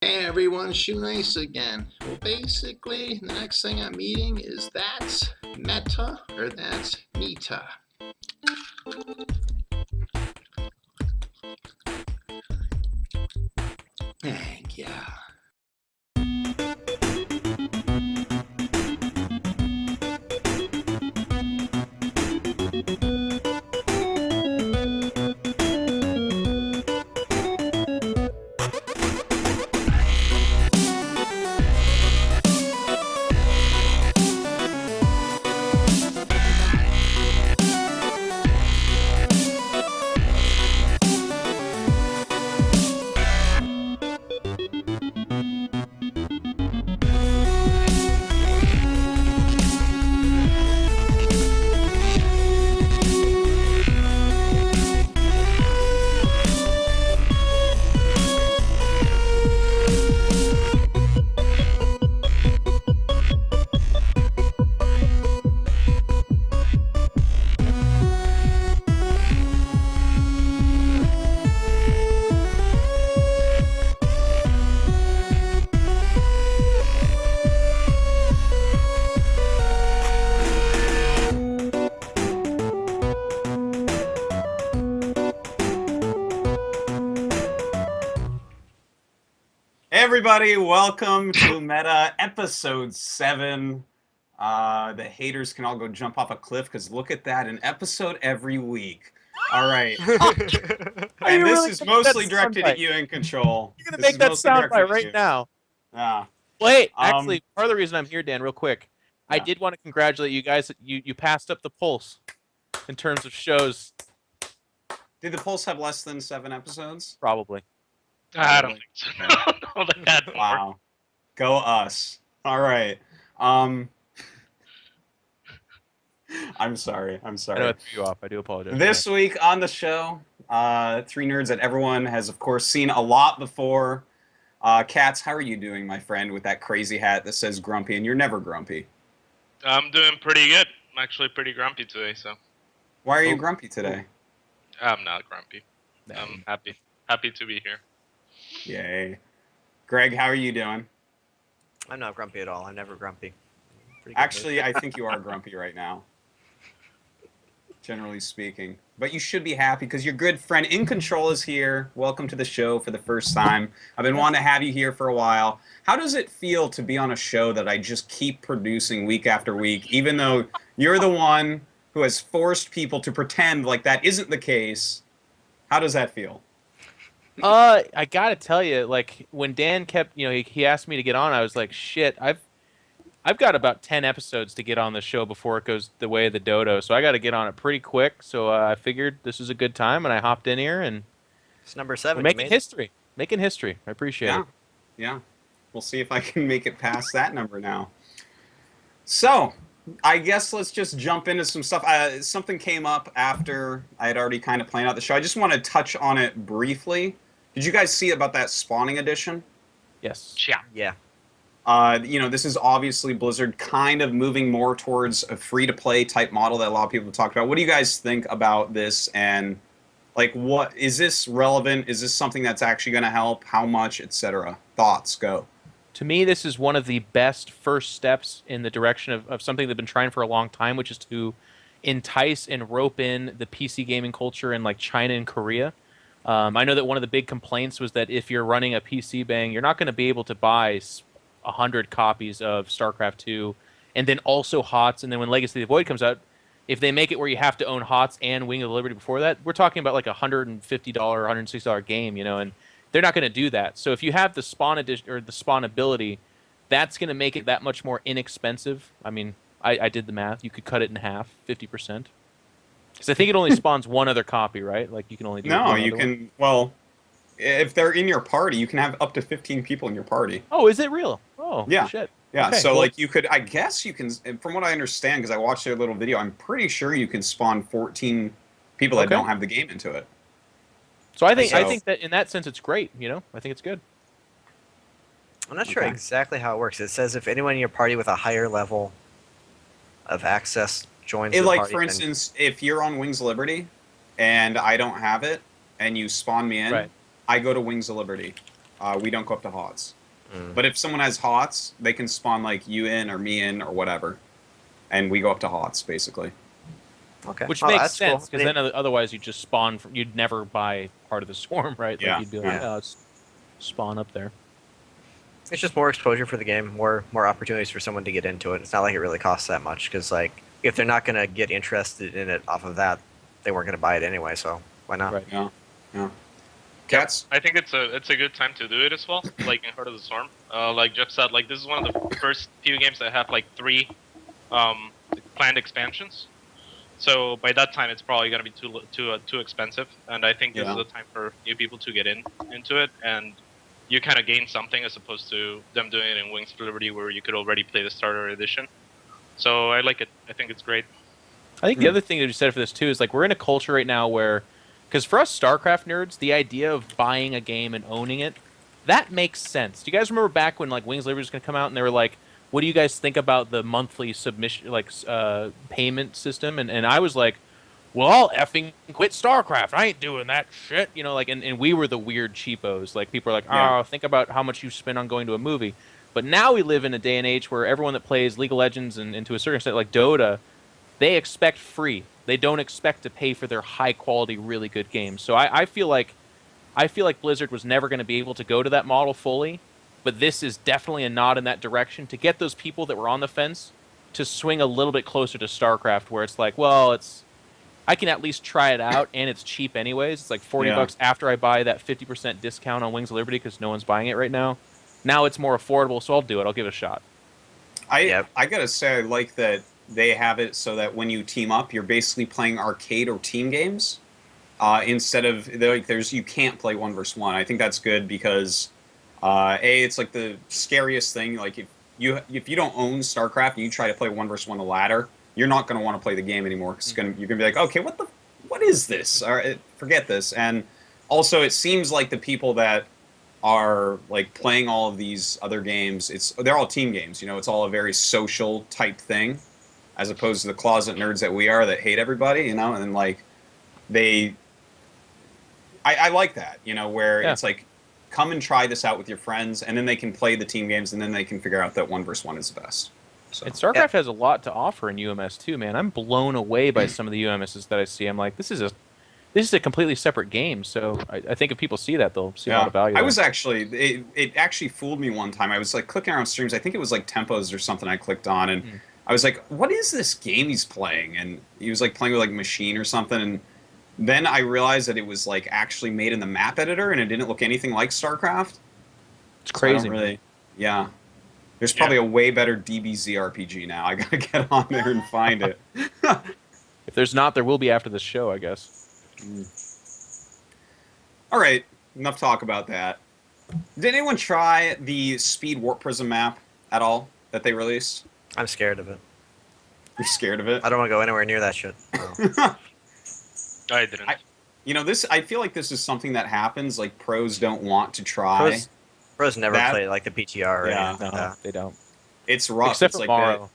Hey everyone, Shoe Nice again. Well, basically, the next thing I'm eating is that's Meta or that's Meta. Thank ya. Everybody, welcome to Meta Episode 7. The haters can all go jump off a cliff because look at that, an episode every week. All right. And this is mostly directed at you, iNcontroL. You're going to make that soundbite right now. Yeah. Wait, actually, part of the reason I'm here, Dan, real quick, Yeah. I did want to congratulate you guys. You passed up the Pulse in terms of shows. Did the Pulse have less than 7 episodes? Probably. I don't think so. No, they had more. Wow. Go us. All right. I'm sorry. I know I threw you off. I do apologize. This week on the show, 3 nerds that everyone has, of course, seen a lot before. Catz, how are you doing, my friend, with that crazy hat that says grumpy, and you're never grumpy? I'm doing pretty good. I'm actually pretty grumpy today, so. Why are you grumpy today? I'm not grumpy. I'm happy to be here. Yay. Greg, how are you doing? I'm not grumpy at all. I'm never grumpy. Actually, I think you are grumpy right now, generally speaking. But you should be happy because your good friend iNcontroL is here. Welcome to the show for the first time. I've been wanting to have you here for a while. How does it feel to be on a show that I just keep producing week after week, even though you're the one who has forced people to pretend like that isn't the case? How does that feel? I gotta tell you, like when Dan kept, he asked me to get on, I was like, shit, I've got about 10 episodes to get on the show before it goes the way of the dodo, so I got to get on it pretty quick. So I figured this is a good time, and I hopped in here, and it's number 7. Making history. I appreciate it. Yeah. We'll see if I can make it past that number now. So, I guess let's just jump into some stuff. Something came up after I had already kind of planned out the show. I just want to touch on it briefly. Did you guys see about that spawning edition? Yes. Yeah. This is obviously Blizzard kind of moving more towards a free-to-play type model that a lot of people have talked about. What do you guys think about this? And, like, what is this relevant? Is this something that's actually going to help? How much, etc.? Thoughts, go. To me, this is one of the best first steps in the direction of something they've been trying for a long time, which is to entice and rope in the PC gaming culture in like China and Korea. I know that one of the big complaints was that if you're running a PC bang, you're not going to be able to buy 100 copies of Starcraft 2 and then also HOTS, and then when Legacy of the Void comes out, if they make it where you have to own HOTS and Wing of the Liberty before that, we're talking about like a $150, $160 game, and they're not going to do that. So if you have the spawn edition or the spawn ability, that's going to make it that much more inexpensive. I mean, I did the math. You could cut it in half, 50%. Because I think it only spawns one other copy, right? Like you can only do No, one you other can. one. Well, if they're in your party, you can have up to 15 people in your party. Oh, is it real? Oh, Yeah. shit. Yeah, Okay, so well- like you could, I guess you can, from what I understand, because I watched their little video, I'm pretty sure you can spawn 14 people that Okay. don't have the game into it. So I think So- that in that sense it's great. I think it's good. I'm not sure Okay. exactly how it works. It says if anyone in your party with a higher level of access joins the Like, party, for then- instance, if you're on Wings of Liberty and I don't have it, and you spawn me in, Right. I go to Wings of Liberty. we don't go up to HOTS. But if someone has HOTS, they can spawn like you in or me in or whatever, and we go up to HOTS basically. Okay. Which Well, makes that's sense, cool. because then otherwise you'd just spawn. You'd never buy part of the swarm, right? Like Yeah, you'd be like, yeah. oh, let's spawn up there. It's just more exposure for the game, more opportunities for someone to get into it. It's not like it really costs that much because like if they're not gonna get interested in it off of that, they weren't gonna buy it anyway. So why not? Right. Yeah. Catz? I think it's a good time to do it as well. Like in Heart of the Storm, like Jeff said, like this is one of the first few games that have like 3 planned expansions. So by that time, it's probably going to be too expensive, and I think this is a time for new people to get into it, and you kind of gain something as opposed to them doing it in Wings of Liberty, where you could already play the starter edition. So I like it. I think it's great. I think the other thing that you said for this too is like we're in a culture right now where, because for us Starcraft nerds, the idea of buying a game and owning it, that makes sense. Do you guys remember back when like Wings of Liberty was going to come out and they were like, what do you guys think about the monthly submission, like payment system? And I was like, well, I'll effing quit StarCraft. I ain't doing that shit. You know, like, and we were the weird cheapos. Like, people are like, oh, think about how much you spend on going to a movie. But now we live in a day and age where everyone that plays League of Legends and to a certain extent, like Dota, they expect free. They don't expect to pay for their high quality, really good games. So I feel like Blizzard was never going to be able to go to that model fully. But this is definitely a nod in that direction to get those people that were on the fence to swing a little bit closer to StarCraft, where it's like, well, I can at least try it out, and it's cheap anyways. It's like $40 after I buy that 50% discount on Wings of Liberty because no one's buying it right now. Now it's more affordable, so I'll do it. I'll give it a shot. I gotta say, I like that they have it so that when you team up, you're basically playing arcade or team games instead of you can't play 1 versus 1. I think that's good because. It's like the scariest thing. Like if you don't own StarCraft and you try to play 1 versus 1 the ladder, you're not going to want to play the game anymore. Cause you're going to be like, okay, what is this? All right, forget this. And also, it seems like the people that are like playing all of these other games, they're all team games. You know, it's all a very social type thing, as opposed to the closet nerds that we are that hate everybody. You know, and like I like that. You know, where it's like. Come and try this out with your friends, and then they can play the team games, and then they can figure out that 1 versus 1 is the best. So. And StarCraft has a lot to offer in UMS too, man. I'm blown away by some of the UMSs that I see. I'm like, this is a completely separate game. So I think if people see that, they'll see a lot of value. I was actually it actually fooled me one time. I was like clicking around streams. I think it was like Tempos or something I clicked on, and I was like, what is this game he's playing? And he was like playing with like Machine or something, and then I realized that it was like actually made in the map editor, and it didn't look anything like StarCraft. It's crazy. There's probably a way better DBZ RPG now. I gotta get on there and find it. If there's not, there will be after this show, I guess. All right, enough talk about that. Did anyone try the Speed Warp Prism map at all that they released? I'm scared of it. You're scared of it? I don't want to go anywhere near that shit. No. I didn't. I feel like this is something that happens. Like pros don't want to try. Pros never play like the PTR. No, they don't. It's rough. Except it's for like Maru.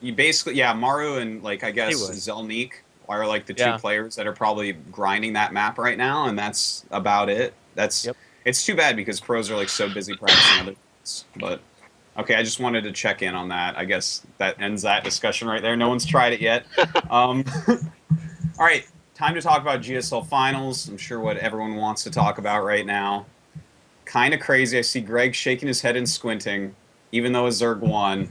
You basically, Maru and like I guess Zelnik are like the 2 players that are probably grinding that map right now, and that's about it. It's too bad because pros are like so busy practicing other things. But okay, I just wanted to check in on that. I guess that ends that discussion right there. No one's tried it yet. All right. Time to talk about GSL Finals. I'm sure what everyone wants to talk about right now. Kind of crazy. I see Greg shaking his head and squinting, even though Zerg won.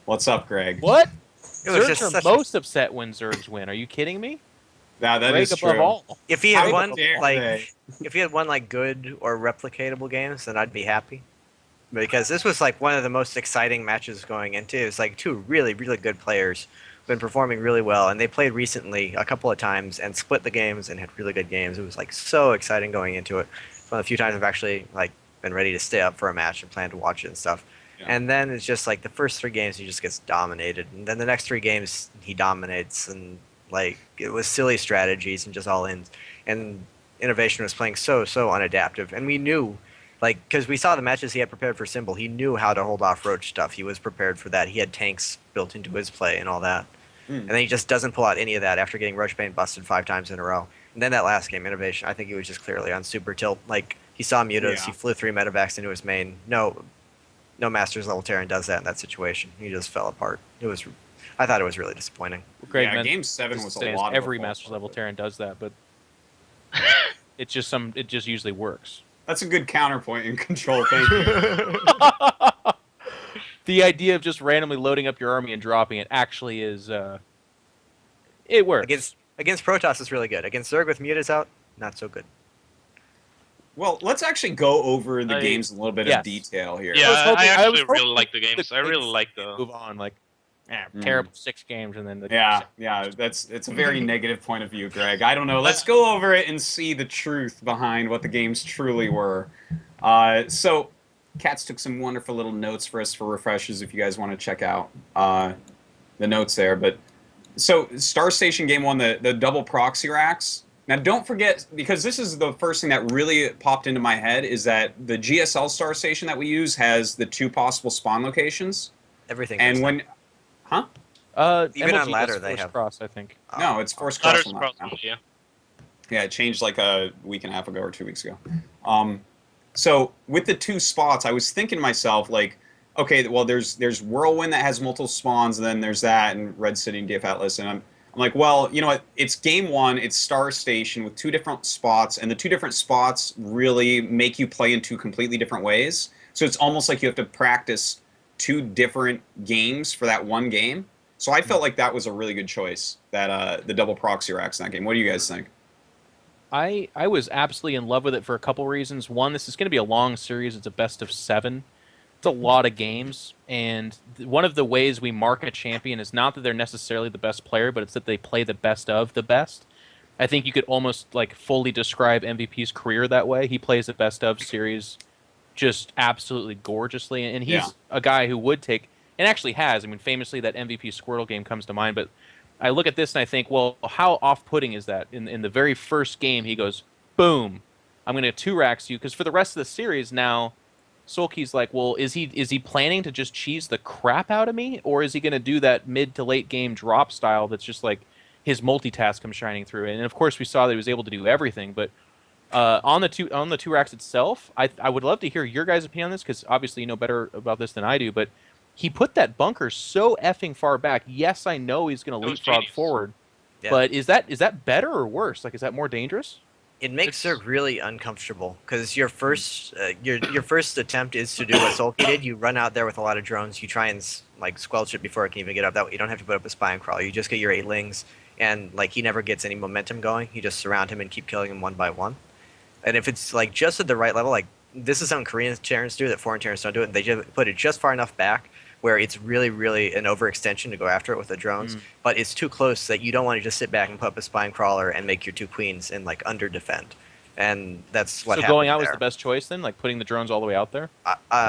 What's up, Greg? What? Zergs are most upset when Zergs win. Are you kidding me? Yeah, that Greg is above true. all. If he had won good or replicatable games, then I'd be happy. Because this was like one of the most exciting matches going into. It was like 2 really, really good players. Been performing really well, and they played recently a couple of times and split the games and had really good games. It was like so exciting going into it. It's one of the few times I've actually like been ready to stay up for a match and plan to watch it and stuff. Yeah. And then it's just like the first 3 games he just gets dominated, and then the next 3 games he dominates, and like it was silly strategies and just all in. And Innovation was playing so unadaptive, and we knew. Like, because we saw the matches he had prepared for Symbol, he knew how to hold off Roach stuff. He was prepared for that. He had tanks built into his play and all that. And then he just doesn't pull out any of that after getting Roach Bane busted 5 times in a row. And then that last game, Innovation, I think he was just clearly on super tilt. Like, He saw mutas. Yeah. He flew 3 medevacs into his main. No Masters level Terran does that in that situation. He just fell apart. I thought it was really disappointing. Greg Yeah, meant Game 7 to was say a is lot of every a false Masters start, level but- Terran does that, but it just usually works. That's a good counterpoint in control. Thank you. The idea of just randomly loading up your army and dropping it actually is it works. Against Protoss is really good. Against Zerg with mutas out, not so good. Well, let's actually go over the games in a little bit Yes. of detail here. Yeah, I was hoping- I I was actually really hoping like the games. I really like the. move on like Mm. terrible 6 games and then the Yeah, it's a very negative point of view, Greg. I don't know. Let's go over it and see the truth behind what the games truly were. So, Catz took some wonderful little notes for us for refreshers if you guys want to check out the notes there. But so, Star Station Game 1, the double proxy racks. Now, don't forget, because this is the first thing that really popped into my head, is that the GSL Star Station that we use has the 2 possible spawn locations. Everything. And does that. when... Huh? Even on MLG ladder does they Force have- cross, I think. No, it's Force Ladder's Cross. cross mode, yeah. Yeah, it changed like a week and a half ago or 2 weeks ago. So with the 2 spots, I was thinking to myself, like, okay, well, there's Whirlwind that has multiple spawns, and then there's that, and Red City and DF Atlas, and I'm like, well, you know what? It's Game 1, it's Star Station with 2 different spots, and the 2 different spots really make you play in 2 completely different ways. So it's almost like you have to practice 2 different games for that one game. So I felt like that was a really good choice, that the double proxy racks in that game. What do you guys think? I was absolutely in love with it for a couple reasons. One, this is going to be a long series. It's a best of 7. It's a lot of games, and one of the ways we mark a champion is not that they're necessarily the best player, but it's that they play the best of the best. I think you could almost like fully describe MVP's career that way. He plays the best of series just absolutely gorgeously, and he's a guy who would take, and actually has. I mean, famously, that MVP Squirtle game comes to mind, but I look at this and I think, well, how off-putting is that? In the very first game, he goes, boom, I'm going to 2-racks you, because for the rest of the series now, Soulkey's like, well, is he planning to just cheese the crap out of me, or is he going to do that mid to late game drop style that's just like his multitask comes shining through? And of course, we saw that he was able to do everything. But on the 2-racks itself, I would love to hear your guys' opinion on this, because obviously you know better about this than I do. But he put that bunker so effing far back. Yes, I know he's going to leapfrog genius. forward, Yeah. but is that better or worse? Like, is that more dangerous? It makes It's- Zerg really uncomfortable because your first attempt is to do what Soulkey did. You run out there with a lot of drones. You try and like squelch it before it can even get up. That way you don't have to put up a spine crawl. You just get your 8-lings, and like he never gets any momentum going. You just surround him and keep killing him one by one. And if it's like just at the right level, like this is something Korean Terrans do that foreign Terrans don't do it. And they just put it just far enough back where it's really, really an overextension to go after it with the drones, but it's too close that you don't want to just sit back and put up a spine crawler and make your 2 queens and like under defend. And that's what So happened going out was there. the best choice then, like putting the drones all the way out there.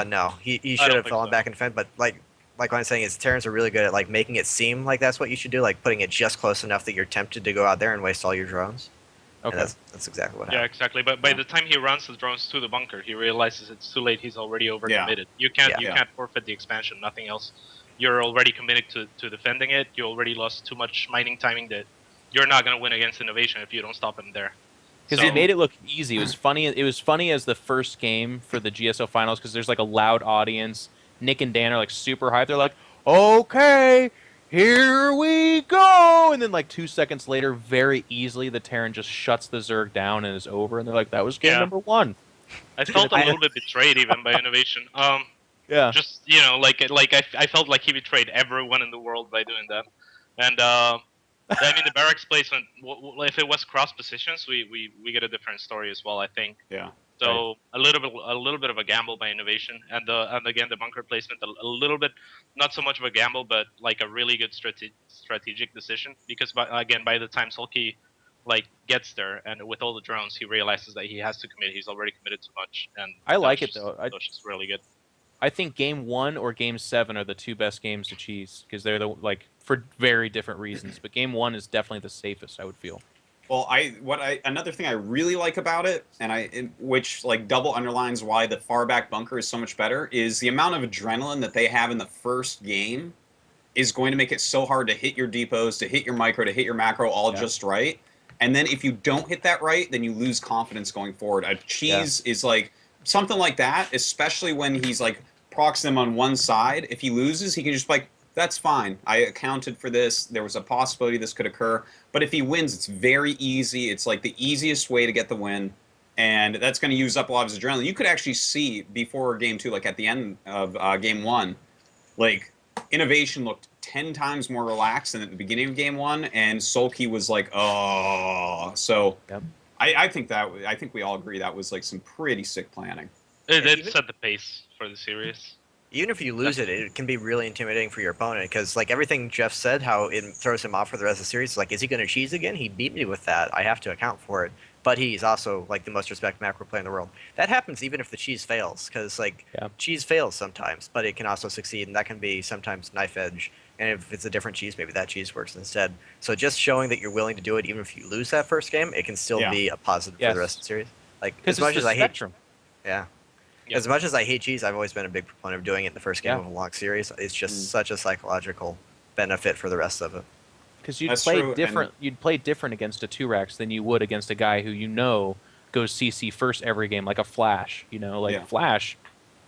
No, he I should don't have think fallen so. back and defend. But like what I'm saying is, Terrans are really good at like making it seem like that's what you should do, like putting it just close enough that you're tempted to go out there and waste all your drones. Okay. And that's exactly what Yeah, happened. exactly. But by the time he runs the drones to the bunker, he realizes it's too late. He's already overcommitted. You can't forfeit the expansion. Nothing else. You're already committed to defending it. You already lost too much mining timing that you're not going to win against Innovation if you don't stop him there. Because So- he made it look easy. It was funny. It was funny as the first game for the GSO finals because there's like a loud audience. Nick and Dan are like super hyped. They're like, "Okay, here we go!" And then like 2 seconds later, very easily, the Terran just shuts the Zerg down and is over. And they're like, "That was game Yeah. number 1." I felt a little bit betrayed even by Innovation. Yeah. Just I felt like he betrayed everyone in the world by doing that. And I mean the barracks placement. If it was cross positions, we get a different story as well. I think. Yeah. So a little bit of a gamble by Innovation, and again the bunker placement a little bit, not so much of a gamble, but like a really good strategic decision. Because by the time Soulkey like gets there and with all the drones, he realizes that he has to commit. He's already committed too much, and I like that's it, though. That's just really good. I think game 1 or game 7 are the 2 best games to cheese because they're like for very different reasons. But game 1 is definitely the safest, I would feel. Well, another thing I really like about it, which like double underlines why the far back bunker is so much better, is the amount of adrenaline that they have in the first game is going to make it so hard to hit your depots, to hit your micro, to hit your macro all just right. And then if you don't hit that right, then you lose confidence going forward. A cheese is like something like that, especially when he's like procs them on one side. If he loses, he can just like, that's fine. I accounted for this. There was a possibility this could occur. But if he wins, it's very easy. It's like the easiest way to get the win. And that's going to use up a lot of his adrenaline. You could actually see before game 2, like at the end of game 1, like Innovation looked 10 times more relaxed than at the beginning of game 1, and Soulkey was like, oh. So I think we all agree that was like some pretty sick planning. It set the pace for the series. Even if you lose it, it can be really intimidating for your opponent because, like everything Jeff said, how it throws him off for the rest of the series. Like, is he going to cheese again? He beat me with that. I have to account for it. But he's also like the most respected macro player in the world. That happens even if the cheese fails, because like cheese fails sometimes, but it can also succeed, and that can be sometimes knife edge. And if it's a different cheese, maybe that cheese works instead. So just showing that you're willing to do it, even if you lose that first game, it can still be a positive for the rest of the series. Like as much as I hate, as much as I hate cheese, I've always been a big proponent of doing it in the first game of a long series. It's just such a psychological benefit for the rest of it. Because you'd play different against a 2-Rex than you would against a guy who goes CC first every game, like a Flash. Flash,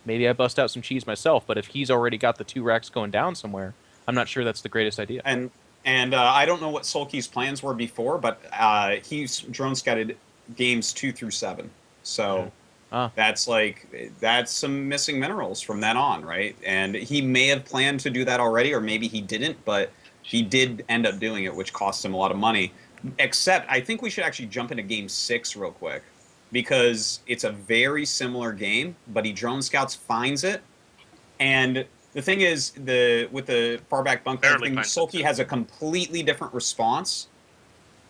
maybe I bust out some cheese myself, but if he's already got the 2-Rex going down somewhere, I'm not sure that's the greatest idea. And I don't know what Soulkey's plans were before, but he's drone scouted games 2 through 7. So that's some missing minerals from then on, right? And he may have planned to do that already, or maybe he didn't, but he did end up doing it, which cost him a lot of money. Except, I think we should actually jump into Game 6 real quick, because it's a very similar game, but he drone scouts, finds it, and the thing is, with the far back bunker, Soulkey has a completely different response,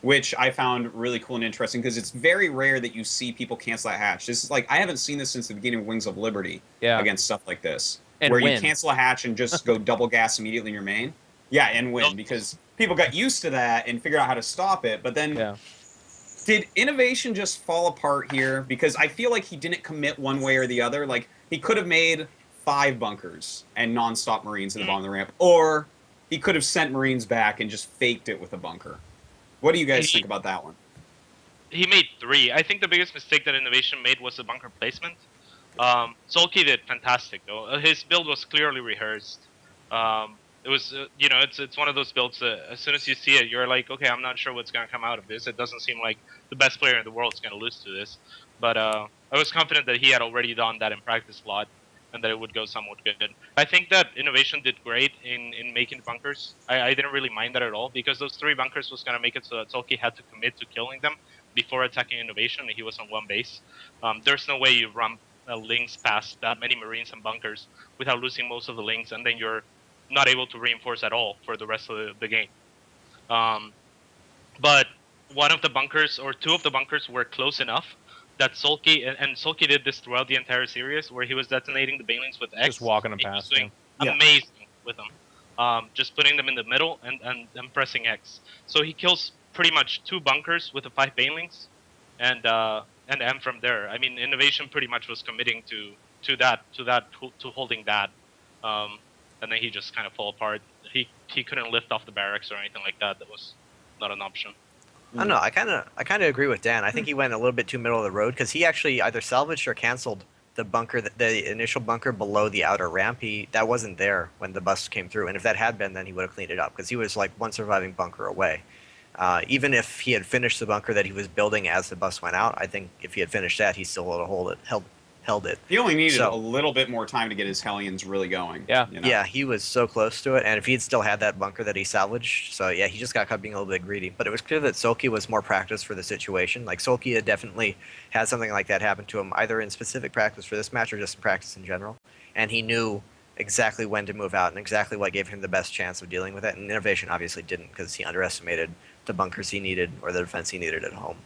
which I found really cool and interesting, because it's very rare that you see people cancel that hatch. This is like, I haven't seen this since the beginning of Wings of Liberty against stuff like this, and where win. you cancel a hatch and just go double gas immediately in your main. Yeah, and win, because people got used to that and figured out how to stop it. But then, did Innovation just fall apart here? Because I feel like he didn't commit one way or the other. Like, he could have made 5 bunkers and non-stop Marines at the bottom of the ramp, or he could have sent Marines back and just faked it with a bunker. What do you guys think about that one? He made 3. I think the biggest mistake that Innovation made was the bunker placement. Soulkey did fantastic, though. His build was clearly rehearsed. It was, it's one of those builds that as soon as you see it, you're like, okay, I'm not sure what's going to come out of this. It doesn't seem like the best player in the world is going to lose to this. But I was confident that he had already done that in practice a lot, and that it would go somewhat good. I think that Innovation did great in making bunkers. I didn't really mind that at all, because those 3 bunkers was going to make it so that Soulkey had to commit to killing them before attacking Innovation, and he was on 1 base. There's no way you run links past that many Marines and bunkers without losing most of the links, and then you're not able to reinforce at all for the rest of the game. But one of the bunkers, or 2 of the bunkers, were close enough that Soulkey, and Soulkey did this throughout the entire series, where he was detonating the banelings with X. Just walking them he past. was doing amazing with them. Just putting them in the middle and pressing X. So he kills pretty much 2 bunkers with the 5 banelings, and M from there. I mean, Innovation pretty much was committing to holding that. And then he just kind of fall apart. He couldn't lift off the barracks or anything like that. That was not an option. I don't know. I kind of agree with Dan. I think he went a little bit too middle of the road, because he actually either salvaged or canceled the bunker, the initial bunker below the outer ramp. That wasn't there when the bus came through, and if that had been, then he would have cleaned it up, because he was like 1 surviving bunker away. Even if he had finished the bunker that he was building as the bus went out, I think if he had finished that, he still would have held it. He only needed a little bit more time to get his Hellions really going. Yeah. Yeah, he was so close to it, and if he had still had that bunker that he salvaged, so yeah, he just got caught being a little bit greedy. But it was clear that Soulkey was more practiced for the situation. Like, Soulkey had definitely had something like that happen to him, either in specific practice for this match or just in practice in general. And he knew exactly when to move out and exactly what gave him the best chance of dealing with it. And Innovation obviously didn't, because he underestimated the bunkers he needed or the defense he needed at home.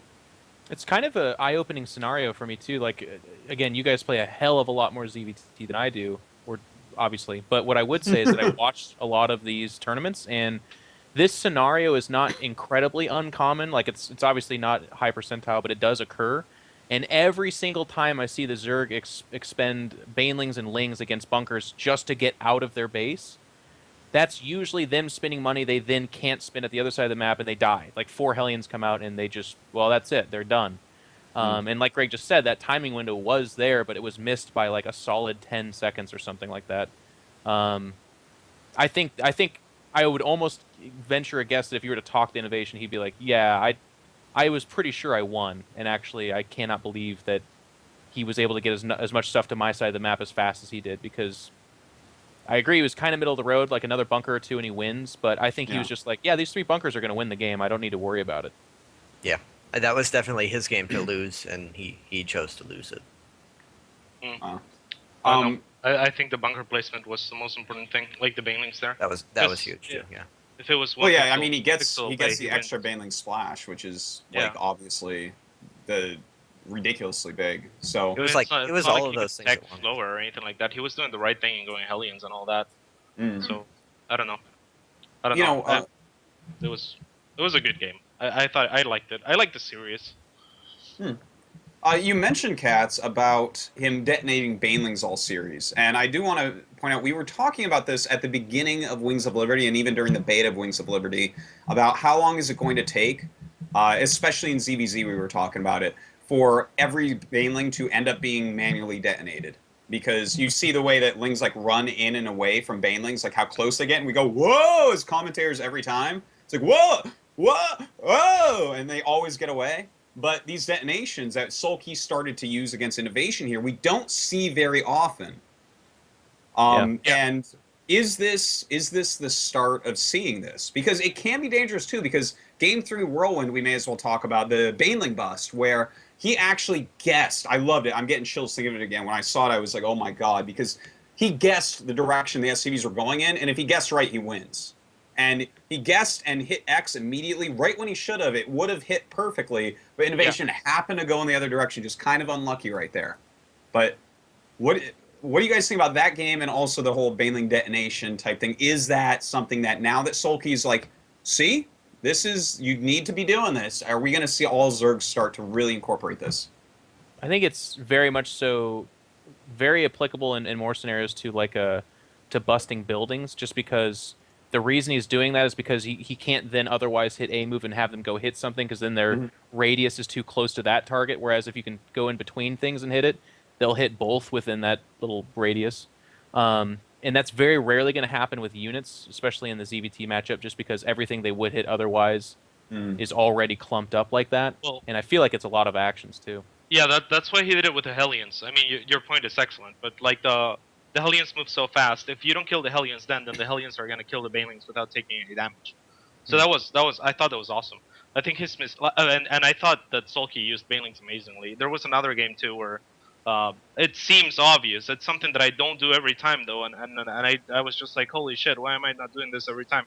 It's kind of an eye-opening scenario for me, too. Like, again, you guys play a hell of a lot more ZVT than I do, or obviously. But what I would say is that I watched a lot of these tournaments, and this scenario is not incredibly uncommon. Like, it's obviously not high percentile, but it does occur. And every single time I see the Zerg expend Banelings and Lings against bunkers just to get out of their base, that's usually them spending money they then can't spend at the other side of the map and they die. Like 4 Hellions come out and they just, well, that's it. They're done. And like Greg just said, that timing window was there, but it was missed by like a solid 10 seconds or something like that. I think I would almost venture a guess that if you were to talk to Innovation, he'd be like, yeah, I was pretty sure I won. And actually, I cannot believe that he was able to get as much stuff to my side of the map as fast as he did, because I agree he was kind of middle of the road, like another bunker or two, and he wins. But I think he was just like, yeah, these 3 bunkers are going to win the game. I don't need to worry about it. Yeah, that was definitely his game to lose, and he chose to lose it. I think the bunker placement was the most important thing, like the banelings there. That was huge too. Yeah. If it was Well, one yeah, I pixel- mean, he gets pixel the away, extra wins. baneling splash, which is Yeah. like obviously the ridiculously big. So It was It's like- not- it was it's not all like of he could those things tech at once. slower or anything like that. He was doing the right thing and going Hellions and all that. So I don't know. you know, It was a good game. I thought I liked it. I liked the series. you mentioned Catz about him detonating banelings all series, and I do want to point out we were talking about this at the beginning of Wings of Liberty and even during the beta of Wings of Liberty about how long is it going to take, especially in ZVZ we were talking about it, for every baneling to end up being manually detonated. Because you see the way that lings like run in and away from banelings, like how close they get, and we go, whoa, as commentators every time. It's like, whoa, whoa, whoa, and they always get away. But these detonations that Soulkey started to use against Innovation here, we don't see very often. And is this the start of seeing this? Because it can be dangerous too, because Game 3 Whirlwind, we may as well talk about the baneling bust, where he actually guessed. I loved it. I'm getting chills thinking of it again. When I saw it, I was like, oh my God, because he guessed the direction the SCVs were going in, and if he guessed right, he wins. And he guessed and hit X immediately, right when he should have. It would have hit perfectly, but Innovation happened to go in the other direction, just kind of unlucky right there. But what do you guys think about that game and also the whole baneling detonation type thing? Is that something that now that Soulkey's like, see, this is, you need to be doing this. Are we going to see all Zergs start to really incorporate this? I think it's very much so, very applicable in more scenarios to like to busting buildings, just because the reason he's doing that is because he can't then otherwise hit a move and have them go hit something, because then their radius is too close to that target, whereas if you can go in between things and hit it, they'll hit both within that little radius. And that's very rarely going to happen with units, especially in the ZVT matchup, just because everything they would hit otherwise is already clumped up like that. Well, and I feel like it's a lot of actions too. Yeah, that's why he did it with the Hellions. I mean, your point is excellent, but like the Hellions move so fast. If you don't kill the Hellions, then the Hellions are gonna kill the banelings without taking any damage. So that was I thought that was awesome. I think his and I thought that Soulkey used banelings amazingly. There was another game too where it seems obvious. It's something that I don't do every time though, and I was just like, holy shit, why am I not doing this every time?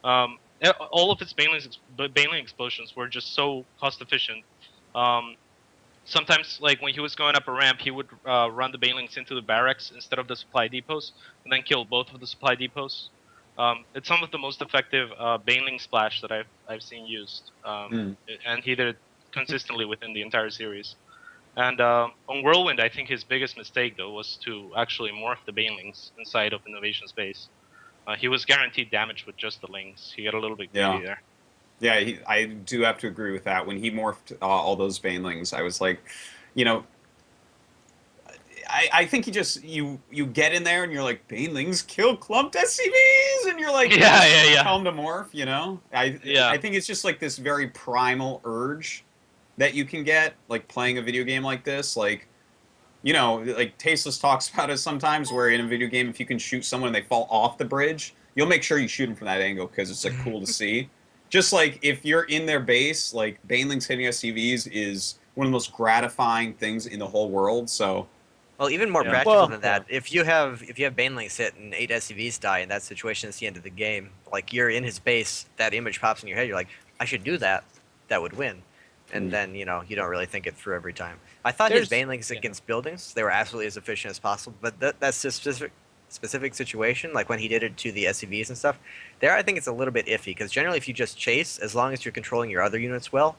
All of its baneling explosions were just so cost efficient. Sometimes, like when he was going up a ramp, he would run the banelings into the barracks instead of the supply depots, and then kill both of the supply depots. It's some of the most effective baneling splash that I've seen used, and he did it consistently within the entire series. And on Whirlwind, I think his biggest mistake though was to actually morph the banelings inside of Innovation Space. He was guaranteed damage with just the lings. He got a little bit greedy there. Yeah, I do have to agree with that. When he morphed all those banelings, I was like, you know, I think he just, you get in there and you're like, banelings kill clumped SCVs, and you're like, tell him to morph, you know? I think it's just like this very primal urge that you can get, like playing a video game like this. Like, you know, like Tasteless talks about it sometimes, where in a video game, if you can shoot someone and they fall off the bridge, you'll make sure you shoot them from that angle because it's like cool to see. Just like if you're in their base, like banelings hitting SCVs is one of the most gratifying things in the whole world. So, well, even more practical than that, if you have banelings hit and 8 SCVs die in that situation, it's the end of the game. Like you're in his base, that image pops in your head. You're like, I should do that. That would win. And then you know you don't really think it through every time. I thought his banelings against buildings, they were absolutely as efficient as possible. But that's just specific situation, like when he did it to the SCVs and stuff, there I think it's a little bit iffy, because generally if you just chase, as long as you're controlling your other units well,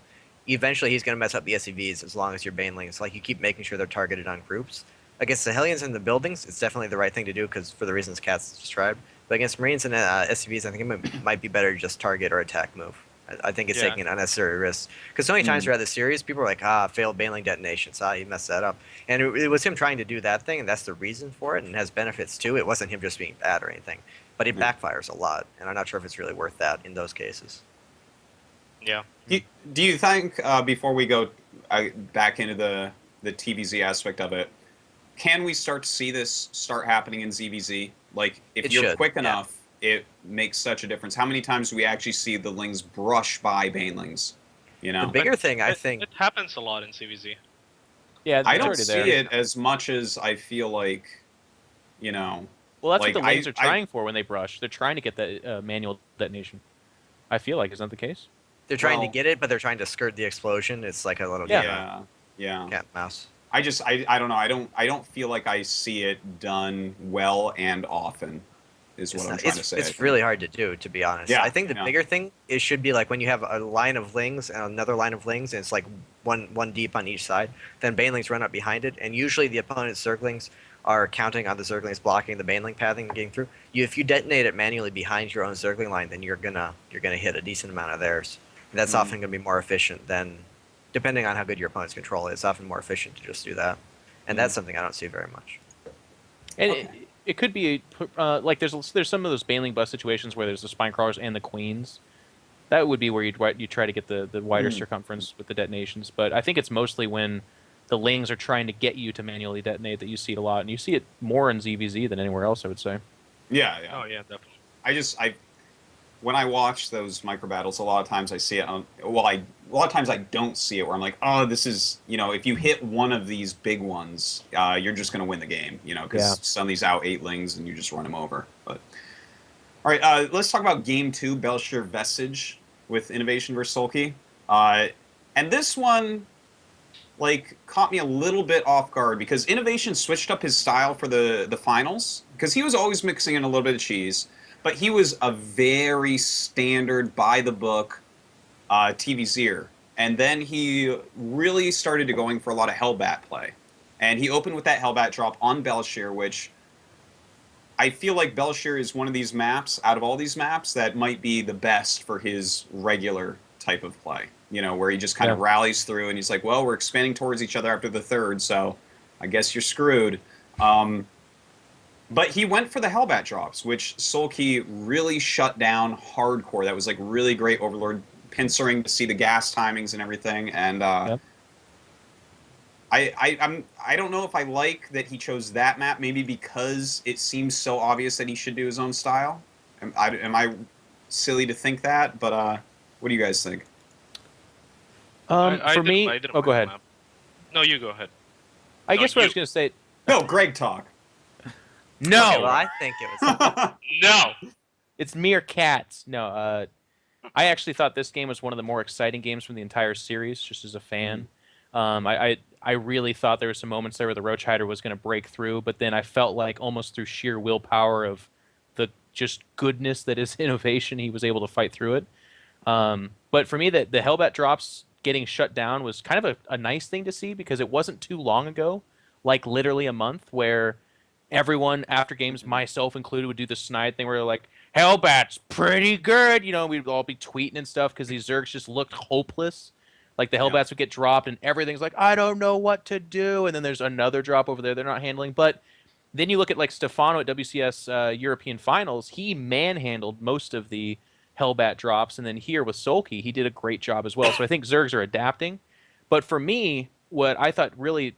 eventually he's going to mess up the SCVs as long as you're banelings. Like you keep making sure they're targeted on groups. Against the Hellions and the buildings, it's definitely the right thing to do, because for the reasons Catz described. But against Marines and SCVs, I think it might be better to just target or attack move. I think it's taking an unnecessary risk. Because so many times throughout the series, people are like, failed Baneling detonations. You messed that up. And it was him trying to do that thing, and that's the reason for it, and has benefits too. It wasn't him just being bad or anything. But it backfires a lot, and I'm not sure if it's really worth that in those cases. Yeah. Do you think, before we go back into the TVZ aspect of it, can we start to see this start happening in ZVZ? Like, if you're quick enough, it makes such a difference. How many times do we actually see the Lings brush by Banelings? You know, the bigger thing, I think, it happens a lot in CVZ. Yeah, I don't see it as much as I feel like, you know. Well, that's like, what the Lings are trying for when they brush. They're trying to get the manual detonation. I feel like, is that the case? they're trying to get it, but they're trying to skirt the explosion. It's like a little cat and mouse. I don't know. I don't feel like I see it done well and often. Is what I'm trying to say. It's really hard to do, to be honest. Yeah, I think the bigger thing it should be like when you have a line of Lings and another line of Lings, and it's like one deep on each side. Then Banelings run up behind it, and usually the opponent's Zerglings are counting on the Zerglings blocking the Baneling pathing and getting through. If you detonate it manually behind your own Zergling line, then you're gonna hit a decent amount of theirs. And that's often gonna be more efficient than, depending on how good your opponent's control is. It's often more efficient to just do that, and that's something I don't see very much. And it could be like there's some of those Baneling bus situations where there's the spine crawlers and the queens. That would be where you try to get the wider circumference with the detonations. But I think it's mostly when the Lings are trying to get you to manually detonate that you see it a lot, and you see it more in ZVZ than anywhere else, I would say. Yeah. Oh yeah, definitely. When I watch those micro battles, a lot of times I see it. A lot of times I don't see it. Where I'm like, oh, this is, if you hit one of these big ones, you're just going to win the game. Because some of these out 8 Lings and you just run them over. But all right, let's talk about Game 2, Belshir Vestige with Innovation versus Soulkey. And this one, caught me a little bit off guard because Innovation switched up his style for the finals because he was always mixing in a little bit of cheese. But he was a very standard, by-the-book TVZer. And then he really started to going for a lot of Hellbat play. And he opened with that Hellbat drop on Belshir, which I feel like Belshir is one of these maps, out of all these maps, that might be the best for his regular type of play. Where he just kind of rallies through and he's like, well, we're expanding towards each other after the third, so I guess you're screwed. But he went for the Hellbat drops, which Soulkey really shut down hardcore. That was really great Overlord pincering to see the gas timings and everything. And I don't know if I like that he chose that map, maybe because it seems so obvious that he should do his own style. Am I silly to think that? But what do you guys think? For me, go ahead. No, you go ahead. I guess what I was going to say. No, Greg talk. No. Okay, well, I think it was. No. It's mere catz. No. I actually thought this game was one of the more exciting games from the entire series, just as a fan. I really thought there were some moments there where the Roach Hider was going to break through, but then I felt like almost through sheer willpower of the just goodness that is Innovation, he was able to fight through it. But for me, the Hellbat drops getting shut down was kind of a nice thing to see because it wasn't too long ago, like literally a month, where everyone after games, myself included, would do the snide thing where they're like, Hellbat's pretty good. We'd all be tweeting and stuff because these Zergs just looked hopeless. Like the Hellbats would get dropped and everything's like, I don't know what to do. And then there's another drop over there they're not handling. But then you look at Stefano at WCS European Finals. He manhandled most of the Hellbat drops. And then here with Soulkey, he did a great job as well. So I think Zergs are adapting. But for me, what I thought really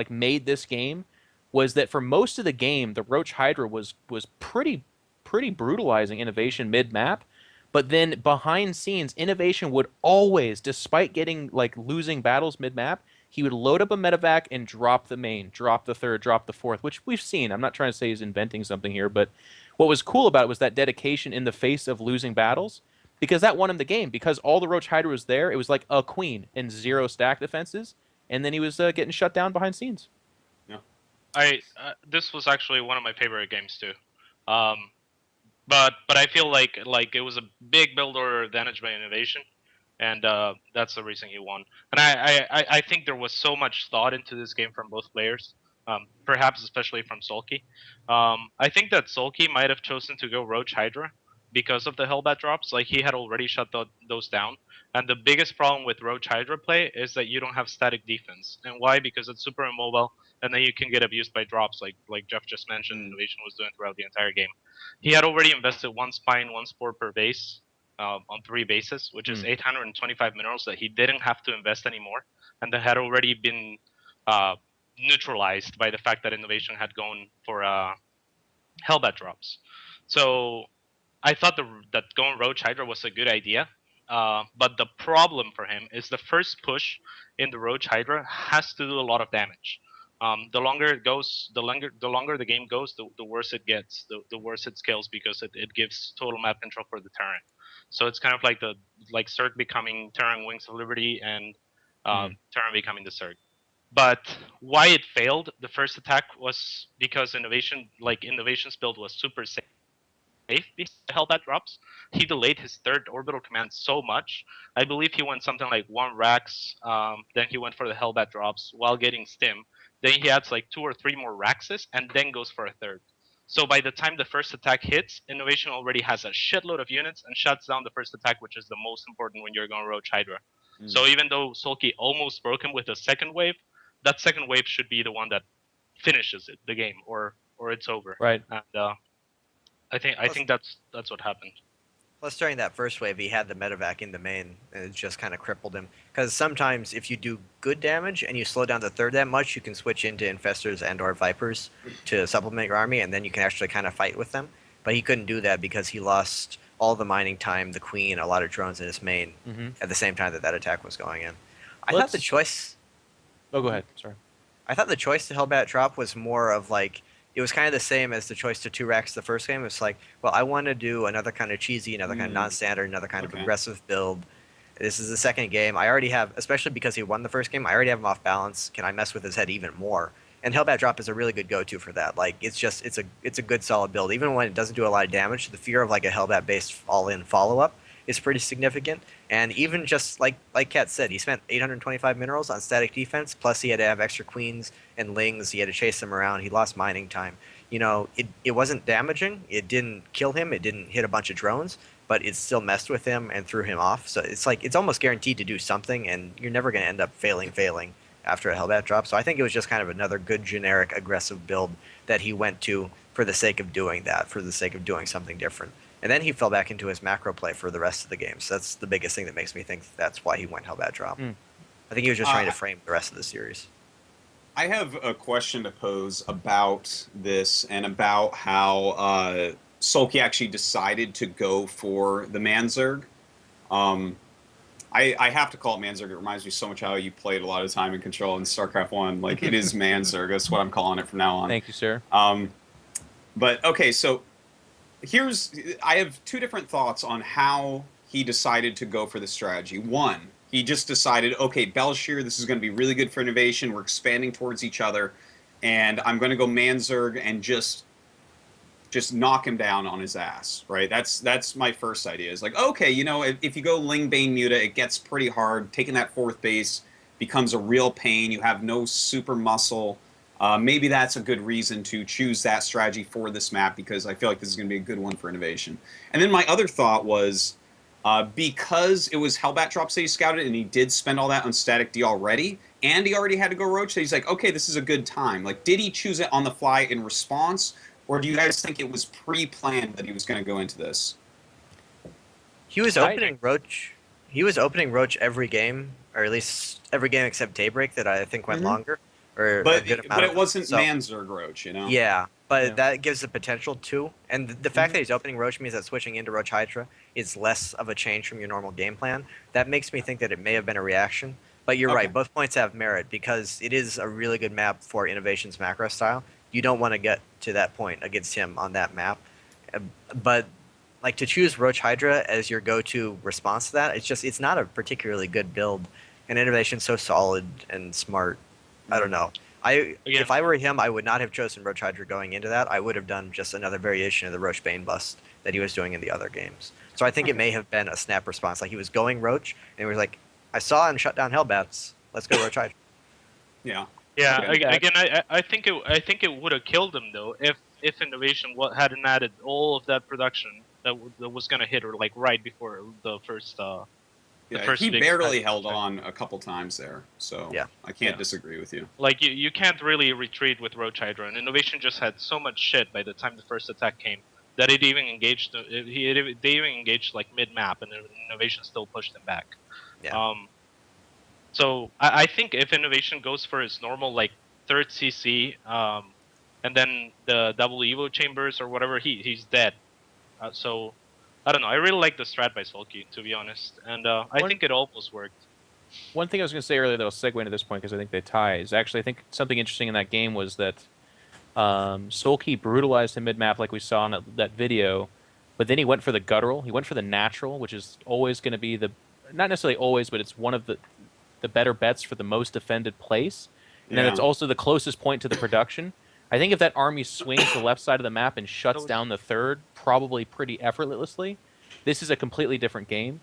made this game was that for most of the game, the Roach Hydra was pretty brutalizing Innovation mid-map. But then behind scenes, Innovation would always, despite getting losing battles mid-map, he would load up a medevac and drop the main, drop the third, drop the fourth, which we've seen. I'm not trying to say he's inventing something here, but what was cool about it was that dedication in the face of losing battles, because that won him the game. Because all the Roach Hydra was there, it was like a queen and 0 stack defenses, and then he was getting shut down behind scenes. This was actually one of my favorite games too, but I feel like it was a big build order advantage by Innovation, and that's the reason he won. And I think there was so much thought into this game from both players. perhaps especially from Soulkey. I think that Soulkey might have chosen to go Roach Hydra because of the Hellbat drops. Like he had already shut those down. And the biggest problem with Roach Hydra play is that you don't have static defense. And why? Because it's super immobile, and then you can get abused by drops, like Jeff just mentioned. Innovation was doing throughout the entire game. He had already invested one spine, one spore per base on 3 bases, which is 825 minerals that he didn't have to invest anymore, and that had already been neutralized by the fact that Innovation had gone for Hellbat drops. So I thought that going Roach Hydra was a good idea. But the problem for him is the first push in the Roach Hydra has to do a lot of damage. The longer it goes, the longer the game goes, the worse it gets, the worse it scales because it gives total map control for the Terran. So it's kind of like Zerg becoming Terran Wings of Liberty and Terran becoming the Zerg. But why it failed the first attack was because Innovation's build was super safe because the Hellbat drops. He delayed his third orbital command so much. I believe he went something like 1 Rax, then he went for the Hellbat drops while getting Stim. Then he adds like 2 or 3 more Raxes and then goes for a third. So by the time the first attack hits, Innovation already has a shitload of units and shuts down the first attack, which is the most important when you're going Roach Hydra. So even though Soulkey almost broke him with a second wave, that second wave should be the one that finishes the game, or it's over. Right. And I think that's what happened. Plus, during that first wave, he had the medevac in the main, and it just kind of crippled him. Because sometimes, if you do good damage and you slow down the third that much, you can switch into Infestors and/or Vipers to supplement your army, and then you can actually kind of fight with them. But he couldn't do that because he lost all the mining time, the Queen, a lot of drones in his main at the same time that attack was going in. I thought the choice. Oh, go ahead. Sorry. I thought the choice to Hellbat drop was more of like. It was kind of the same as the choice to 2 racks the first game. It's like, well, I want to do another kind of cheesy, another kind of non-standard, another kind of aggressive build. This is the second game. I already have, especially because he won the first game, I already have him off balance. Can I mess with his head even more? And Hellbat drop is a really good go-to for that. Like, it's a good solid build. Even when it doesn't do a lot of damage, the fear of like a Hellbat-based all-in follow-up is pretty significant. And even just like Kat said, he spent 825 minerals on static defense, plus he had to have extra queens and lings. He had to chase them around. He lost mining time. You know, it wasn't damaging. It didn't kill him. It didn't hit a bunch of drones, but it still messed with him and threw him off. So it's like it's almost guaranteed to do something, and you're never going to end up failing after a Hellbat drop. So I think it was just kind of another good generic aggressive build that he went to for the sake of doing that, for the sake of doing something different. And then he fell back into his macro play for the rest of the game. So that's the biggest thing that makes me think that's why he went Hellbat drop. I think he was just trying to frame the rest of the series. I have a question to pose about this and about how Soulkey actually decided to go for the Manzerg. I have to call it Manzerg. It reminds me so much how you played a lot of time in Control in StarCraft 1. Like, it is Manzerg. That's what I'm calling it from now on. Thank you, sir. But, okay, so I have 2 different thoughts on how he decided to go for the strategy. One, he just decided, okay, Belshir, this is going to be really good for Innovation. We're expanding towards each other, and I'm going to go Manzerg and just knock him down on his ass, right? That's my first idea. Is like, okay, you know, if you go Ling Bane Muta, it gets pretty hard. Taking that 4th base becomes a real pain. You have no super muscle. Maybe that's a good reason to choose that strategy for this map, because I feel like this is going to be a good one for Innovation. And then my other thought was, because it was Hellbat drops that he scouted, and he did spend all that on static D already, and he already had to go Roach, so he's like, okay, this is a good time. Like, did he choose it on the fly in response, or do you guys think it was pre-planned that he was going to go into this? He was opening Roach. He was opening Roach every game, or at least every game except Daybreak that I think went longer. But it wasn't Manzerg Roach, you know? Yeah, but that gives the potential too. And the fact that he's opening Roach means that switching into Roach Hydra is less of a change from your normal game plan. That makes me think that it may have been a reaction. But you're right, both points have merit, because it is a really good map for Innovation's macro style. You don't want to get to that point against him on that map. But like, to choose Roach Hydra as your go-to response to that, it's not a particularly good build. And Innovation's so solid and smart. I don't know. If I were him, I would not have chosen Roach Hydra going into that. I would have done just another variation of the Roach Bane bust that he was doing in the other games. So I think it may have been a snap response. Like, he was going Roach, and he was like, I saw and shut down Hellbats. Let's go Roach Hydra. Yeah. Yeah, Okay. again, I think it would have killed him though if Innovation hadn't added all of that production that was gonna hit her like right before the first Yeah, he big barely spike. held on a couple times there, so Yeah. I can't Yeah. disagree with you. Like you can't really retreat with Roach Hydra, and Innovation just had so much shit by the time the first attack came that it even engaged. They even engaged like mid map, and Innovation still pushed them back. Yeah. So I think if Innovation goes for his normal like third CC, and then the double Evo chambers or whatever, he's dead. So I don't know. I really like the strat by Soulkey, to be honest, and I think it almost worked. One thing I was going to say earlier that'll segue into this point because I think they tie is actually I think something interesting in that game was that Soulkey brutalized him mid-map like we saw in that video, but then he went for the guttural. He went for the natural, which is always going to be not necessarily always, but it's one of the better bets for the most defended place. And then Yeah. it's also the closest point to the production. I think if that army swings the left side of the map and shuts down the third, probably pretty effortlessly, this is a completely different game.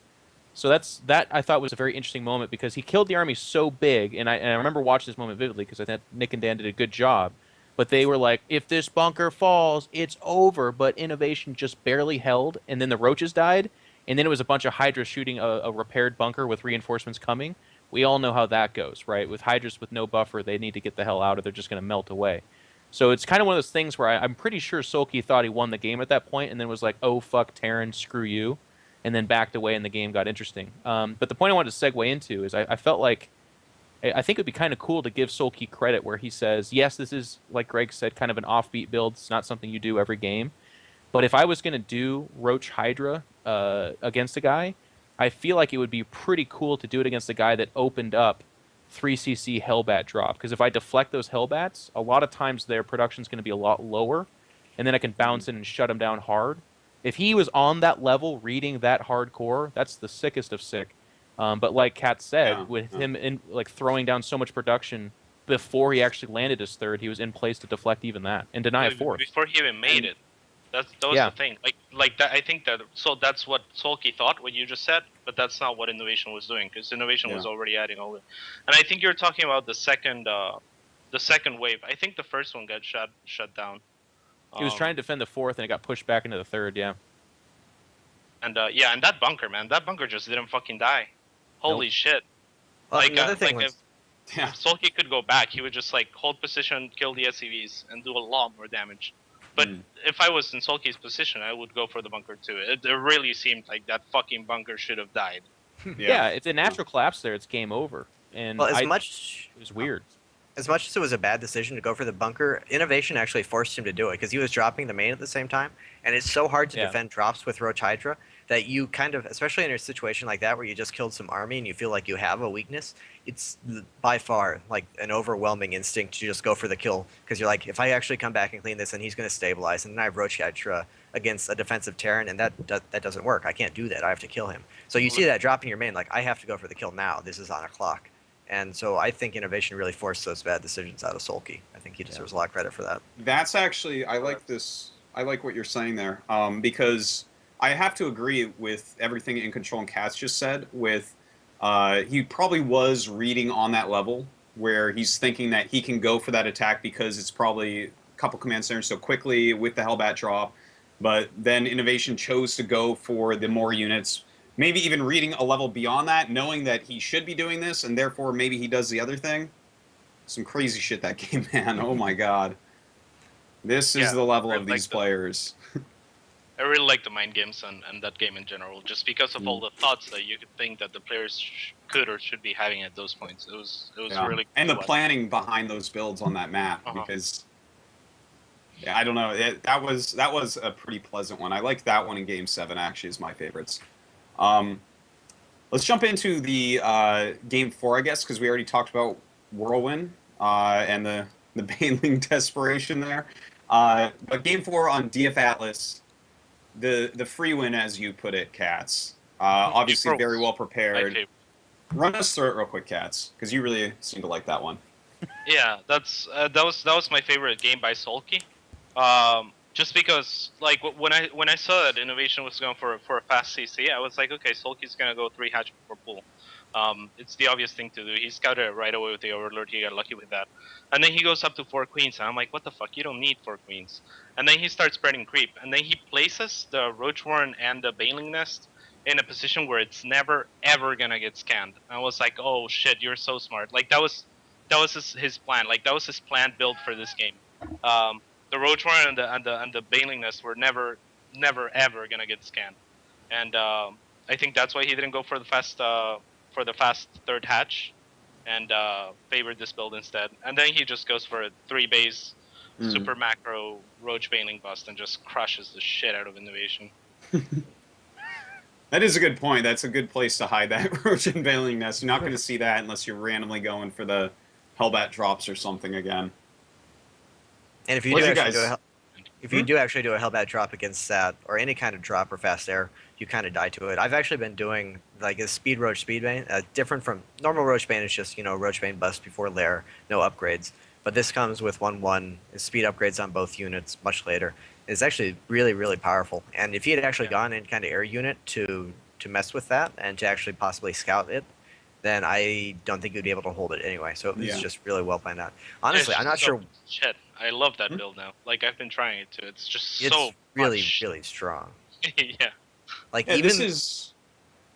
So that I thought was a very interesting moment because he killed the army so big, and I remember watching this moment vividly because I thought Nick and Dan did a good job. But they were like, if this bunker falls, it's over. But Innovation just barely held, and then the roaches died, and then it was a bunch of Hydras shooting a repaired bunker with reinforcements coming. We all know how that goes, right? With Hydras with no buffer, they need to get the hell out or they're just going to melt away. So it's kind of one of those things where I'm pretty sure Soulkey thought he won the game at that point and then was like, oh, fuck, Terran, screw you, and then backed away and the game got interesting. But the point I wanted to segue into is I felt like I think it would be kind of cool to give Soulkey credit where he says, yes, this is, like Greg said, kind of an offbeat build. It's not something you do every game. But if I was going to do Roach Hydra against a guy, I feel like it would be pretty cool to do it against a guy that opened up 3cc Hellbat drop. Because if I deflect those Hellbats, a lot of times their production's going to be a lot lower, and then I can bounce in and shut them down hard. If he was on that level reading that hardcore, that's the sickest of sick. But like Kat said, with him like throwing down so much production before he actually landed his third, he was in place to deflect even that and deny a fourth. Before he even made it. That was Yeah. the thing. Like that. I think that. So that's what Soulkey thought. What you just said, but that's not what Innovation was doing because Innovation was already adding all the. And I think you're talking about the second wave. I think the first one got shut down. He was trying to defend the fourth and it got pushed back into the third. Yeah. And yeah, and that bunker, man, that bunker just didn't fucking die. Holy shit! Well, Like, another thing like was, if Soulkey could go back, he would just like hold position, kill the SCVs, and do a lot more damage. But if I was in Soulkey's position, I would go for the bunker too. It really seemed like that fucking bunker should have died. Yeah, if the natural collapse there, it's game over. And well, it was weird. as much as it was a bad decision to go for the bunker, Innovation actually forced him to do it because he was dropping the main at the same time, and it's so hard to defend drops with Roach Hydra that you kind of, especially in a situation like that where you just killed some army and you feel like you have a weakness, it's by far like an overwhelming instinct to just go for the kill because you're like, if I actually come back and clean this, then he's going to stabilize, and then I have Roach Hydra against a defensive Terran, and that doesn't work. I can't do that. I have to kill him. So you see that dropping your main, like, I have to go for the kill now. This is on a clock. And so I think Innovation really forced those bad decisions out of Soulkey. I think he deserves a lot of credit for that. That's actually, I like this. I like what you're saying there because I have to agree with everything iNcontroL and catz just said. With he probably was reading on that level where he's thinking that he can go for that attack because it's probably a couple command centers so quickly with the Hellbat drop. But then Innovation chose to go for the more units. Maybe even reading a level beyond that, knowing that he should be doing this, and therefore maybe he does the other thing. Some crazy shit that game, man. Oh my god. This is the level of these players. I really like the mind games and that game in general, just because of all the thoughts that you could think that the players could or should be having at those points. It was really cool. And the planning behind those builds on that map, because I don't know, that was a pretty pleasant one. I liked that one in Game 7, actually, is my favorites. Let's jump into the Game 4, I guess, because we already talked about Whirlwind and the Baneling desperation there. But Game 4 on DF Atlas, the free win, as you put it, Catz. Obviously very well prepared. Run us through it real quick, Catz, because you really seem to like that one. Yeah, that was my favorite game by Soulkey. Just because, like, when I saw that Innovation was going for a fast CC, I was like, okay, Soulkey's gonna go 3 hatch per pool. It's the obvious thing to do. He scouted it right away with the Overlord. He got lucky with that. And then he goes up to 4 queens, and I'm like, what the fuck? You don't need 4 queens. And then he starts spreading creep. And then he places the Roach Warren and the Baneling Nest in a position where it's never, ever going to get scanned. I was like, oh, shit, you're so smart. Like, that was his plan. Like, that was his planned build for this game. The Roach Warren and the Baneling Nest were never, ever going to get scanned. And I think that's why he didn't go for the fast third hatch, and favored this build instead. And then he just goes for a 3 base super macro Roach Baneling bust and just crushes the shit out of Innovation. That is a good point. That's a good place to hide that Roach and Baneling Nest. You're not going to see that unless you're randomly going for the Hellbat drops or something again. And if you do actually do a Hellbat drop against that, or any kind of drop or fast air, you kind of die to it. I've actually been doing like a speed Roach speed bane, different from normal Roach bane is just Roach bane bust before lair, no upgrades. But this comes with 1/1 speed upgrades on both units much later. It's actually really, really powerful. And if he had actually gone in kind of air unit to mess with that and to actually possibly scout it, then I don't think you'd be able to hold it anyway. So it was just really well planned out. Honestly, I'm not sure. Shit, I love that build now. Like, I've been trying it too. It's just so really, much. really strong. Yeah. Like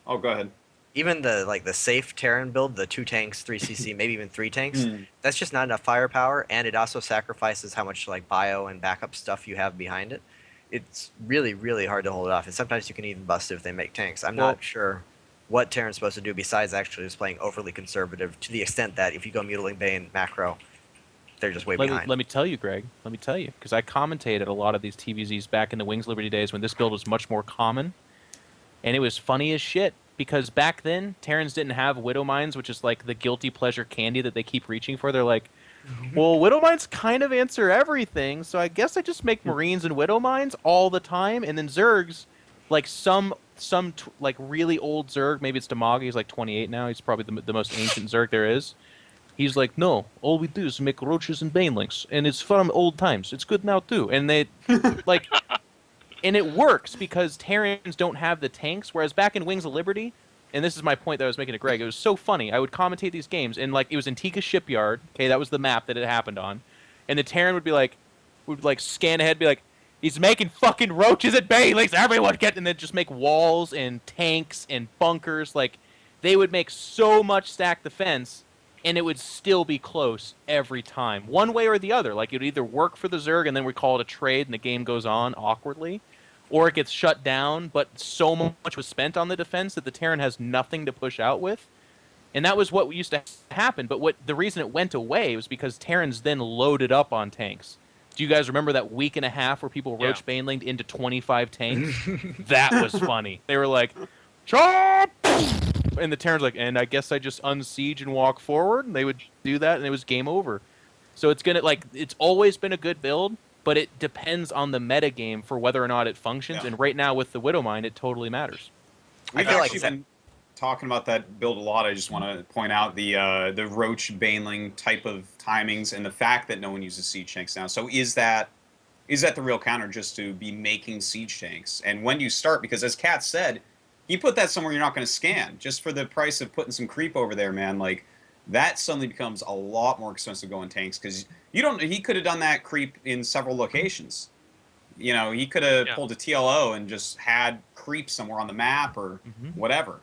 Oh, go ahead. Even the safe Terran build, the 2 tanks, 3 CC, maybe even 3 tanks, that's just not enough firepower, and it also sacrifices how much like bio and backup stuff you have behind it. It's really, really hard to hold it off, and sometimes you can even bust it if they make tanks. I'm not sure what Terran's supposed to do besides actually just playing overly conservative, to the extent that if you go Mutilating Bane macro, they're just way behind. Let me tell you, Greg. Let me tell you, because I commentated a lot of these TVZs back in the Wings Liberty days when this build was much more common, and it was funny as shit. Because back then, Terrans didn't have Widow Mines, which is like the guilty pleasure candy that they keep reaching for. They're like, well, Widow Mines kind of answer everything, so I guess I just make Marines and Widow Mines all the time. And then Zergs, like some like really old Zerg, maybe it's Damagi, he's like 28 now, he's probably the most ancient Zerg there is. He's like, no, all we do is make Roaches and Banelings, and it's from old times. It's good now too. And they, like... And it works because Terrans don't have the tanks, whereas back in Wings of Liberty, and this is my point that I was making to Greg, it was so funny. I would commentate these games, and like it was Antigua Shipyard. Okay, that was the map that it happened on, and the Terran would be like, scan ahead, be like, he's making fucking Roaches and Banelings. Everyone get, and then just make walls and tanks and bunkers. Like they would make so much stacked defense, and it would still be close every time, one way or the other. Like it would either work for the Zerg, and then we call it a trade, and the game goes on awkwardly. Or it gets shut down, but so much was spent on the defense that the Terran has nothing to push out with. And that was what used to happen. But the reason it went away was because Terrans then loaded up on tanks. Do you guys remember that week and a half where people Roach Banelinged into 25 tanks? That was funny. They were like, chop! And the Terran's like, and I guess I just unsiege and walk forward. And they would do that, and it was game over. So it's always been a good build. But it depends on the meta game for whether or not it functions. Yeah. And right now with the Widow Mine, it totally matters. We've actually been talking about that build a lot. I just want to point out the Roach Baneling type of timings and the fact that no one uses siege tanks now. So is that the real counter, just to be making siege tanks? And when you start, because as Kat said, you put that somewhere you're not going to scan just for the price of putting some creep over there, man. Like that suddenly becomes a lot more expensive going tanks because he could have done that creep in several locations. He could have pulled a TLO and just had creep somewhere on the map or whatever.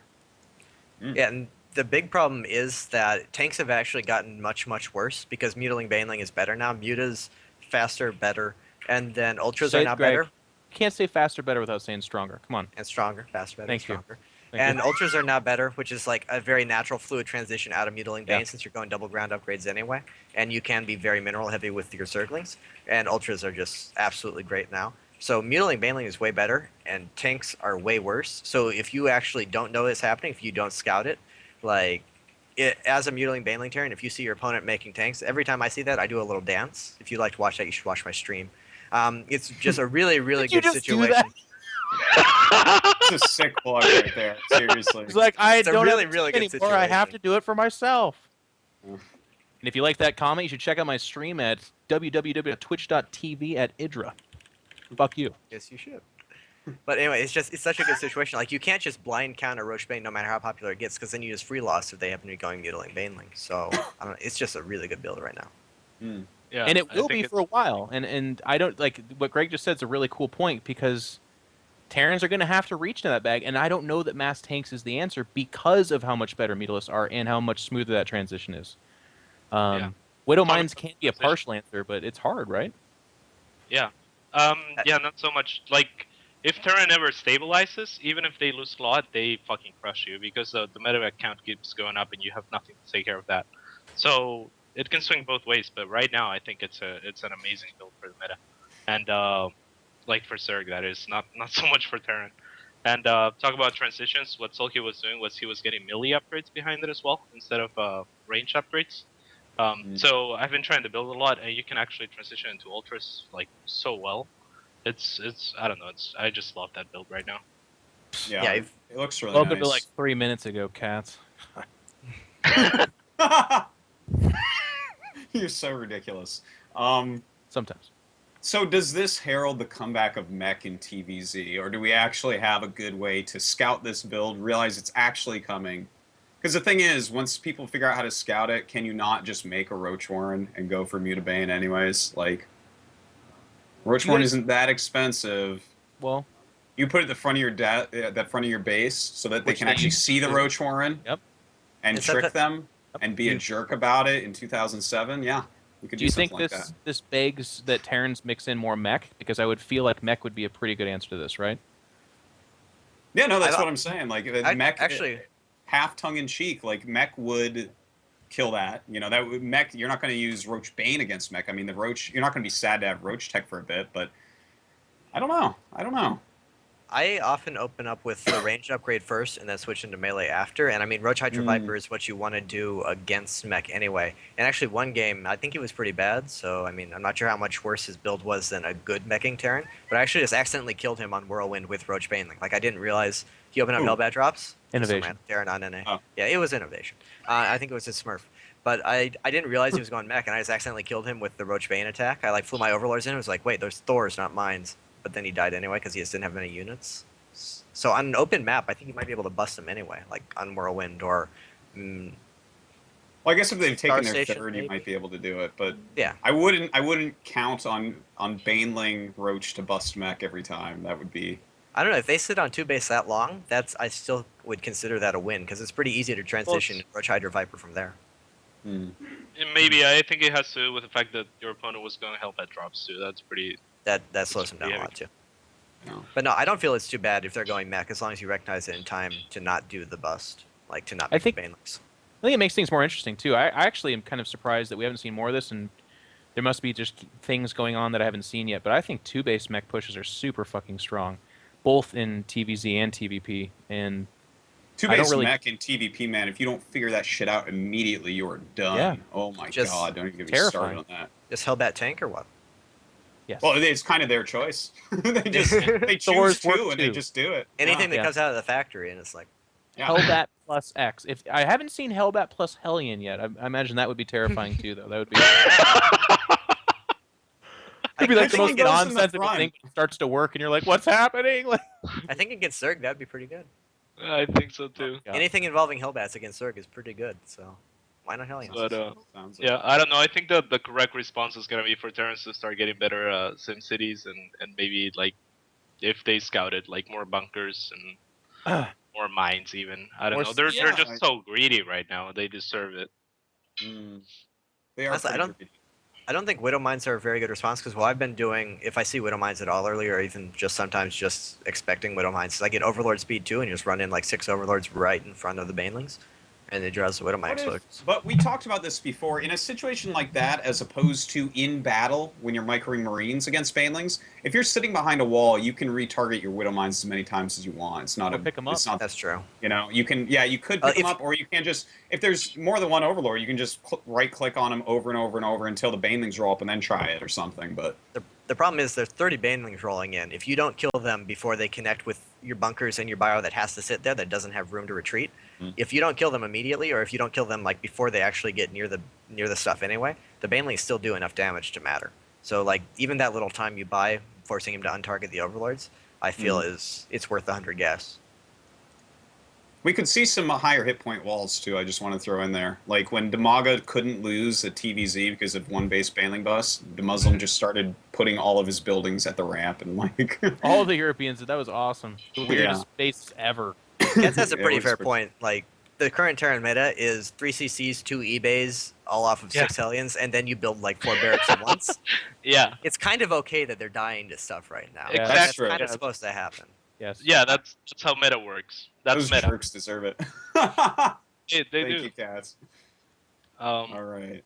Yeah, and the big problem is that tanks have actually gotten much, much worse because Mutilating Baneling is better now. Muta's faster, better, and then Ultras are now better. You can't say faster, better without saying stronger. Come on. And stronger, faster, better, Thank stronger. You. And Ultras are now better, which is like a very natural fluid transition out of Mutilating Bane since you're going double ground upgrades anyway. And you can be very mineral heavy with your Zerglings. And Ultras are just absolutely great now. So Mutilating Baneling is way better, and tanks are way worse. So if you actually don't know this happening, if you don't scout it, as a Mutilating Baneling Terran, if you see your opponent making tanks, every time I see that, I do a little dance. If you'd like to watch that, you should watch my stream. It's just a really, really good situation. It's a sick plug right there. Seriously. It's like, I don't really, have really to good anymore. I have to do it for myself. Yeah. And if you like that comment, you should check out my stream at www.twitch.tv@Idra. Fuck you. Yes, you should. But anyway, it's such a good situation. Like you can't just blind counter Roach Bane no matter how popular it gets, because then you just free loss if they happen to be going Mutilating Baneling. So I don't know, it's just a really good build right now. Mm. Yeah, And it I will think be it's- for a while. And I don't like what Greg just said is a really cool point because Terrans are going to have to reach into that bag, and I don't know that mass tanks is the answer because of how much better Mutalisks are and how much smoother that transition is. Yeah. Widow Talking Mines about can be a transition. partial answer, but it's hard, right? Yeah. Yeah, not so much. Like, if Terran ever stabilizes, even if they lose slot, they fucking crush you because the medevac count keeps going up and you have nothing to take care of that. So it can swing both ways, but right now I think it's an amazing build for the meta, and like for Zerg that is not so much for Terran. And talk about transitions. What Soulkey was doing was he was getting melee upgrades behind it as well instead of range upgrades. So I've been trying to build a lot, and you can actually transition into ultras like so well. It's I don't know. I just love that build right now. Yeah, Yeah, it looks really Welcome to nice. like 3 minutes ago, cats. You're so ridiculous. Sometimes. So does this herald the comeback of mech in TVZ, or do we actually have a good way to scout this build, realize it's actually coming? Because the thing is, once people figure out how to scout it, can you not just make a Roach Warren and go for Mutabane anyways? Like, Roach Warren isn't that expensive. Well, You put it at the front of your that front of your base so that they Which can they actually used see the to. Roach Warren Yep. and It's trick that- them Yep. and be a jerk about it in 2007. Yeah, we could do you something think like this that. this begs that Terrans mix in more mech? Because I would feel like mech would be a pretty good answer to this, right? Yeah, no, that's I- what I'm saying. Like I- mech, actually- half tongue in cheek, like mech would kill that. You know, that would mech. You're not going to use Roach Bane against mech. I mean, the Roach. You're not going to be sad to have Roach Tech for a bit, but I don't know. I don't know. I often open up with the ranged upgrade first and then switch into melee after. And I mean, Roach Hydra Viper is what you want to do against mech anyway. And actually, one game, I think he was pretty bad. So, I mean, I'm not sure how much worse his build was than a good meching Terran. But I actually just accidentally killed him on Whirlwind with Roach Bane. Like I didn't realize he opened up Ooh. Hellbat drops. Innovation. Some random Terran on NA. Oh. Yeah, it was Innovation. I think it was his Smurf. But I didn't realize he was going mech, and I just accidentally killed him with the Roach Bane attack. I like flew my Overlords in and was like, wait, those Thors, not mines. But then he died anyway because he just didn't have many units. So on an open map, I think you might be able to bust him anyway, like on Whirlwind or. Well, I guess if they've Star taken their Station, third, you maybe? might be able to do it. But Yeah. I wouldn't count on Baneling Roach to bust mech every time. That would be. I don't know if they sit on two base that long. I still would consider that a win because it's pretty easy to transition Roach Hydra Viper from there. Hmm. And maybe I think it has to do with the fact that your opponent was going to help at drops too. That's pretty. That slows him down a Yeah. lot too. No. But no, I don't feel it's too bad if they're going mech as long as you recognize it in time to not do the bust, like to not I make think- Banelings. I think it makes things more interesting too. I actually am kind of surprised that we haven't seen more of this, and there must be just things going on that I haven't seen yet. But I think two-base mech pushes are super fucking strong, both in TVZ and TVP. And I don't Two-base really- mech and TVP, man. If you don't figure that shit out immediately, you are done. Yeah. Oh my Just god! Don't even get me terrifying. started on that. Just Hellbat tank or what? yes, Well, it's kind of their choice. they choose Thors work to, and they too. just do it. Anything that Yeah. comes out of the factory and it's like, Yeah. Hellbat plus X. If I haven't seen Hellbat plus Hellion yet, I imagine that would be terrifying too. Though that would be. It'd be like the Which one most goes in the nonsensical front? thing. It starts to work, and you're like, "What's happening?" Like, I think against Zerg that'd be pretty good. I think so too. Yeah. Anything involving Hellbats against Zerg is pretty good. So why not Hellions? But Sounds like- yeah, I don't know. I think that the correct response is gonna be for Terrans to start getting better sim cities and maybe like if they scouted like more bunkers and more mines even. I don't Or know. They're yeah, just I- so greedy right now. They deserve it. Mm. They are. Honestly, I pretty don't- greedy. I don't think Widow Mines are a very good response because what I've been doing, if I see Widow Mines at all early, or even just sometimes just expecting Widow Mines, is I get Overlord speed too and just run in like 6 Overlords right in front of the Banelings, and it draws the Widow Mine What if- explodes. but we talked about this before. In a situation like that, as opposed to in battle when you're microing Marines against Banelings, if you're sitting behind a wall, you can retarget your Widow Mines as many times as you want. It's not Or a pick 'em It's not, That's true. you know, you can. Yeah, you could pick them if- up, or you can just. If there's more than one Overlord, you can just right click on them over and over and over until the Banelings roll up, and then try it or something. But The problem is there's 30 Banelings rolling in. If you don't kill them before they connect with your bunkers and your bio that has to sit there, that doesn't have room to retreat, if you don't kill them immediately, or if you don't kill them like before they actually get near the stuff anyway, the Banelings still do enough damage to matter. So like even that little time you buy forcing him to untarget the overlords, I feel it's worth the 100 gas. We could see some higher hit point walls too. I just want to throw in there, like when Demaga couldn't lose a TVZ because of one base bailing bus, the Muslim just started putting all of his buildings at the ramp and like All the Europeans, that was awesome. The weirdest base ever. Catz has a Yeah, pretty it was fair pretty- point. Like, the current Terran meta is 3 CCs, 2 eBays, all off of 6 Hellions, and then you build like 4 barracks at once. Yeah. It's kind of okay that they're dying to stuff right now. Yeah, Exactly. That's true. kind of Yeah. supposed to happen. Yes. Yeah, that's how meta works. That's Those meta. jerks deserve it. They Thank do. you, Cats. Um, All right.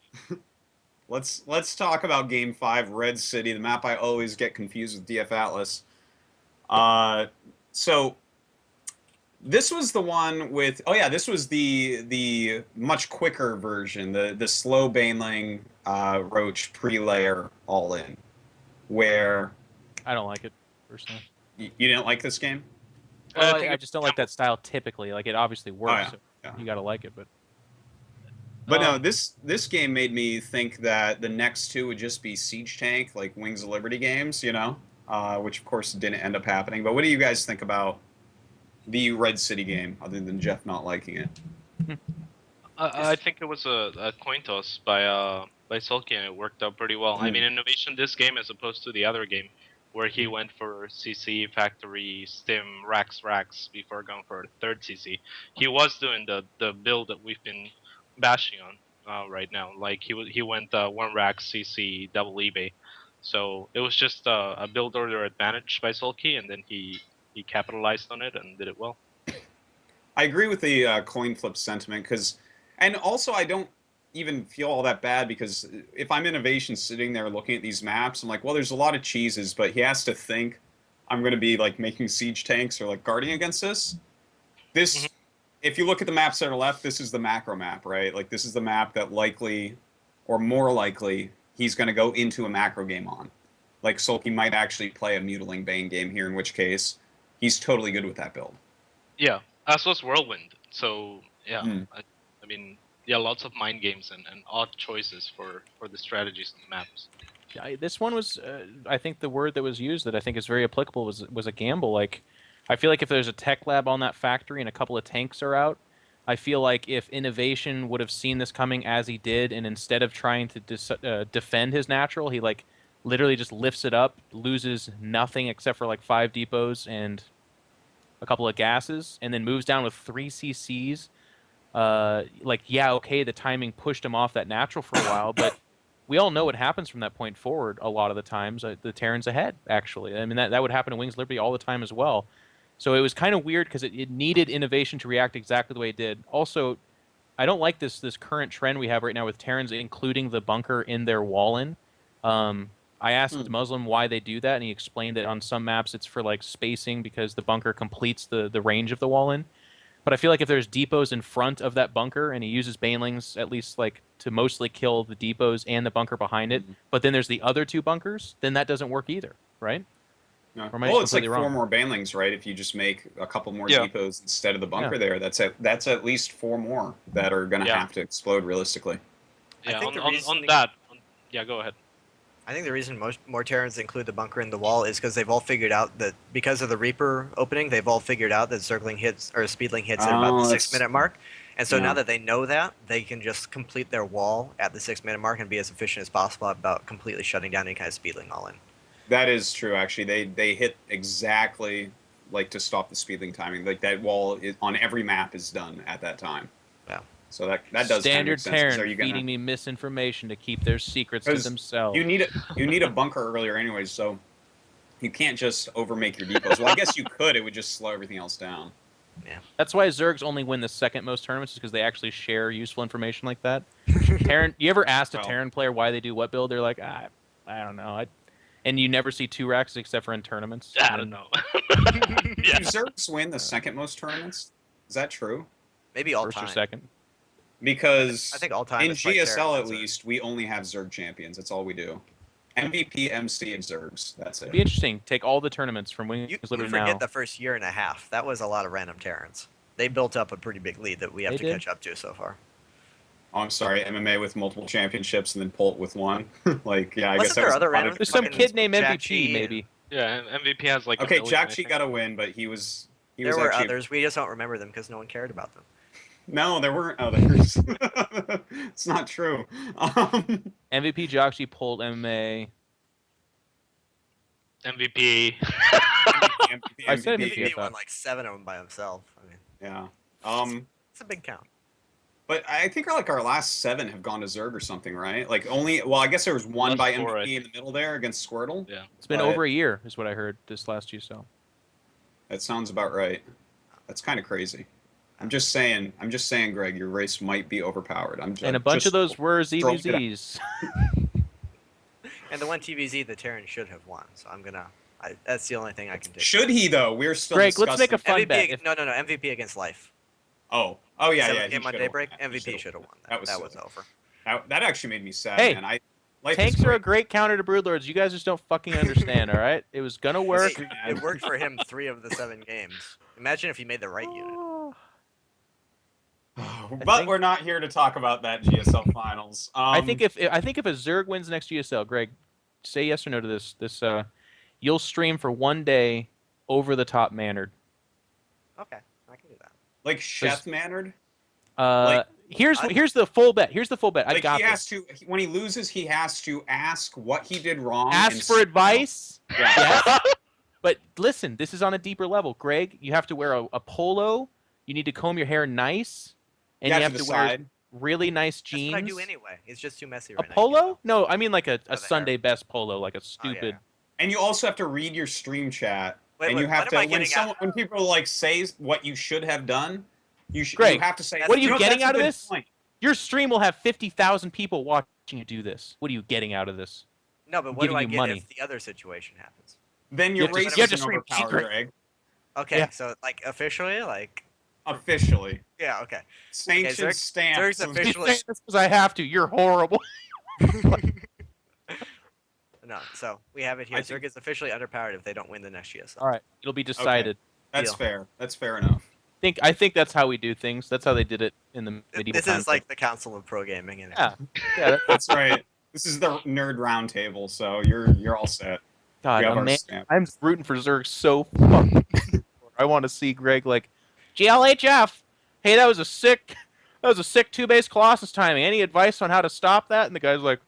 Let's talk about Game 5, Red City, the map I always get confused with DF Atlas. So this was the one with this was the much quicker version, the slow baneling roach pre-layer all in, where I don't like it personally. you didn't like this game? Well, think I just don't like that style typically. Like it obviously works. yeah, So yeah. you gotta like it, but But no, this game made me think that the next two would just be siege tank, like Wings of Liberty games, which of course didn't end up happening. But what do you guys think about the Red City game, other than Jeff not liking it? I think it was a coin toss by Soulkey, and it worked out pretty well. I mean, Innovation this game as opposed to the other game, where he went for CC, Factory, Stim, Racks before going for a third CC. He was doing the build that we've been bashing on right now. Like he went 1 Rack, CC, double eBay. So it was just a build order advantage by Soulkey, and then he capitalized on it and did it well. I agree with the coin flip sentiment, and also I don't even feel all that bad, because if I'm Innovation sitting there looking at these maps, I'm like, well, there's a lot of cheeses, but he has to think I'm going to be like making siege tanks or like guarding against this. If you look at the maps that are left, this is the macro map, right? Like this is the map that likely, or more likely, he's going to go into a macro game on. Like Soulkey might actually play a Mutiling Bane game here, in which case he's totally good with that build. Yeah, as was Whirlwind. So yeah, Mm. I mean, yeah, lots of mind games and odd choices for the strategies and the maps. this one was, I think the word that was used that I think is very applicable was a gamble. Like, I feel like if there's a tech lab on that factory and a couple of tanks are out, I feel like if Innovation would have seen this coming as he did, and instead of trying to defend his natural, he like literally just lifts it up, loses nothing except for like 5 depots and a couple of gases, and then moves down with 3 CCs. The timing pushed him off that natural for a while, but we all know what happens from that point forward a lot of the times. The Terran's ahead, actually. I mean, that would happen to Wings of Liberty all the time as well. So it was kind of weird because it needed Innovation to react exactly the way it did. Also, I don't like this current trend we have right now with Terrans including the bunker in their wall-in. I asked Muslim why they do that, and he explained that on some maps it's for like spacing because the bunker completes the range of the wall-in. But I feel like if there's depots in front of that bunker and he uses banelings at least like to mostly kill the depots and the bunker behind it, but then there's the other 2 bunkers, then that doesn't work either, right? No. Or am I Well, just it's like completely 4 wrong? more banelings, right? If you just make a couple more Yeah. depots instead of the bunker Yeah. there, that's at least 4 more that are going to Yeah. have to explode realistically. Yeah, think the on reasoning- that. Yeah, go ahead. I think the reason more Terrans include the bunker in the wall is because they've all figured out that because of the Reaper opening, they've all figured out that circling hits or speedling hits at about the 6-minute mark. And so now that they know that, they can just complete their wall at the 6-minute mark and be as efficient as possible about completely shutting down any kind of speedling all in. That is true, actually. They hit exactly like to stop the speedling timing. Like that wall on every map is done at that time. Yeah. So that does kind of make Standard sense. 'Cause Terran are you gonna- feeding me misinformation to keep their secrets to 'Cause themselves. You need a bunker earlier anyways, so you can't just overmake your depots. Well, I guess you could. It would just slow everything else down. That's why Zergs only win the second most tournaments, is because they actually share useful information like that. Terran, you ever asked a Well. Terran player why they do what build? They're like, I don't know. And you never see 2 racks except for in tournaments. I don't know. Yeah. Do Zergs win the second most tournaments? Is that true? Maybe all First time. or second. Because I think all time in it's like GSL Terran, at least, we only have Zerg champions. That's all we do. MVP, MC, and Zergs. That's it. It'd be interesting. Take all the tournaments from Wings You of Liberty forget now. the first year and a half. That was a lot of random Terrans. They built up a pretty big lead that we have They to did. catch up to so far. Oh, I'm sorry, MMA with multiple championships and then Pult with 1. Like, yeah, I Wasn't guess that there was other a lot random- of There's some fucking kid named Jack MVP, G maybe. Yeah, MVP has like. Okay, a million, Jack I G think. got a win, but he was There were actually others. We just don't remember them because no one cared about them. no, there weren't others. It's not true. MVP Joxy pulled MMA. MVP. I said MVP. MVP. He won like 7 of them by himself. I mean, Yeah. it's a big count. But I think our last 7 have gone to Zerg or something, right? Like only, well, I guess there was one Last by 4, I MVP in the middle there against Squirtle. Yeah. It's been But- over a year, is what I heard this last GSL. That sounds about right. That's kind of crazy. I'm just saying, Greg, your race might be overpowered. And a bunch of those were throwing it out. ZVZs. And the one TVZ, the Terran should have won. So I'm gonna. That's the only thing I can do. Should he though? We're still Greg, let's discussing. make a fun MVP, bet. If- no, MVP against Life. Oh yeah, Seventh yeah. he game on should've Daybreak. won that. He MVP should've should have won won that. That was silly. over. That actually made me sad, Hey, man. Life Tanks is are a great counter to Broodlords. You guys just don't fucking understand, all right? It was gonna work. Hey, it worked for him 3 of the 7 games. Imagine if he made the right unit. But think- we're not here to talk about that GSL finals. I think if a Zerg wins next GSL, Greg, say yes or no to this. You'll stream for 1 day over the top mannered. Okay, I can do that. like chef mannered. Here's the full bet. Here's the full bet. I Like got he has this. to when he loses, he has to ask what he did wrong. and Ask for advice. Yeah. Yes. But listen, this is on a deeper level, Greg. You have to wear a polo. You need to comb your hair nice, and you have to wear decide. really nice That's jeans. what I do anyway. It's just too messy A right now. polo? No, I mean like a the Sunday best polo, like a Oh, yeah, stupid. yeah. And you also have to read your stream chat. Wait, and wait, you have what to am I getting at? when people like say what you should have done, you Greg, have to say. what are you know, getting that's a out of good this? point. Your stream will have 50,000 people watching you do this. What are you getting out of this? No, but I'm what do giving I you get money. if the other situation happens? Then your You have to- race you have to isn't stream overpowered, secret. Greg. Okay, Yeah. so like officially, like Officially, yeah, okay. sanctioned Zerg- stamp. Zerg's You're officially saying this because I have to. You're horrible. no. So we have it here. I think- Zerg is officially underpowered if they don't win the next GSL. All right, it'll be decided. That's Deal. fair. That's fair enough. I think that's how we do things. That's how they did it in the medieval This times. is like the Council of Pro Gaming, and yeah, yeah. That's right. This is the nerd roundtable, so you're all set. God, We have our man, stamp. I'm rooting for Zerg so fucking. I want to see Greg like, GLHF. Hey, that was a sick 2-base Colossus timing. Any advice on how to stop that? And the guy's like,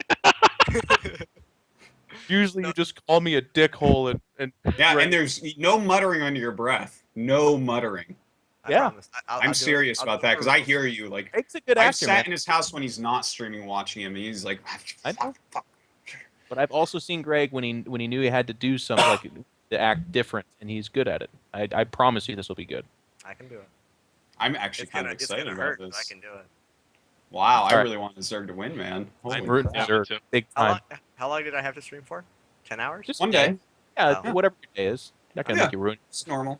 usually you just call me a dickhole and Yeah, Greg- and there's no muttering under your breath. No muttering. I Yeah. promise. I'll I'm do it. serious I'll about do that it because for I real. hear you. Like Greg's a good I've actor, sat man. in his house when he's not streaming, watching him, and he's like, I know. fuck. But I've also seen Greg when he knew he had to do something like to act different, and he's good at it. I promise you this will be good. I can do it. I'm actually It's kind gonna, of excited it's gonna about hurt, but I this. can do it. Wow, I Alright. really wanted Zerg to win, man. Holy I'm rooting crap. for Zerg too. big How time. how long did I have to stream for? 10 hours? Just One day. Yeah, Oh. whatever your day is. Not gonna Yeah. make you ruin. It's normal.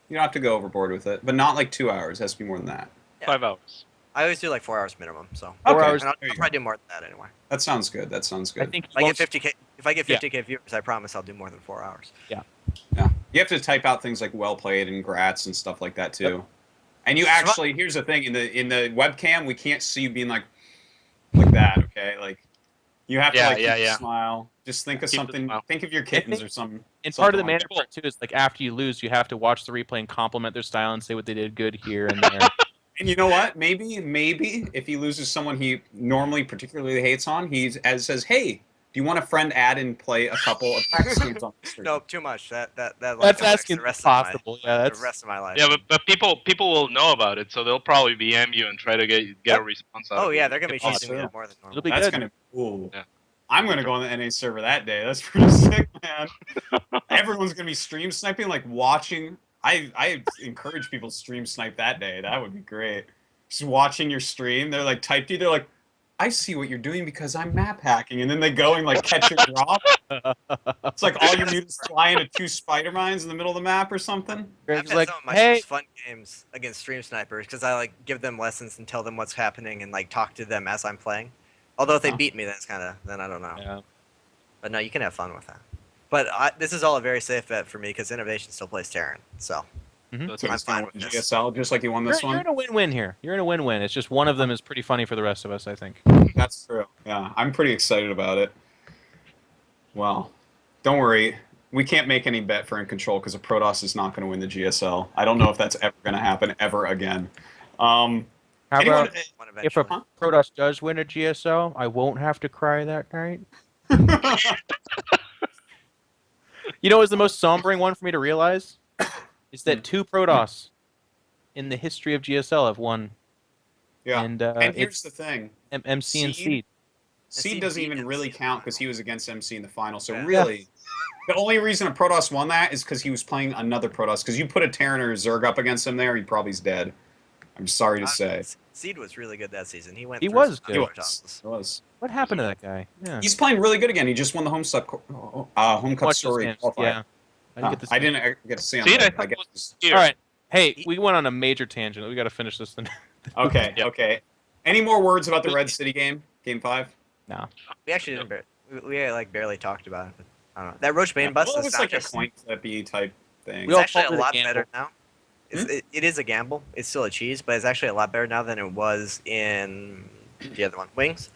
You don't have to go overboard with it, but not like 2 hours. It has to be more than that. Yeah. 5 hours. I always do like 4 hours minimum, so. Four Okay, hours. And I'll, there I'll you probably go. do more than that anyway. That sounds good. That sounds good. I think If I get most- 50k, if I get 50k viewers, I promise I'll do more than 4 hours. Yeah. You have to type out things like well played and grats and stuff like that too. And you actually, here's the thing, in the webcam, we can't see you being like that, okay? Like you have to Yeah, like yeah, keep a yeah. smile. Just think of Keep the something, smile. think of your kittens think- or something. And part of the something like management too is like after you lose, you have to watch the replay and compliment their style and say what they did good here and there. And you know what? Maybe if he loses someone he normally particularly hates on, he says, "Hey, do you want a friend add and play a couple of practice games on the stream?" No, too much. That like, That's affects asking the rest impossible. Of Yeah, my, that's the rest of my life. Yeah, but people will know about it, so they'll probably BM you and try to get a response out Oh of yeah, it. they're gonna be Oh, chasing me sure. more than normal. it'll be That's good. gonna be cool. Yeah. I'm gonna go on the NA server that day. That's pretty sick, man. Everyone's gonna be stream sniping, like watching. I encourage people to stream snipe that day. That would be great. Just watching your stream, they're like typed you. They're like, I see what you're doing because I'm map hacking, and then they go and like catch your drop. It's like all you need is fly into 2 spider mines in the middle of the map or something. I've Greg's had like, some of my hey, most fun games against stream snipers because I like give them lessons and tell them what's happening and like talk to them as I'm playing. Although if they Huh. beat me, then it's kind of then I don't know. yeah. But no, you can have fun with that. But this is all a very safe bet for me because Innovation still plays Terran. So That's So I'm he's gonna fine win with this. GSL just like he won this You're one. in a win-win here. You're in a win-win. It's just one of them is pretty funny for the rest of us, I think. That's true. Yeah, I'm pretty excited about it. Well, don't worry. we can't make any bet for iNcontroL because Protoss is not going to win the GSL. I don't know if that's ever going to happen ever again. How Anyone- about One if a eventually. Protoss does win a GSL, I won't have to cry that night? You know what was the most sombering one for me to realize? Is that 2 Protoss in the history of GSL have won. Yeah. And here's the thing. MC and Seed? Seed. Seed doesn't beat even MC really in the count because final. he was against MC in the final. So Yeah. really, the only reason a Protoss won that is because he was playing another Protoss. Because you put a Terran or a Zerg up against him there, he probably's dead. I'm sorry to say. Seed was really good that season. He went. He through was some good. He tough was. times. He was. What happened to that guy? Yeah. He's playing really good again. He just won the home Watch those story games. qualifier. Yeah. I didn't get to see I him. didn't get to see him. Seed, I but thought guess was it's- here. All right. Hey, we went on a major tangent. We got to finish this then. Okay. Yep. Okay. Any more words about the Red City game? Game 5? No. We actually didn't. We like barely talked about it. But I don't know. That Roach Bane bust Well, it is was not like just. a coin flippy type thing. We It's all actually called a it a lot gamble. better now. It is a gamble. It's still a cheese, but it's actually a lot better now than it was in the other one, Wings,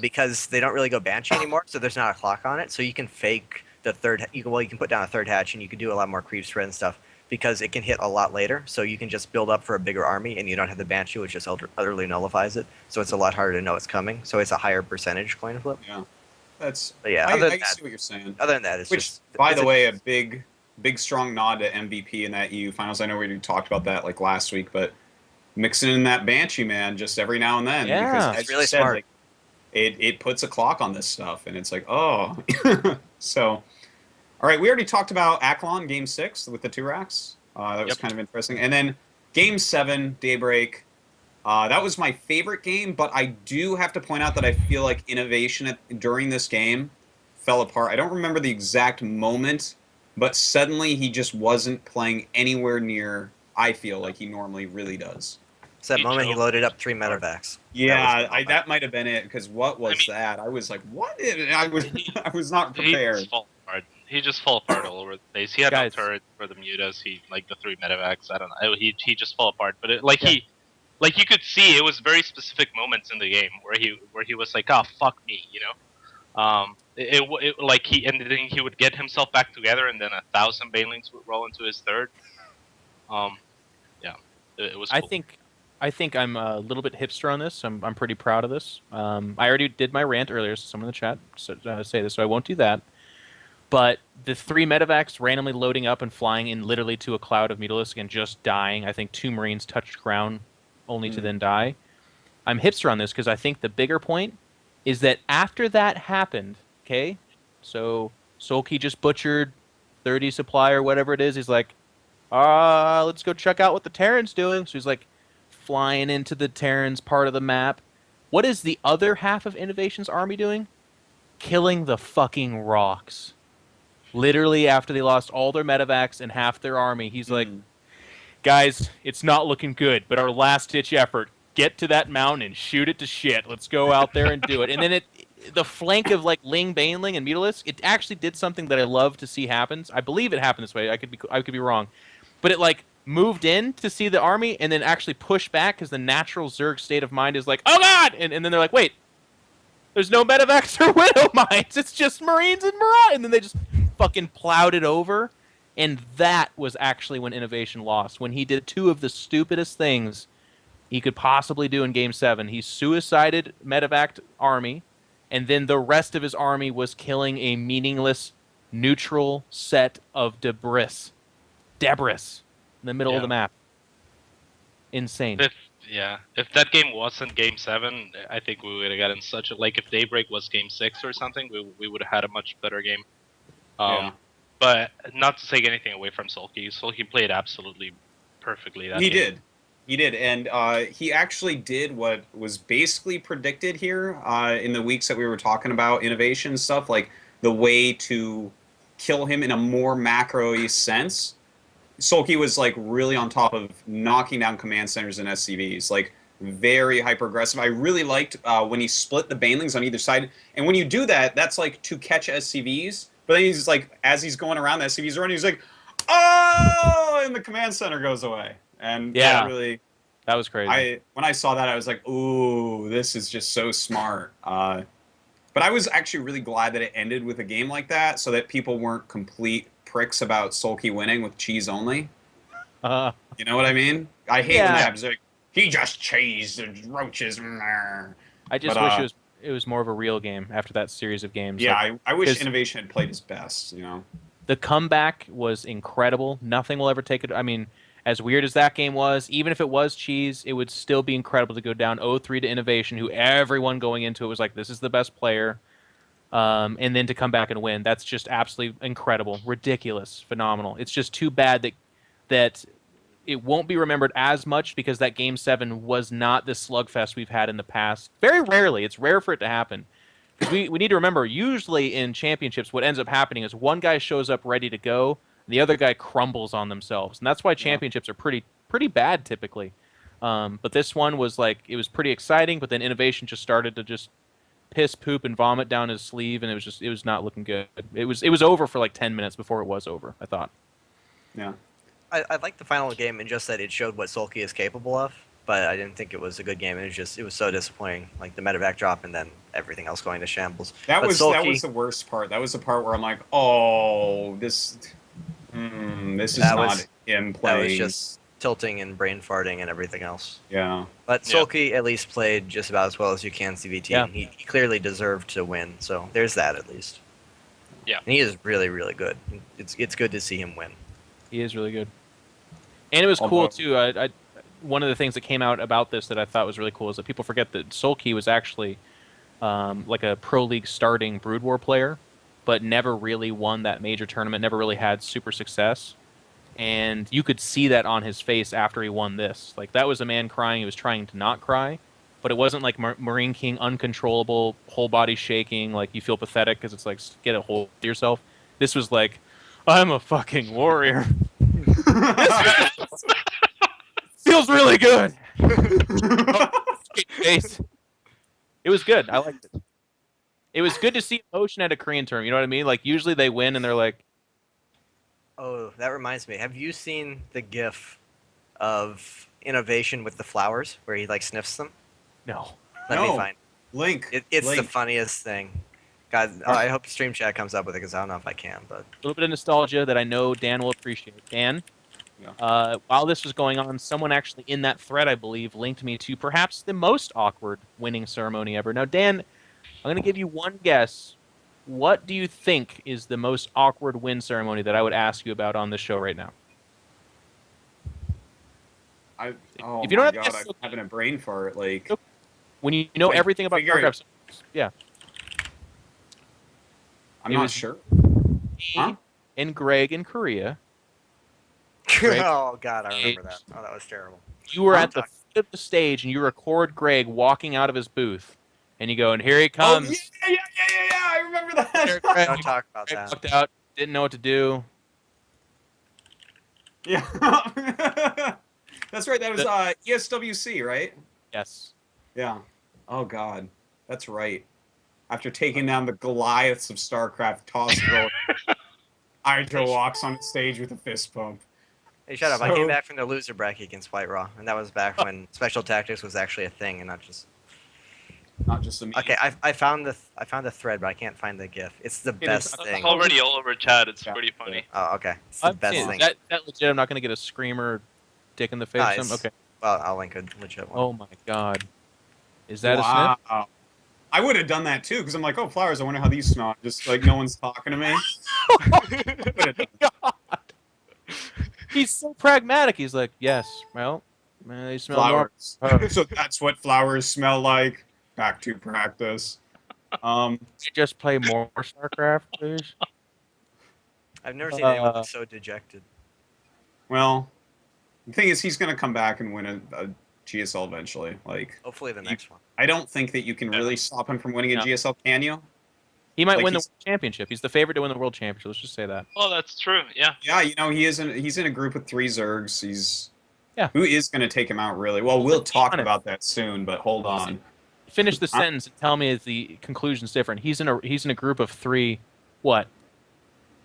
because they don't really go Banshee anymore, so there's not a clock on it. So you can fake the third. You can put down a third hatch, and you can do a lot more creep spread and stuff because it can hit a lot later. So you can just build up for a bigger army, and you don't have the Banshee, which just utterly nullifies it. So it's a lot harder to know it's coming. So it's a higher percentage coin flip. Yeah. That's. But yeah, I other than see that, what you're saying. other than that, it's Which, just. by it's the way, a big strong nod to MVP in that EU finals. I know we already talked about that like last week, but mixing in that Banshee, man, just every now and then. Yeah. Because It's as you really said, smart. like, it puts a clock on this stuff, and it's like, oh. So, all right, we already talked about Aklon Game 6 with the 2 racks. That was Yep. kind of interesting. And then Game 7, Daybreak. That was my favorite game, but I do have to point out that I feel like innovation during this game fell apart. I don't remember the exact moment, but suddenly he just wasn't playing anywhere near, I feel like he normally really does. It's that He moment he choked. loaded up 3 medevacs. Yeah, moment. that might have been it, because what was mean- that? I was like, what? I was not He prepared. just fall apart. He just fall apart all over the place. He had Guys. no turret for the mutas. He like the 3 medevacs. I don't know. He just fell apart. But like you could see, it was very specific moments in the game where he was like, oh fuck me, you know. Like and then he would get himself back together, and then 1,000 banelings would roll into his third. Yeah, it was. I Cool. think I'm a little bit hipster on this. I'm pretty proud of this. I already did my rant earlier, so someone in the chat say this, so I won't do that. But the 3 medevacs randomly loading up and flying in literally to a cloud of Mutalisk and just dying. I think 2 Marines touched ground only to then die. I'm hipster on this because I think the bigger point is that after that happened, okay, so Soulkey just butchered 30 supply or whatever it is. He's like, let's go check out what the Terran's doing. So he's like flying into the Terran's part of the map. What is the other half of Innovation's army doing? Killing the fucking rocks. Literally after they lost all their medevacs and half their army, he's like, guys, it's not looking good, but our last ditch effort, get to that mountain and shoot it to shit. Let's go out there and do it. And then the flank of like Ling, Baneling, and Mutalisk, it actually did something that I love to see happens. I believe it happened this way. I could be wrong, but it like moved in to see the army and then actually pushed back because the natural Zerg state of mind is like, oh god, and then they're like, wait, there's no medevacs or widow mines. It's just Marines and Mirage, and then they just fucking plowed it over. And that was actually when Innovation lost. When he did 2 of the stupidest things he could possibly do in Game 7. He suicided medevaced army, and then the rest of his army was killing a meaningless neutral set of debris in the middle of the map. Insane. If that game wasn't Game 7, I think we would have gotten such a like. If Daybreak was Game 6 or something, we would have had a much better game. Yeah. But not to take anything away from Soulkey. Soulkey played absolutely perfectly that game. He did, and he actually did what was basically predicted here in the weeks that we were talking about innovation stuff, like the way to kill him in a more macro-y sense. Soulkey was like really on top of knocking down command centers and SCVs, like very hyper aggressive. I really liked when he split the banelings on either side, and when you do that, that's like to catch SCVs. But then he's like, as he's going around the SCVs running, he's like, oh, and the command center goes away. And Yeah. that was crazy. When I saw that, I was like, ooh, this is just so smart. But I was actually really glad that it ended with a game like that, so that people weren't complete pricks about Soulkey winning with cheese only. Uh, You know what I mean? I hate when Yeah. that happens. Like, he just cheese and roaches. I just But, wish it was more of a real game after that series of games. Yeah, Like, I wish 'cause Innovation had played his best, you know? the comeback was incredible. Nothing will ever take it. I mean, as weird as that game was, even if it was cheese, it would still be incredible to go down 0-3 to Innovation, who everyone going into it was like, this is the best player. And then to come back and win, that's just absolutely incredible, ridiculous, phenomenal. It's just too bad that it won't be remembered as much because that Game 7 was not the slugfest we've had in the past. Very rarely. It's rare for it to happen. Because we need to remember, usually in championships, what ends up happening is one guy shows up ready to go, and the other guy crumbles on themselves. And that's why championships are pretty bad typically. But this one was like, it was pretty exciting, but then Innovation just started to just piss, poop, and vomit down his sleeve, and it was not looking good. It was over for like 10 minutes before it was over, I thought. Yeah. I liked the final game in just that it showed what Soulkey is capable of, but I didn't think it was a good game. It was so disappointing, like the medevac drop and then everything else going to shambles. That But was the worst part. That was the part where I'm like, oh, this is That not was- him That playing. was just tilting and brain farting and everything else. Yeah. But Yeah. Soulkey at least played just about as well as you can CVT. Yeah. He clearly deserved to win, so there's that at least. Yeah. And he is really, really good. It's good to see him win. He is really good. And it was cool, Although- too. One of the things that came out about this that I thought was really cool is that people forget that Soulkey was actually like a Pro League starting Brood War player, but never really won that major tournament, never really had super success. And you could see that on his face after he won this. Like, that was a man crying. He was trying to not cry, but it wasn't like Marine King, uncontrollable, whole body shaking, like you feel pathetic because it's like, get a hold of yourself. This was like, I'm a fucking warrior. Feels really good. Face. It was good. I liked it. It was good to see emotion at a Korean tournament. You know what I mean? Like, usually they win and they're like, Oh, that reminds me. Have you seen the GIF of Innovation with the flowers where he like sniffs them? no. Let me No. find. Link. It's the Link. funniest thing. God, I hope Stream Chat comes up with it because I don't know if I can. But A little bit of nostalgia that I know Dan will appreciate. Dan, while this was going on, someone actually in that thread, I believe, linked me to perhaps the most awkward winning ceremony ever. Now, Dan, I'm going to give you one guess. What do you think is the most awkward win ceremony that I would ask you about on this show right now? Oh If you don't my have god, guesses, I'm having a brain fart. Like, When you know Wait, everything about figure it- Starcraft, yeah. I'm It not was- sure. Me Huh? and Greg in Korea. Greg- oh God, I remember that. Oh, that was terrible. You were Huh? at the foot of the stage and you record Greg walking out of his booth, and you go, and here he Oh, comes. yeah, I remember There, that. Greg. Don't talk about Greg that. walked out, didn't know what to do. Yeah. That's right. That was ESWC, right? Yes. Yeah. Oh god, that's right. After taking down the Goliaths of StarCraft, toss throw, Idra walks on stage with a fist pump. Hey, shut up! I So- came back from the loser bracket against White Raw, and that was back when special tactics was actually a thing and not just. Not just a meme. Okay, I found the thread, but I can't find the GIF. It's the best is- thing. It's already all over chat. It's Yeah. pretty funny. Oh, okay. It's the I've best seen thing. it. That legit. I'm not going to get a screamer, dick in the face. or Nice. something? Okay. Well, I'll link a legit one. Oh my god. Is that a sniff? Wow. I would have done that too, because I'm like, oh, flowers, I wonder how these smell. Just like no one's talking to me. Would've done that. He's so pragmatic. He's like, yes, well, they smell normal. Flowers. So that's what flowers smell like. Back to practice. Just play more StarCraft, please. I've never seen anyone Uh, look so dejected. Well, the thing is, he's going to come back and win a GSL eventually. Like, Hopefully the you- next one. I don't think that you can really stop him from winning a No. GSL, can you? He might Like win the he's- world championship. He's the favorite to win the world championship. Let's just say that. Oh, that's true. Yeah. Yeah, you know, he's in a group with 3 Zergs. Yeah. Who is going to take him out, really? Well, Well, we'll let's be talk honest. about that soon, but hold on. Finish the sentence and tell me if the conclusion's different. He's in a group of 3. What?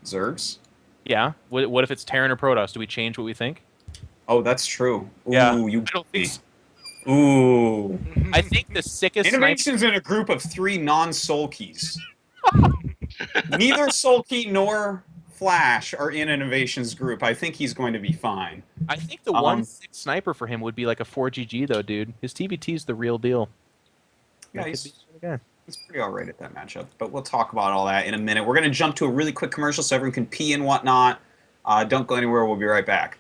Zergs? Yeah. What if it's Terran or Protoss? Do we change what we think? Oh, that's true. Ooh, Yeah. you. I don't think so. Ooh. I think the sickest sniper. Innovation's in a group of 3 non-Soulkeys. Neither Soulkey nor Flash are in Innovation's group, I think he's going to be fine. I think the 1-6 sniper for him would be like a 4GG though, dude. His TVT is the real deal. Yeah, That could he's be the guy. pretty all right at that matchup, but we'll talk about all that in a minute. We're going to jump to a really quick commercial so everyone can pee and whatnot. Don't go anywhere. We'll be right back.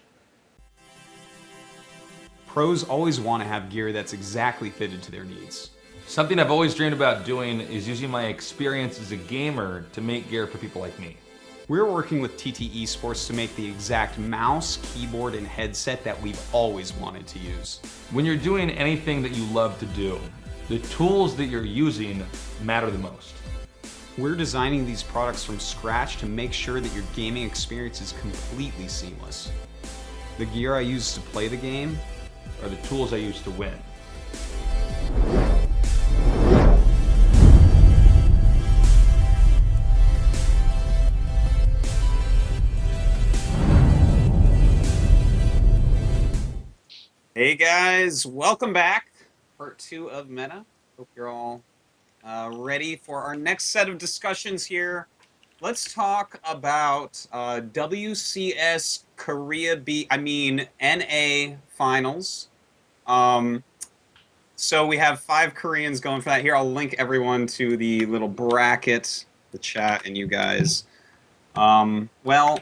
Pros always want to have gear that's exactly fitted to their needs. Something I've always dreamed about doing is using my experience as a gamer to make gear for people like me. We're working with TT Esports to make the exact mouse, keyboard, and headset that we've always wanted to use. When you're doing anything that you love to do, the tools that you're using matter the most. We're designing these products from scratch to make sure that your gaming experience is completely seamless. The gear I use to play the game Are the tools I use to win. Hey guys, welcome back. Part 2 of Meta. Hope you're all ready for our next set of discussions here. Let's talk about WCS NA finals. So we have 5 Koreans going for that. Here, I'll link everyone to the little bracket, the chat, and you guys. Well,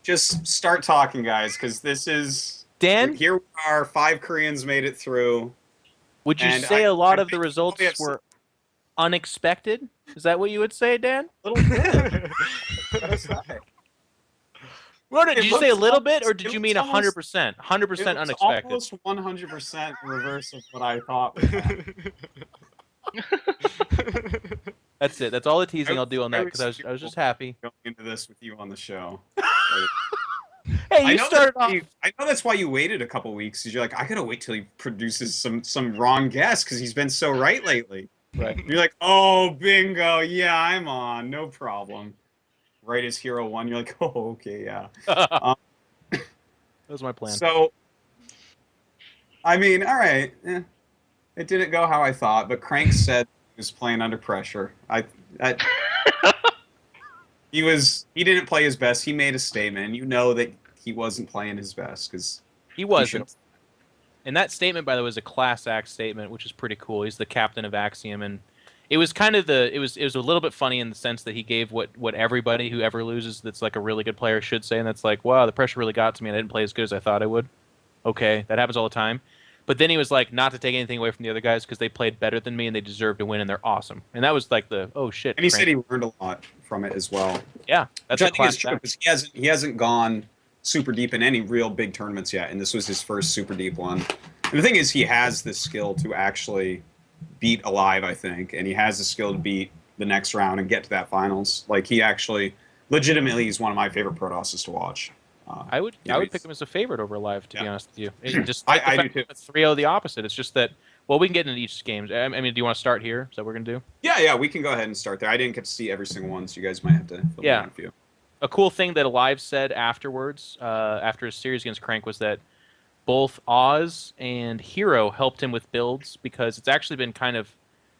just start talking, guys, because this is... Dan? Here we are, 5 Koreans made it through. Would you And say a lot of the think results we have were unexpected? Is that what you would say, Dan? Little bit. Well, did you say a little bit, or did it you was mean almost- 100%? 100% It's unexpected. almost 100% reverse of what I thought would happen. That's it. That's all the teasing I I'll do on that was because I was just happy. Going into this with you on the show. Hey, I you know started that's off. why I know that's why you waited a couple weeks. Because you're like, I gotta wait till he produces some wrong guess because he's been so right lately. Right. You're like, oh, bingo, yeah, I'm on, no problem. Right as Hero 1, you're like, oh, okay, yeah. That was my plan. So, I mean, all right, it didn't go how I thought, but Crank said he was playing under pressure. He didn't play his best. He made a statement, and you know that he wasn't playing his best because He wasn't. And that statement, by the way, was a class act statement, which is pretty cool. He's the captain of Axiom, and it was kind of it was a little bit funny in the sense that he gave what everybody who ever loses that's like a really good player should say, and that's like, wow, the pressure really got to me, and I didn't play as good as I thought I would. Okay, that happens all the time. But then he was like, not to take anything away from the other guys because they played better than me and they deserve to win and they're awesome. And that was like the oh shit. And he Crank. said he learned a lot from it as well. Yeah, that's Which a I think is class true act. because he hasn't gone super deep in any real big tournaments yet, and this was his first super deep one. And the thing is, he has the skill to actually beat Alive, I think, and he has the skill to beat the next round and get to that finals. Like he actually, legitimately, he's one of my favorite Protosses to watch. I would pick him as a favorite over Live, to be honest with you. It just I do too. 3-0 the opposite. It's just that. Well, we can get into each game. I mean, do you want to start here? Is that what we're gonna do? Yeah, we can go ahead and start there. I didn't get to see every single one, so you guys might have to fill me in on a few. A cool thing that Alive said afterwards, after his series against Crank, was that both Oz and Hero helped him with builds because it's actually been kind of,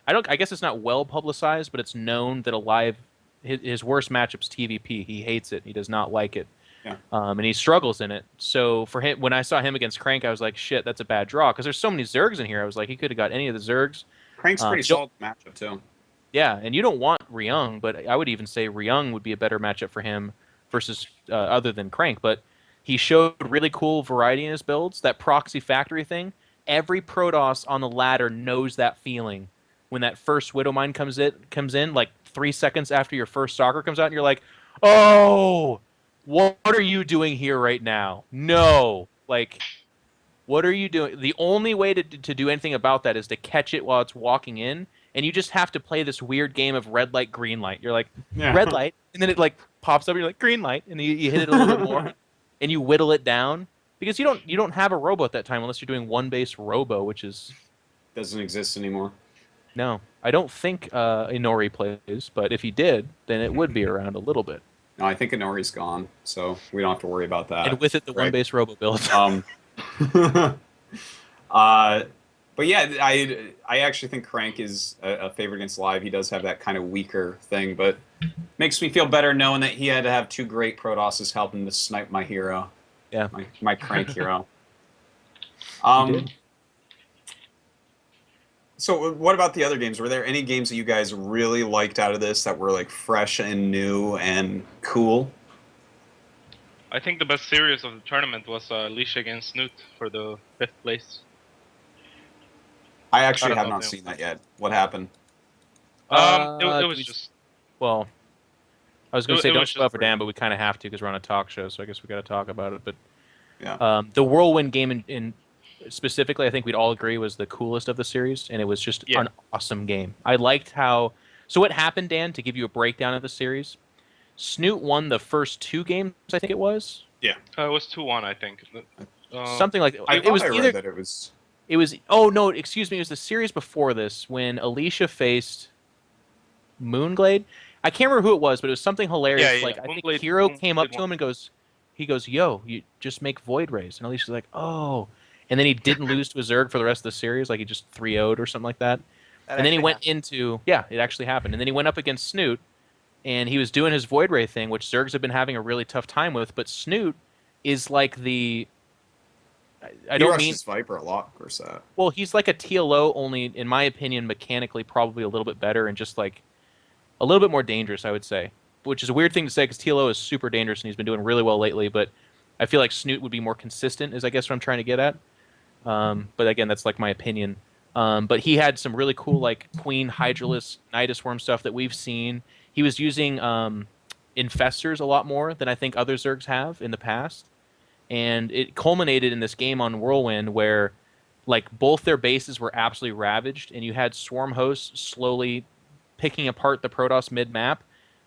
I guess it's not well publicized, but it's known that Alive, his worst matchup's TVP. He hates it. He does not like it. Yeah. And he struggles in it. So for him, when I saw him against Crank, I was like, shit, that's a bad draw because there's so many Zergs in here. I was like, he could have got any of the Zergs. Crank's pretty solid matchup too. Yeah, and you don't want Ryung, but I would even say Ryung would be a better matchup for him versus other than Crank. But he showed really cool variety in his builds. That proxy factory thing, every Protoss on the ladder knows that feeling when that first Widowmine comes in like 3 seconds after your first Stalker comes out, and you're like, oh, what are you doing here right now? No, like, what are you doing? The only way to do anything about that is to catch it while it's walking in. And you just have to play this weird game of red light, green light. You're like, red light, and then it like pops up, and you're like, green light, and you hit it a little bit more, and you whittle it down. Because you don't have a robo at that time unless you're doing one base robo, which is... Doesn't exist anymore. No. I don't think Inori plays, but if he did, then it would be around a little bit. No, I think Inori's gone, so we don't have to worry about that. And with it, the one base robo build. But yeah, I actually think Crank is a favorite against Live. He does have that kind of weaker thing, but Makes me feel better knowing that he had to have 2 great Protosses help him to snipe my hero. Yeah. My crank hero. did. So what about the other games? Were there any games that you guys really liked out of this that were like fresh and new and cool? I think the best series of the tournament was Alicia against Snoot for the 5th place. I actually I don't have know not if seen that yet. What happened? It was we- just Well, I was going to say It don't was spoil just for great. Dan, but we kind of have to because we're on a talk show, so I guess we got to talk about it. But Yeah. the Whirlwind game in specifically, I think we'd all agree was the coolest of the series, and it was just Yeah. an awesome game. I liked how. So what happened, Dan? To give you a breakdown of the series, Snoot won the first 2 games. I think it was it was 2-1, I think. something like I it thought was I read either. that it was. It was oh no, excuse me. It was the series before this when Alicia faced Moonglade. I can't remember who it was, but it was something hilarious. Yeah, Like I think Moonglade- Hero came up Moonglade to won. him and goes, "Yo, you just make Void Rays." And Alicia's like, "Oh," and then he didn't lose to a Zerg for the rest of the series. Like he just 3-0'd or something like that. That And then he actually went happened. into it actually happened. And then he went up against Snoot, and he was doing his Void Ray thing, which Zergs have been having a really tough time with. But Snoot is like the I He don't mean rushes Viper a lot, of course. That. well, he's like a TLO, only in my opinion, mechanically probably a little bit better and just like a little bit more dangerous, I would say. Which is a weird thing to say because TLO is super dangerous and he's been doing really well lately. But I feel like Snoot would be more consistent, is I guess what I'm trying to get at. But again, that's like my opinion. But he had some really cool like Queen, Hydralis, Nidus Worm stuff that we've seen. He was using Infestors a lot more than I think other Zergs have in the past. And it culminated in this game on Whirlwind where like both their bases were absolutely ravaged and you had Swarm hosts slowly picking apart the Protoss mid-map,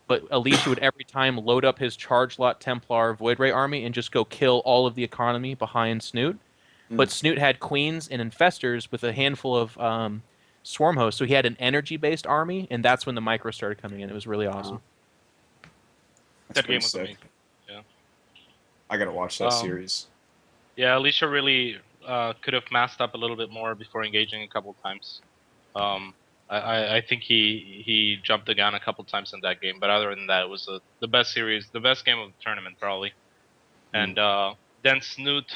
but Alicia would every time load up his Charge Lot Templar Void Ray army and just go kill all of the economy behind Snoot. But Snoot had Queens and Infestors with a handful of Swarm hosts, so he had an energy-based army, and that's when the micro started coming in. It was really awesome. That's That game pretty was sick. amazing. I gotta watch that series. Yeah, Alicia really could have masked up a little bit more before engaging a couple times. I think he jumped the gun a couple times in that game, but other than that, it was the best series, the best game of the tournament probably. And then Snoot,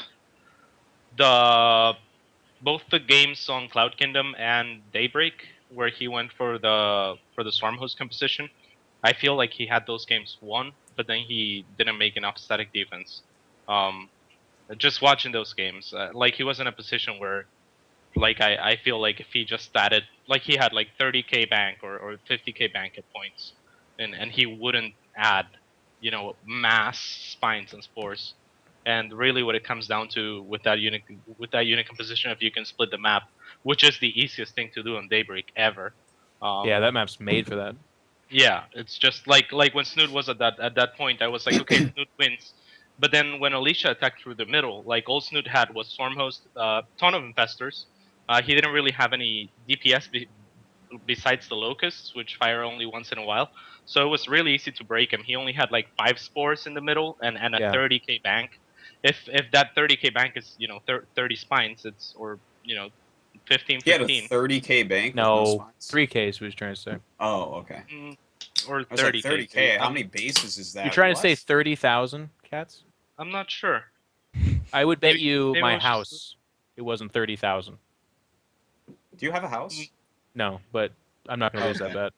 both the games on Cloud Kingdom and Daybreak, where he went for the Swarm host composition, I feel like he had those games won, but then he didn't make enough static defense. Just watching those games, like he was in a position where, like I feel like if he just started, like he had like 30k bank or 50k bank at points, and he wouldn't add, mass spines and spores. And really, what it comes down to with that unit composition, if you can split the map, which is the easiest thing to do on Daybreak ever. Yeah, that map's made for that. Yeah, it's just like when Snoot was at that point, I was like, okay, Snoot wins. But then when Alicia attacked through the middle, like all Snoot had was Storm Host, ton of Infestors. He didn't really have any DPS besides the Locusts, which fire only once in a while. So it was really easy to break him. He only had like 5 spores in the middle and a Yeah. 30k bank. If that 30k bank is 30 spines, it's 15 He had a 15 30k bank. with No, spines? 3K is what he's trying to say. Oh, okay. or I was like 30k. 30k. How many bases is that? You're trying to say What? 30,000 cats? I'm not sure. I would bet Maybe- you maybe it my was just- house it wasn't 30,000. Do you have a house? No, but I'm not going to lose that Okay. bet.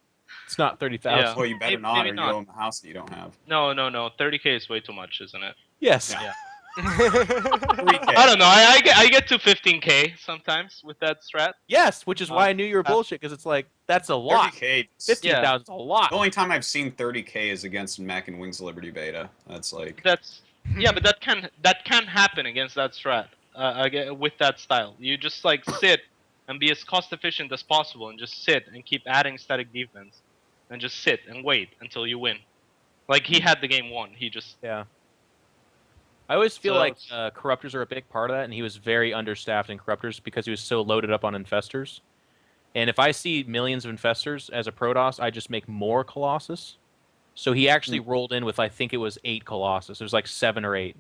It's not 30,000. Yeah. Well, you better Maybe- not, maybe or not. you own a house that you don't have. No. 30k is way too much, isn't it? Yes. Yeah. 3K. I don't know. I get to 15k sometimes with that strat. Yes, which is why I knew you were bullshit because it's like that's a lot. 30k. 15,000 is a lot. The only time I've seen 30k is against Mac and Wings of Liberty beta. That's like. That's but that can happen against that strat. With that style, you just like sit and be as cost efficient as possible, and just sit and keep adding static defense, and just sit and wait until you win. Like he had the game won. He just Yeah. I always feel So like it's- Corruptors are a big part of that, and he was very understaffed in Corruptors because he was so loaded up on Infestors. And if I see millions of Infestors as a Protoss, I just make more Colossus. So he actually rolled in with, I think it was 8 Colossus. It was like 7 or 8.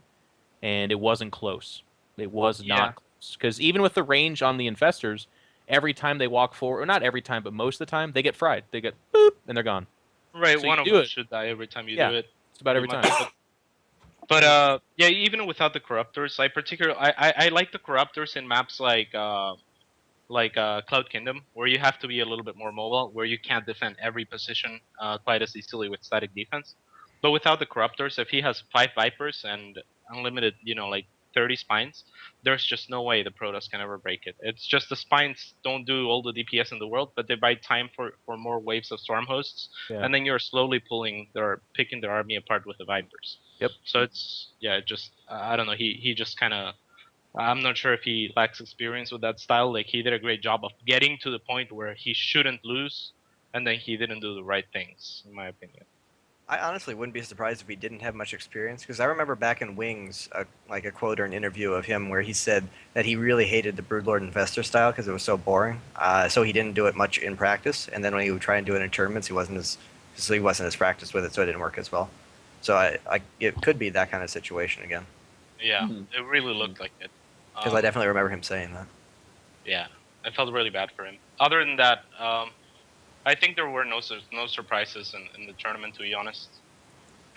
And it wasn't close. It was Yeah. not close. Because even with the range on the Infestors, every time they walk forward, or not every time, but most of the time, they get fried. They get boop, and they're gone. Right, So one you of do them it. should die every time you Yeah. do it. It's about every pretty time. much. But yeah, even without the corruptors, I like the corruptors in maps like Cloud Kingdom, where you have to be a little bit more mobile, where you can't defend every position quite as easily with static defense. But without the corruptors, if he has 5 Vipers and unlimited, like 30 spines, there's just no way the Protoss can ever break it. It's just the spines don't do all the DPS in the world, but they buy time for more waves of storm hosts, Yeah. and then you're slowly picking their army apart with the Vipers. Yep. So I don't know. He just kind of, I'm not sure if he lacks experience with that style. Like, he did a great job of getting to the point where he shouldn't lose, and then he didn't do the right things, in my opinion. I honestly wouldn't be surprised if he didn't have much experience, because I remember back in Wings, like a quote or an interview of him where he said that he really hated the Broodlord Investor style because it was so boring. So he didn't do it much in practice, and then when he would try and do it in tournaments, he wasn't as practiced with it, so it didn't work as well. So it could be that kind of situation again. Yeah, it really looked like it. Because I definitely remember him saying that. Yeah, I felt really bad for him. Other than that, I think there were no surprises in the tournament, to be honest.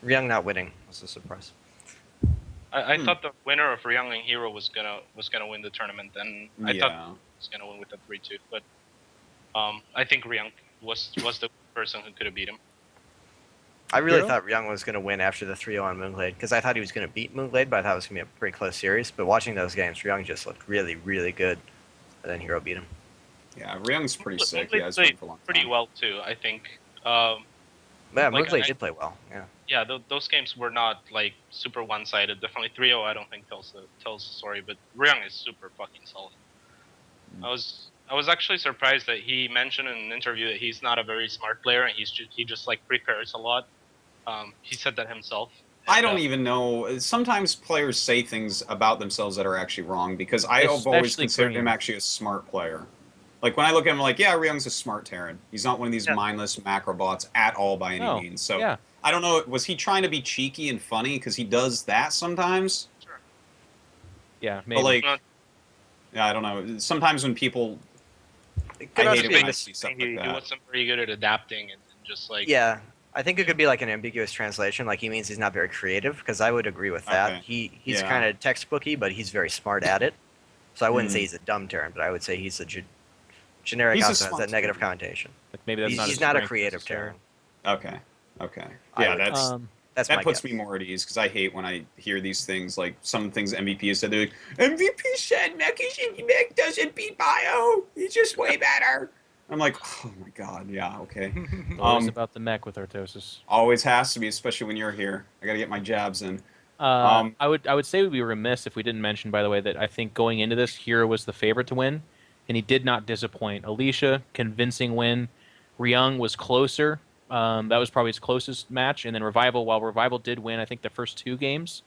Ryung not winning was a surprise. I thought the winner of Ryung and Hero was gonna win the tournament, and I thought he was gonna win with the 3-2. But I think Ryung was the person who could have beat him. I really thought Ryung was going to win after the 3-0 on Moonglade, because I thought he was going to beat Moonglade, but I thought it was going to be a pretty close series. But watching those games, Ryung just looked really, really good, and then Hero beat him. Yeah, Ryung's pretty sick. Moonglade Yeah, he's played been for a long pretty time. well too, I think. Yeah, Like, Moonglade did play well. Yeah. Yeah, those games were not like super one-sided. Definitely 3-0, I don't think tells the story, but Ryung is super fucking solid. I was actually surprised that he mentioned in an interview that he's not a very smart player, and he just like prepares a lot. He said that himself. I don't even know. Sometimes players say things about themselves that are actually wrong, because I have always Especially considered Korean. him actually a smart player. Like, when I look at him, I'm like, yeah, Ryung's a smart Terran. He's not one of these mindless macro bots at all by any No, means. So yeah. I don't know. Was he trying to be cheeky and funny? Because he does that sometimes. Yeah, maybe. But, like, yeah, I don't know. Sometimes when people... It could I also hate be it when I this- see stuff he like that. wasn't very good at adapting and just like Yeah, I think it could be like an ambiguous translation. Like, he means he's not very creative, because I would agree with that. Okay. He's Yeah. kind of textbooky, but he's very smart at it. So I wouldn't say Mhm. he's a dumb Terran, but I would say he's a generic. He's a Also has smart that negative Terran. connotation. Like maybe that's He's not not a strength creative Terran. necessarily. Okay. I Yeah, would- That's that my puts guess. me more at ease, because I hate when I hear these things, like some things MVP has said. They're like, MVP said Mech doesn't beat Bio. He's just way better. I'm like, oh my god, yeah, okay. Always about the mech with Artosis. Always has to be, especially when you're here. I gotta get my jabs in. I would say we'd be remiss if we didn't mention, by the way, that I think going into this, Hero was the favorite to win, and he did not disappoint. Alicia, convincing win. Ryung was closer. That was probably his closest match, and then Revival. While Revival did win, I think the first 2 games,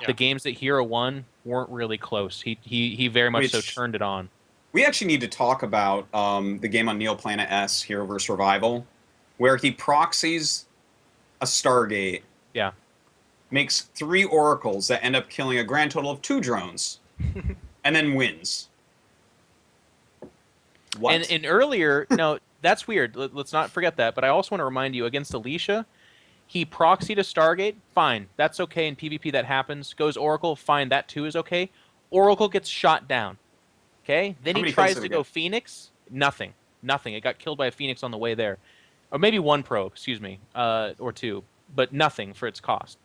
the games that Hero won weren't really close. He very much so turned it on. We actually need to talk about the game on Neoplanet S, Hero vs. Revival, where he proxies a Stargate. Yeah. Makes 3 oracles that end up killing a grand total of 2 drones, and then wins. What? And earlier, no, that's weird. Let's not forget that. But I also want to remind you, against Alicia, he proxied a Stargate. Fine, that's okay in PvP. That happens. Goes Oracle. Fine, that too is okay. Oracle gets shot down. Okay. Then How he many tries kills did to he go get? Phoenix. Nothing. It got killed by a Phoenix on the way there, or maybe 1 pro. Excuse me, or 2, but nothing for its cost.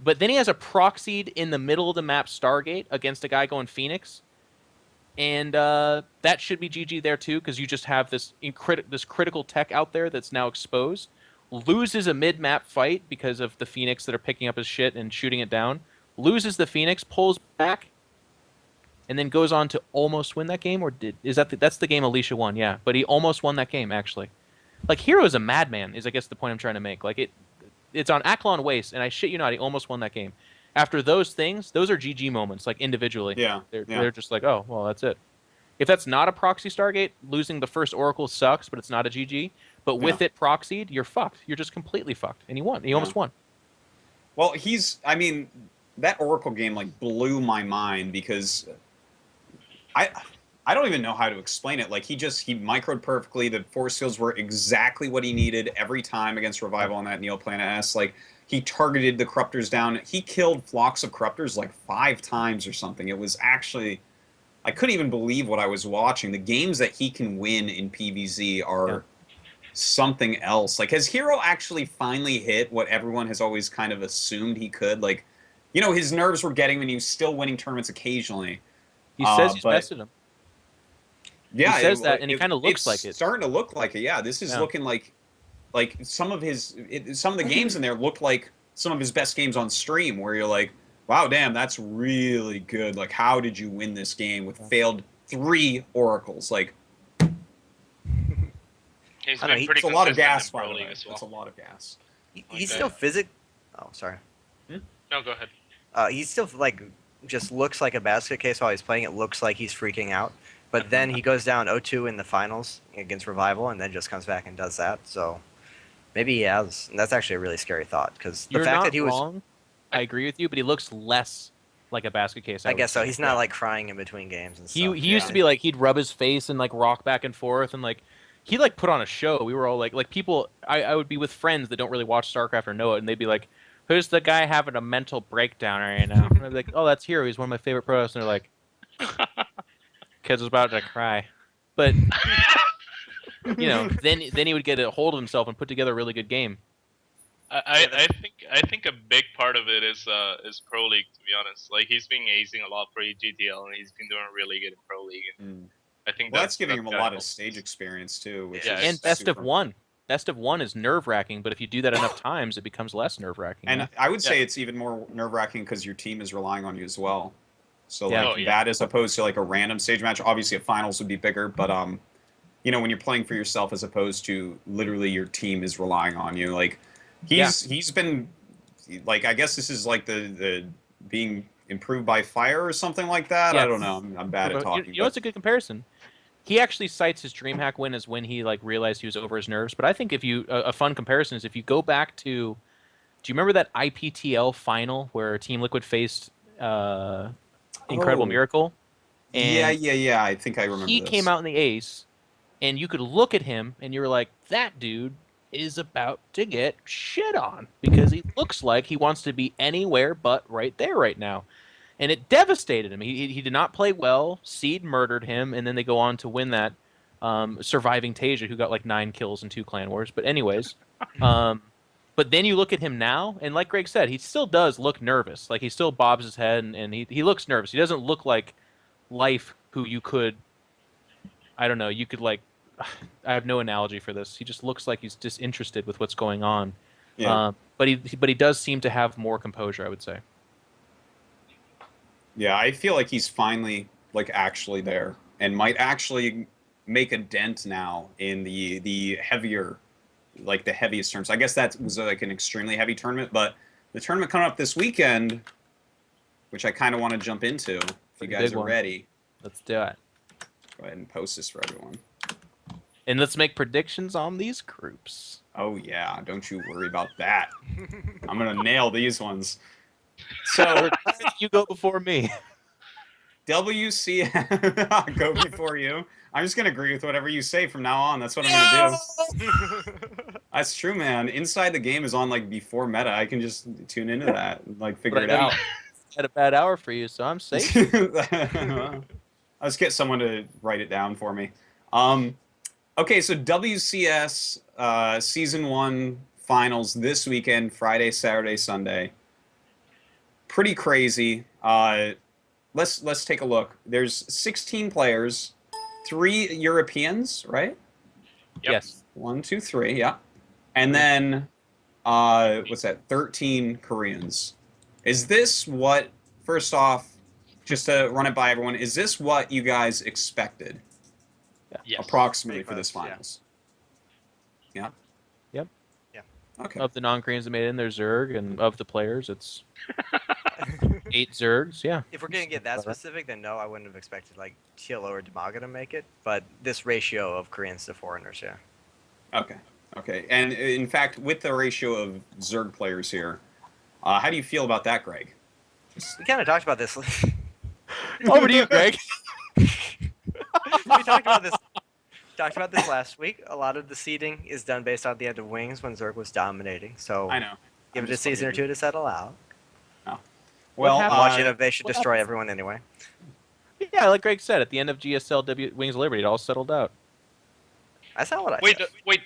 But then he has a proxied in the middle of the map Stargate against a guy going Phoenix. And that should be GG there too, because you just have this critical tech out there that's now exposed. Loses a mid-map fight because of the Phoenix that are picking up his shit and shooting it down. Loses the Phoenix, pulls back, and then goes on to almost win that game. Or that's the game Alicia won? Yeah, but he almost won that game actually. Like, Hero is a madman, is I guess the point I'm trying to make. Like, it's on Aklon Waste, and I shit you not, he almost won that game. After those things, those are GG moments, like individually. Yeah. They're just like, oh, well, that's it. If that's not a proxy Stargate, losing the first Oracle sucks, but it's not a GG. But with it proxied, you're fucked. You're just completely fucked. And he won. He almost won. Well, I mean, that Oracle game, like, blew my mind, because I don't even know how to explain it. Like he microed perfectly. The force fields were exactly what he needed every time against Revival on that Neoplanet S. Like he targeted the corruptors down. He killed flocks of corruptors like 5 times or something. It was actually, I couldn't even believe what I was watching. The games that he can win in PvZ are something else. Like has Hero actually finally hit what everyone has always kind of assumed he could? Like, you know, his nerves were getting when he was still winning tournaments occasionally. He says he's but bested him. Yeah, he says that, and he kind of looks like it. It's starting to look like it. Yeah, this is looking like some of the games in there looked like some of his best games on stream, where you're like, wow, damn, that's really good. Like, how did you win this game with failed 3 oracles? Like, He's I don't know, been pretty it's a lot of consistent gas, in Pro by the League way. as well. That's a lot of gas. He's Okay. still physic. Oh, sorry. No, go ahead. He's still like just looks like a basket case while he's playing. It looks like he's freaking out, but then he goes down 0-2 in the finals against Revival, and then just comes back and does that. So maybe he has. And that's actually a really scary thought because the You're fact not that he was. wrong. I agree with you, but he looks less like a basket case. I would guess so. say. He's not like crying in between games and stuff. He used to be like he'd rub his face and like rock back and forth and like he like put on a show. We were all like people. I would be with friends that don't really watch Starcraft or know it, and they'd be like, "Who's the guy having a mental breakdown right now?" And I'd be like, "Oh, that's Hero. He's one of my favorite pros." And they're like, "Kids was about to cry," but you know, then he would get a hold of himself and put together a really good game. I think a big part of it is Pro League, to be honest. Like he's been acing a lot for GTL, and he's been doing really good in Pro League. And I think Well, that's giving him a gotta lot of help. stage experience too. Which Yeah, is And best of super- one. Best of one is nerve wracking, but if you do that enough times, it becomes less nerve wracking. And I would say it's even more nerve-wracking because your team is relying on you as well. So Yeah. like that as opposed to like a random stage match. Obviously, a finals would be bigger, but you know, when you're playing for yourself as opposed to literally your team is relying on you, like he's been like, I guess this is like the being improved by fire or something like that. I don't know. I'm bad at talking. You know, it's a good comparison. He actually cites his DreamHack win as when he like realized he was over his nerves. But I think if you a fun comparison is if you go back to, do you remember that IPTL final where Team Liquid faced Incredible Oh. Miracle? And yeah. I think I remember. he this. came out in the ace, and you could look at him and you were like, that dude is about to get shit on because he looks like he wants to be anywhere but right there right now. And it devastated him. He did not play well. Seed murdered him, and then they go on to win that, surviving Tasia, who got like 9 kills in 2 clan wars. But anyways, but then you look at him now, and like Greg said, he still does look nervous. Like he still bobs his head, and he looks nervous. He doesn't look like Life, who you could, I don't know, you could like, I have no analogy for this. He just looks like he's disinterested with what's going on. Yeah. But he does seem to have more composure, I would say. Yeah, I feel like he's finally like actually there and might actually make a dent now in the heavier, like the heaviest terms. I guess that was like an extremely heavy tournament, but the tournament coming up this weekend, which I kind of want to jump into, if you guys Big are one. ready. Let's do it. Go ahead and post this for everyone. And let's make predictions on these groups. Oh yeah, don't you worry about that. I'm gonna nail these ones. So You go before me. WC go before you. I'm just gonna agree with whatever you say from now on. That's what I'm gonna do. That's true, man. Inside the Game is on like before meta. I can just tune into that and like figure But it I know out. Had a bad hour for you, so I'm safe. Let's get someone to write it down for me. Okay, so WCS Season 1 Finals this weekend, Friday, Saturday, Sunday. Pretty crazy. Let's take a look. There's 16 players, 3 Europeans, right? Yep. Yes. 1, 2, 3, yeah. And then, what's that, 13 Koreans. Is this what, first off, just to run it by everyone, is this what you guys expected Yes. approximately Pretty for this close, yeah. finals? Yeah? Yep. Yeah. Okay. Of the non-Koreans that made it in, there's Zerg, and of the players, it's 8 Zergs. Yeah. If we're gonna get that specific, then no, I wouldn't have expected like TLO or Demaga to make it. But this ratio of Koreans to foreigners, yeah. Okay. Okay. And in fact, with the ratio of Zerg players here, how do you feel about that, Greg? We kind of talked about this. Over to you, Greg. We talked about this. Talked about this last week. A lot of the seeding is done based on the end of Wings when Zerg was dominating. So I know. give I'm it a just season or fucking- two to settle out. Well, happened? Watch Innovation what destroy happened? everyone anyway. Yeah, like Greg said, at the end of GSL Wings of Liberty, it all settled out. That's not what I Wait, said. wait.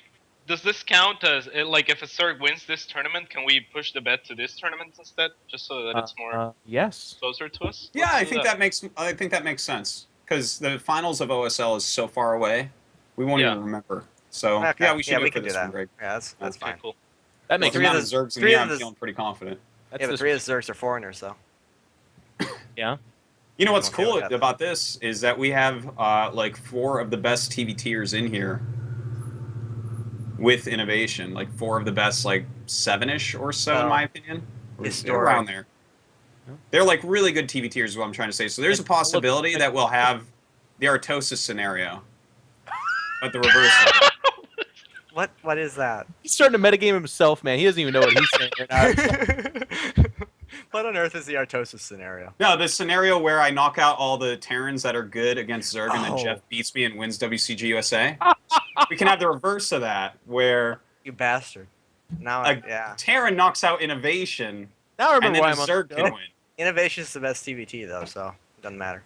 Does this count as like if a Zerg wins this tournament, can we push the bet to this tournament instead, just so that it's more Yes. closer to us? yeah, Let's I do think that makes sense because the finals of OSL is so far away, we won't Yeah. even remember. So Okay. yeah, we should do we it for can do this that. one, Greg. Yeah, that's Okay, fine. cool. That With makes the three of amount of the- Zergs in three here, of I'm the- feeling pretty confident. That's Yeah, but this 3 of one. the Zergs are foreigners, though. Yeah. You know what's Okay, cool we got that. about this is that we have like 4 of the best TV tiers in here with Innovation, like 4 of the best, like 7-ish or so, in Well, my opinion. Or historic. around there. They're like really good TV tiers, is what I'm trying to say. So there's a possibility that we'll have the Artosis scenario, but the reverse. What is that? He's starting to metagame himself, man. He doesn't even know what he's saying right now. What on earth is the Artosis scenario? No, the scenario where I knock out all the Terrans that are good against Zerg, and then Oh. Jeff beats me and wins WCG USA. We can have the reverse of that, where You bastard. Now, a yeah. Terran knocks out Innovation, Now I and remember then why a I'm on Zerg the can show. win. Innovation's the best TVT, though, so it doesn't matter.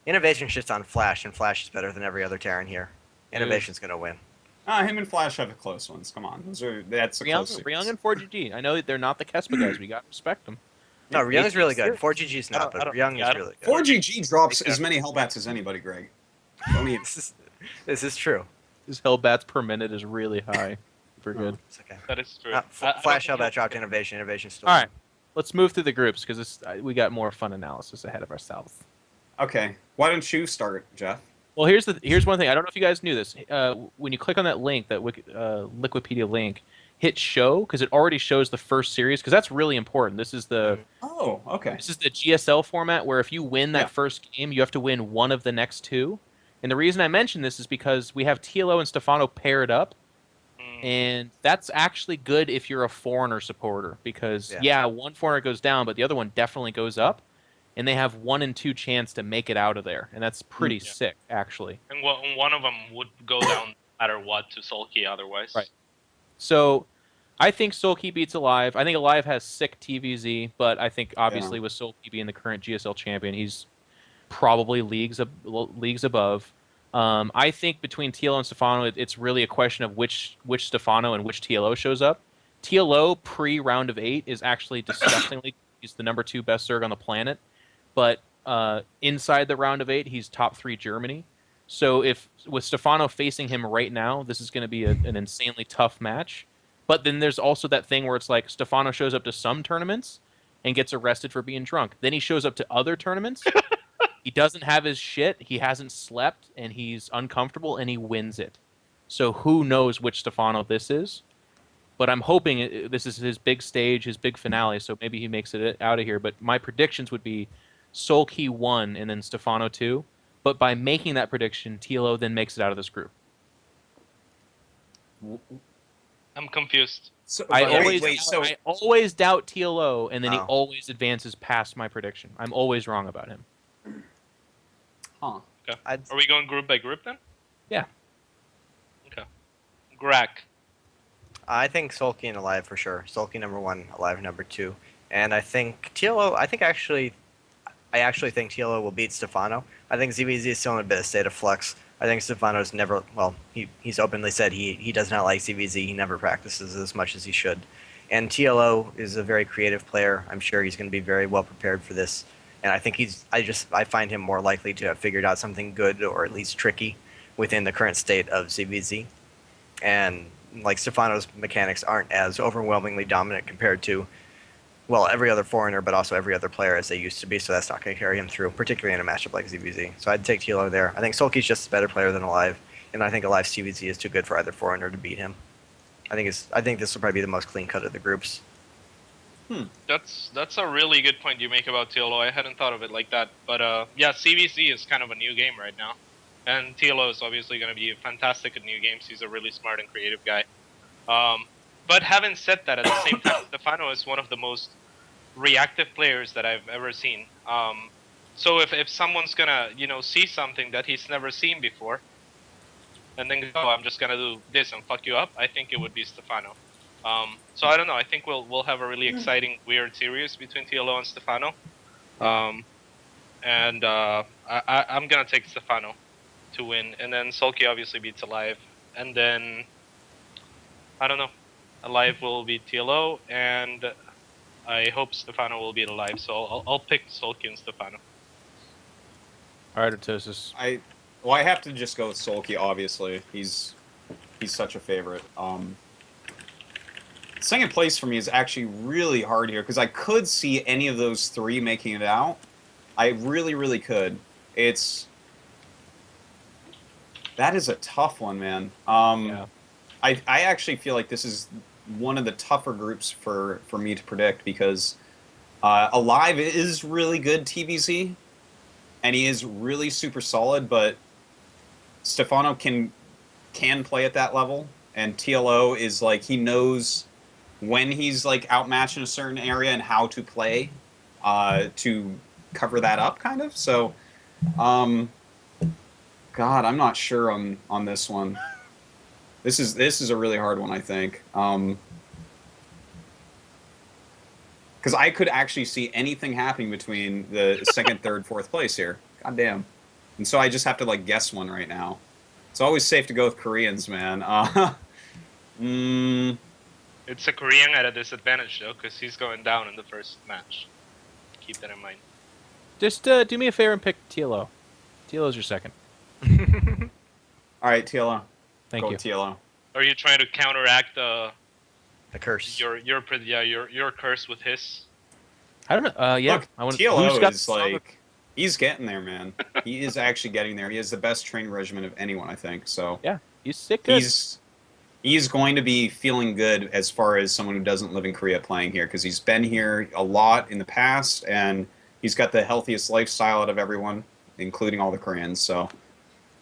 Innovation shits on Flash, and Flash is better than every other Terran here. Innovation's going to win. Him and Flash have close ones. Come on, that's a close series. Ryung and 4GG. I know that they're not the Kespa guys. We got to respect them. No, Ryung is really good. Serious. 4GG's not, but Ryung is really good. 4GG drops as many Hellbats as anybody, Greg. Don't even. This is true. His Hellbats per minute is really high. Super good. It's okay. That is true. Flash Hellbat dropped Innovation. Innovation's still. All right, let's move through the groups because we got more fun analysis ahead of ourselves. Okay, why don't you start, Jeff? Well, here's one thing. I don't know if you guys knew this. When you click on that link, that Wikipedia link, hit show because it already shows the first series because that's really important. This is the Oh, okay. GSL format where if you win that Yeah. first game, you have to win one of the next 2. And the reason I mention this is because we have TLO and Stefano paired up, and that's actually good if you're a foreigner supporter because one foreigner goes down, but the other one definitely goes up, and they have 1 in 2 chance to make it out of there, and that's pretty sick actually. And one of them would go down no matter what to Soulkey otherwise. Right. So I think Soulkey beats Alive. I think Alive has sick TVZ, but I think obviously with Soulkey being the current GSL champion, he's probably leagues above. I think between TLO and Stefano, it's really a question of which Stefano and which TLO shows up. TLO pre-round of 8 is actually disgustingly he's the number 2 best Zerg on the planet, but inside the round of 8, he's top 3 Germany. So if with Stefano facing him right now, this is going to be an insanely tough match. But then there's also that thing where it's like Stefano shows up to some tournaments and gets arrested for being drunk. Then he shows up to other tournaments. He doesn't have his shit. He hasn't slept, and he's uncomfortable, and he wins it. So who knows which Stefano this is? But I'm hoping this is his big stage, his big finale, so maybe he makes it out of here. But my predictions would be Soulkey 1 and then Stefano 2. But by making that prediction, TLO then makes it out of this group. I'm confused. So, I wait, always doubt TLO, and then he Oh. always advances past my prediction. I'm always wrong about him. huh? I'd, Are we going group by group then? Yeah. Okay. Grak. I think Soulkey and Alive for sure. Soulkey number 1, Alive number 2, and I think TLO. I actually think TLO will beat Stefano. I think ZVZ is still in a bit of state of flux. I think Stefano's never. Well, he's openly said he does not like ZVZ. He never practices as much as he should. And TLO is a very creative player. I'm sure he's going to be very well prepared for this. And I think I find him more likely to have figured out something good or at least tricky within the current state of ZVZ. And like Stefano's mechanics aren't as overwhelmingly dominant compared to, well, every other foreigner, but also every other player as they used to be. So that's not going to carry him through, particularly in a matchup like ZVZ. So I'd take TLO there. I think Soulkey's just a better player than Alive, and I think Alive's TVZ is too good for either foreigner to beat him. I think this will probably be the most clean cut of the groups. That's a really good point you make about TLO. I hadn't thought of it like that. But yeah, CVC is kind of a new game right now. And TLO is obviously going to be fantastic at new games. He's a really smart and creative guy. But having said that, at the same time, Stefano is one of the most reactive players that I've ever seen. So if someone's gonna see something that he's never seen before, and then go, I'm just gonna do this and fuck you up, I think it would be Stefano. So I don't know. I think we'll have a really exciting, weird series between TLO and Stefano. And I'm gonna take Stefano to win, and then Soulkey obviously beats Alive, and then I don't know. Alive will beat TLO, and I hope Stefano will beat Alive. So I'll pick Soulkey and Stefano. All right, Artosis. I have to just go with Soulkey. Obviously, he's such a favorite. Second place for me is actually really hard here because I could see any of those three making it out. I really, really could. That is a tough one, man. Yeah. I actually feel like this is one of the tougher groups for me to predict because Alive is really good TVZ, and he is really super solid, but Stefano can play at that level, and TLO is like, he knows when he's like outmatched in a certain area and how to play to cover that up, kind of. So, God, I'm not sure on this one. This is a really hard one, I think. Because I could actually see anything happening between the second, third, fourth place here. God damn. And so I just have to like guess one right now. It's always safe to go with Koreans, man. It's a Korean at a disadvantage though, because he's going down in the first match. Keep that in mind. Just do me a favor and pick TLO. TLO's your second. All right, TLO. Thank Go you. with TLO. Are you trying to counteract The curse. your curse with his? I don't know. Yeah. Look, I want TLO is like, he's getting there, man. He is actually getting there. He has the best training regimen of anyone, I think. So Yeah, he's sick good. He's going to be feeling good as far as someone who doesn't live in Korea playing here, because he's been here a lot in the past, and he's got the healthiest lifestyle out of everyone, including all the Koreans. So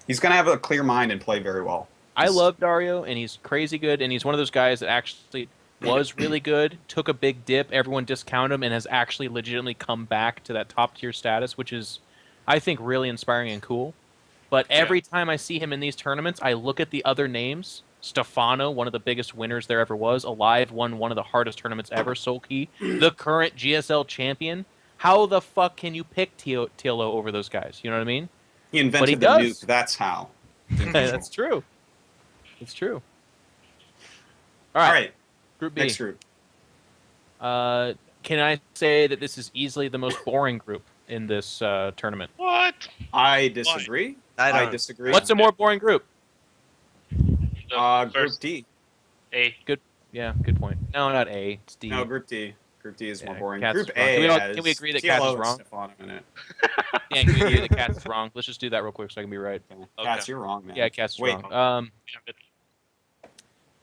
he's going to have a clear mind and play very well. I love Dario, and he's crazy good, and he's one of those guys that actually was really good, took a big dip, everyone discounted him, and has actually legitimately come back to that top-tier status, which is, I think, really inspiring and cool. But every time I see him in these tournaments, I look at the other names. Stefano, one of the biggest winners there ever was. Alive won one of the hardest tournaments ever. Soulkey, the current GSL champion. How the fuck can you pick TLO over those guys? You know what I mean? He invented the does. nuke. That's how. That's true. It's true. All right. Group B. Next group. Can I say that this is easily the most boring group in this tournament? What? I disagree. I disagree. What's a more boring group? The Group first D. A. Yeah, good point. No, not A. It's D. No, Group D. Group D is more boring. Catz Group is wrong. A Can we agree that TLO Catz is and wrong? Stefano in it. Yeah, can we agree that Catz is wrong? Let's just do that real quick so I can be right. Catz, you're wrong, man. Yeah, Catz is Wait. wrong.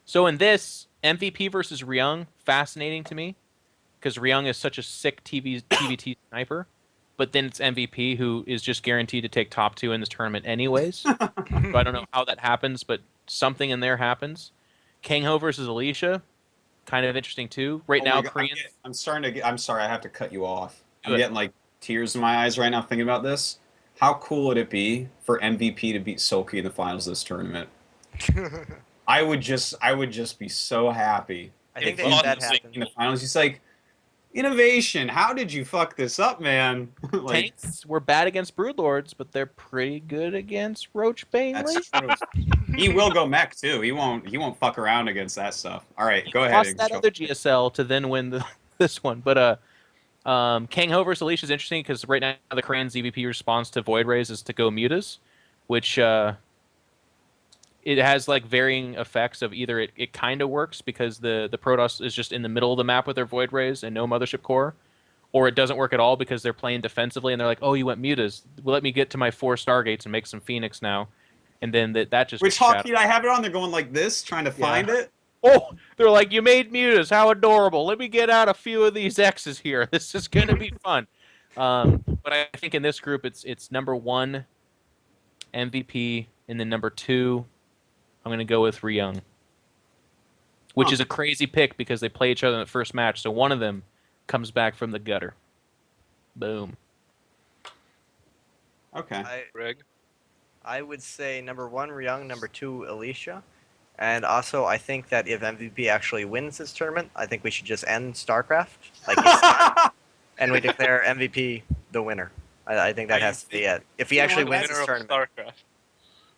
So in this, MVP versus Ryung, fascinating to me, because Ryung is such a sick TVT sniper, but then it's MVP who is just guaranteed to take top 2 in this tournament anyways. So I don't know how that happens, but something in there happens. Kangho versus Alicia, kind of interesting too. Right now, God, Korean. I'm starting to get, I'm sorry, I have to cut you off. Do I'm it. getting like tears in my eyes right now thinking about this. How cool would it be for MVP to beat Soulkey in the finals of this tournament? I would just be so happy. I think If that honestly, happened. In the finals, he's like, Innovation, how did you fuck this up, man? Like, Tanks were bad against Broodlords, but they're pretty good against Roach Bainley. that's true. He will go mech too. He won't fuck around against that stuff. All right, go ahead. Lost that other GSL to then win this one. But Kangho versus Alicia is interesting because right now the Korean's EVP response to Void Rays is to go Mutas, which it has like varying effects of either it kind of works because the Protoss is just in the middle of the map with their Void Rays and no Mothership Core, or it doesn't work at all because they're playing defensively and they're like, oh, you went Mutas. Well, let me get to my 4 Stargates and make some Phoenix now. And then that just Which gets shot. hockey I have it on? They're going like this, trying to find it. Oh, they're like, you made Mutas. How adorable. Let me get out a few of these X's here. This is going to be fun. But I think in this group, it's number 1, MVP, and then number 2, I'm going to go with Ryung. Which is a crazy pick because they play each other in the first match, so one of them comes back from the gutter. Boom. Okay. Greg. I would say number 1, Ryung, number 2, Alicia. And also, I think that if MVP actually wins this tournament, I think we should just end Starcraft. Like he's and we declare MVP the winner. I think that I has to be think- it. If he you know actually what, wins Winner this of tournament. Starcraft.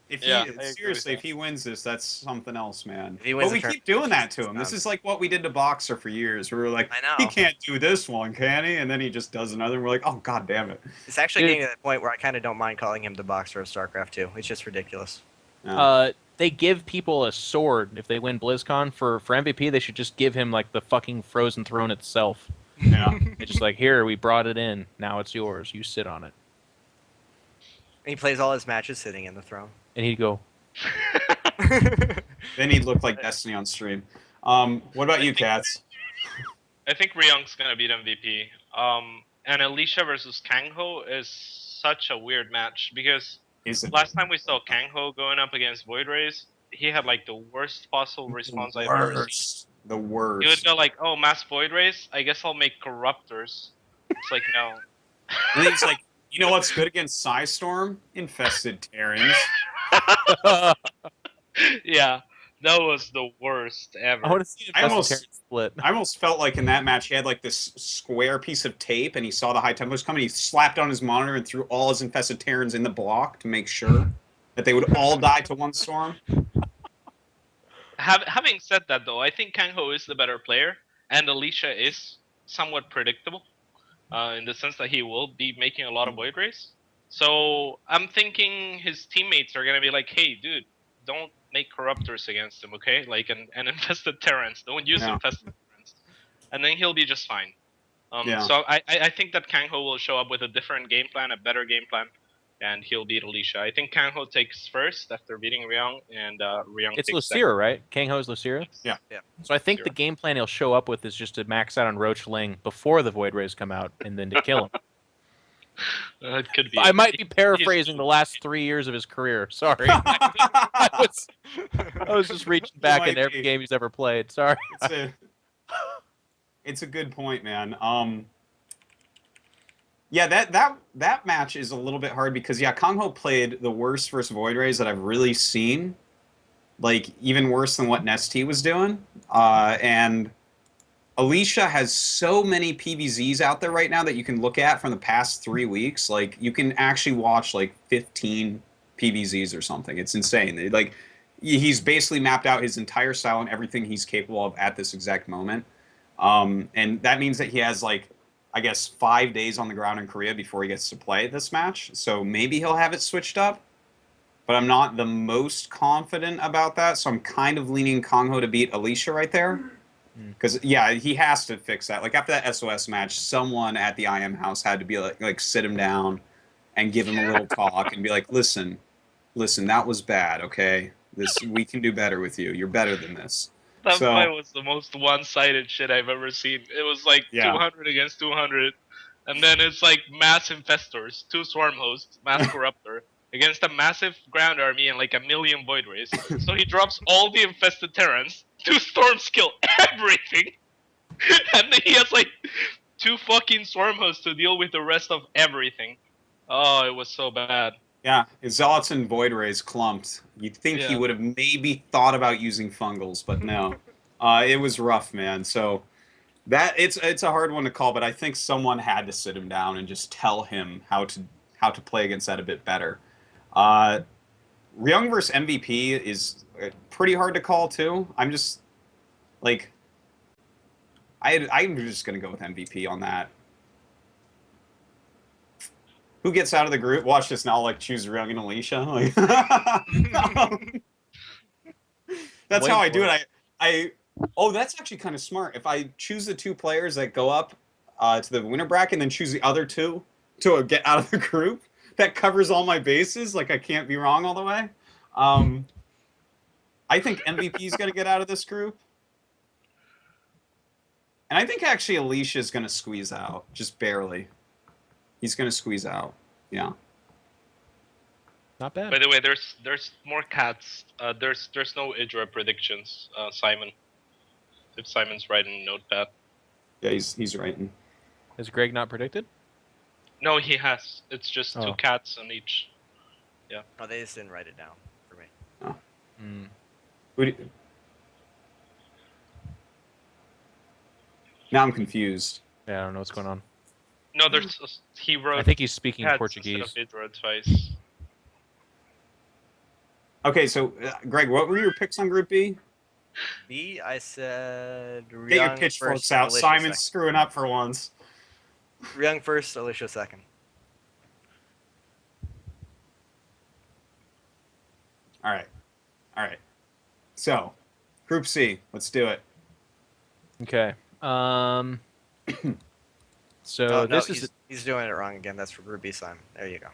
If Yeah, he I agree with seriously, that. if he wins this, that's something else, man. If he wins But the we tournament, keep doing that to it's him. This done. is like what we did to Boxer for years. We were like, I know. he can't do this one, can he? And then he just does another. And we're like, oh god damn it. It's actually Dude. getting to that point where I kind of don't mind calling him the boxer of StarCraft 2. It's just ridiculous. Yeah. They give people a sword if they win BlizzCon. For MVP, they should just give him like the fucking Frozen Throne itself. Yeah. It's just like, here, we brought it in. Now it's yours. You sit on it. And he plays all his matches sitting in the throne. And he'd go, Then he'd look like Destiny on stream. What about you, Cats? I think Ryung's gonna beat MVP. And Alicia versus Kangho is such a weird match because Isn't last time we saw Kangho going up against Void Rays, he had like the worst possible response I've ever seen. worst. The He would worst. go like, "Oh, mass Void Rays. I guess I'll make Corruptors." It's like no. And then he's like, you know what's good against Psystorm? Infested Terrans. Yeah, that was the worst ever. I want to see I the almost- split. I almost felt like in that match he had like this square piece of tape and he saw the high templars coming. He slapped on his monitor and threw all his infested Terrans in the block to make sure that they would all die to one storm. Having said that, though, I think Kangho is the better player, and Alicia is somewhat predictable, in the sense that he will be making a lot of Void Rays. So I'm thinking his teammates are gonna be like, "Hey, dude, don't make Corruptors against him, okay? Like, and infested Terrans. Don't use Yeah. infested Terrans." And then he'll be just fine. Yeah. So I think that Kangho will show up with a different game plan, a better game plan, and he'll beat Alicia. I think Kangho takes first after beating Ryung, and Ryung It's takes second. Lucira, right? Kangho's Lucira? Yeah. Yeah. So I think the Lucira. game plan he'll show up with is just to max out on Roach Ling before the Void Rays come out and then to kill him. It could be. I might be He's- paraphrasing the last 3 years of his career. Sorry. I was just reaching back might in every be. game he's ever played. Sorry. It's a good point, man. Yeah, that match is a little bit hard because Kangho played the worst versus Void Rays that I've really seen. Like even worse than what Nestea was doing. And Alicia has so many PVZs out there right now that you can look at from the past 3 weeks. Like you can actually watch like 15 PVZs or something. It's insane. Like he's basically mapped out his entire style and everything he's capable of at this exact moment. And that means that he has like, I guess 5 days on the ground in Korea before he gets to play this match. So maybe he'll have it switched up. But I'm not the most confident about that. So I'm kind of leaning Kangho to beat Alicia right there. Because, yeah, he has to fix that. Like, after that SOS match, someone at the IM house had to be like sit him down and give him a little talk and be like, listen, that was bad, okay? We can do better with you. You're better than this. That So- fight was the most one-sided shit I've ever seen. It was like Yeah. 200 against 200, and then it's like mass infestors, 2 swarm hosts, mass corruptor, against a massive ground army and like a million void rays. So he drops all the infested Terrans, 2 storms kill everything, and then he has like 2 fucking swarm hosts to deal with the rest of everything. Oh, it was so bad. Yeah, his Zealots and Void Rays clumped. You'd think he Yeah. would have maybe thought about using Fungals, but no. It was rough, man. So that it's a hard one to call, but I think someone had to sit him down and just tell him how to play against that a bit better. Ryung versus MVP is pretty hard to call too. I'm just like I'm just gonna go with MVP on that. Who gets out of the group? Watch this now. Like choose Ryung and Alicia. Like, that's Wait how I for do it. it. Oh, that's actually kind of smart. If I choose the 2 players that go up to the winner bracket, and then choose the other 2 to get out of the group, that covers all my bases. Like I can't be wrong all the way. I think MVP is going to get out of this group. And I think actually Alicia is going to squeeze out, just barely. He's going to squeeze out. Yeah. Not bad. By the way, there's more cats. There's no Idra predictions, Simon. If Simon's writing notepad. Yeah, he's right. Is Greg not predicted? No, he has. It's just two Oh. cats on each. Oh, they just didn't write it down for me. Mm. Who do- Now I'm confused. Yeah, I don't know what's going on. No, he wrote I think he's speaking cats Portuguese. instead of Idra twice. Okay, so Greg, what were your picks on Group B? B, I said Get your Ryung pitchforks first, out. Alicia Simon's second. screwing up for once. Ryung first, Alicia second. All right. So, Group C, let's do it. Okay. So Oh, no, this is he's doing it wrong again. That's for Group B, Simon. There you go.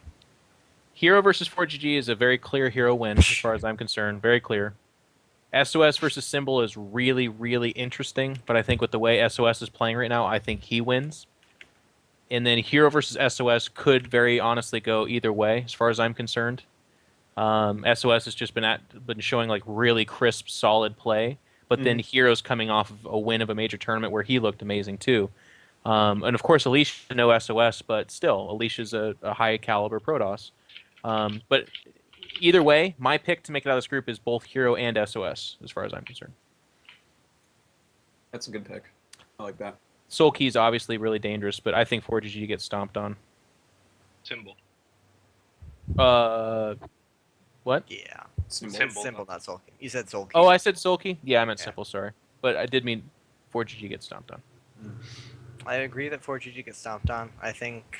Hero versus 4GG is a very clear Hero win as far as I'm concerned. Very clear. SOS versus Symbol is really, really interesting, but I think with the way SOS is playing right now, I think he wins. And then Hero versus SOS could very honestly go either way as far as I'm concerned. SOS has just been showing like really crisp, solid play, but then Hero's coming off of a win of a major tournament where he looked amazing too. And of course, Alicia, no SOS, but still, Alicia's a high caliber Protoss. But either way, my pick to make it out of this group is both Hero and SOS, as far as I'm concerned. That's a good pick. I like that. Soulkey is obviously really dangerous, but I think 4GG gets stomped on. Symbol. What? Yeah. Symbol. Symbol, not Soulkey. You said Soulkey. Oh, I said Soulkey? Yeah, I meant Yeah. Simple, sorry. But I did mean 4GG gets stomped on. I agree that 4GG gets stomped on. I think...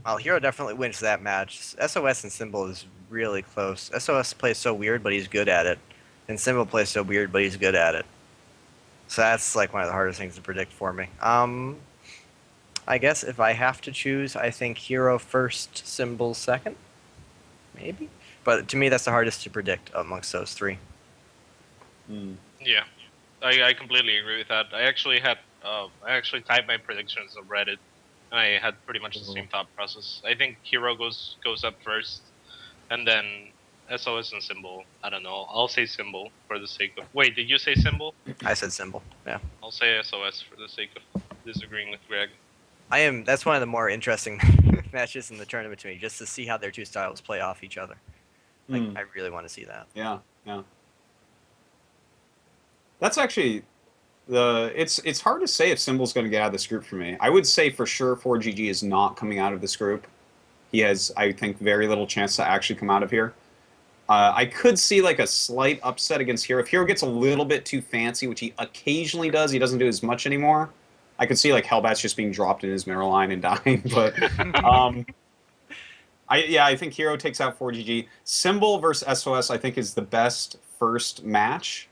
Well, Hero definitely wins that match. SOS and Symbol is really close. SOS plays so weird, but he's good at it. And Symbol plays so weird, but he's good at it. So that's like one of the hardest things to predict for me. I guess if I have to choose, I think Hero first, Symbol second. Maybe? But to me, that's the hardest to predict amongst those three. Yeah, I completely agree with that. I actually typed my predictions on Reddit, and I had pretty much the same thought process. I think Hero goes up first, and then SOS and Symbol. I don't know. I'll say Symbol for the sake of. Wait, did you say Symbol? I said Symbol. Yeah. I'll say SOS for the sake of disagreeing with Greg. That's one of the more interesting matches in the tournament to me, just to see how their two styles play off each other. Like, I really want to see that. Yeah. That's actually it's hard to say if Symbol's going to get out of this group for me. I would say for sure 4GG is not coming out of this group. He has, I think, very little chance to actually come out of here. I could see like a slight upset against Hero. If Hero gets a little bit too fancy, which he occasionally does, he doesn't do as much anymore. I could see like Hellbat's just being dropped in his mirror line and dying. But I think Hero takes out 4GG. Symbol versus SOS, I think, is the best first match.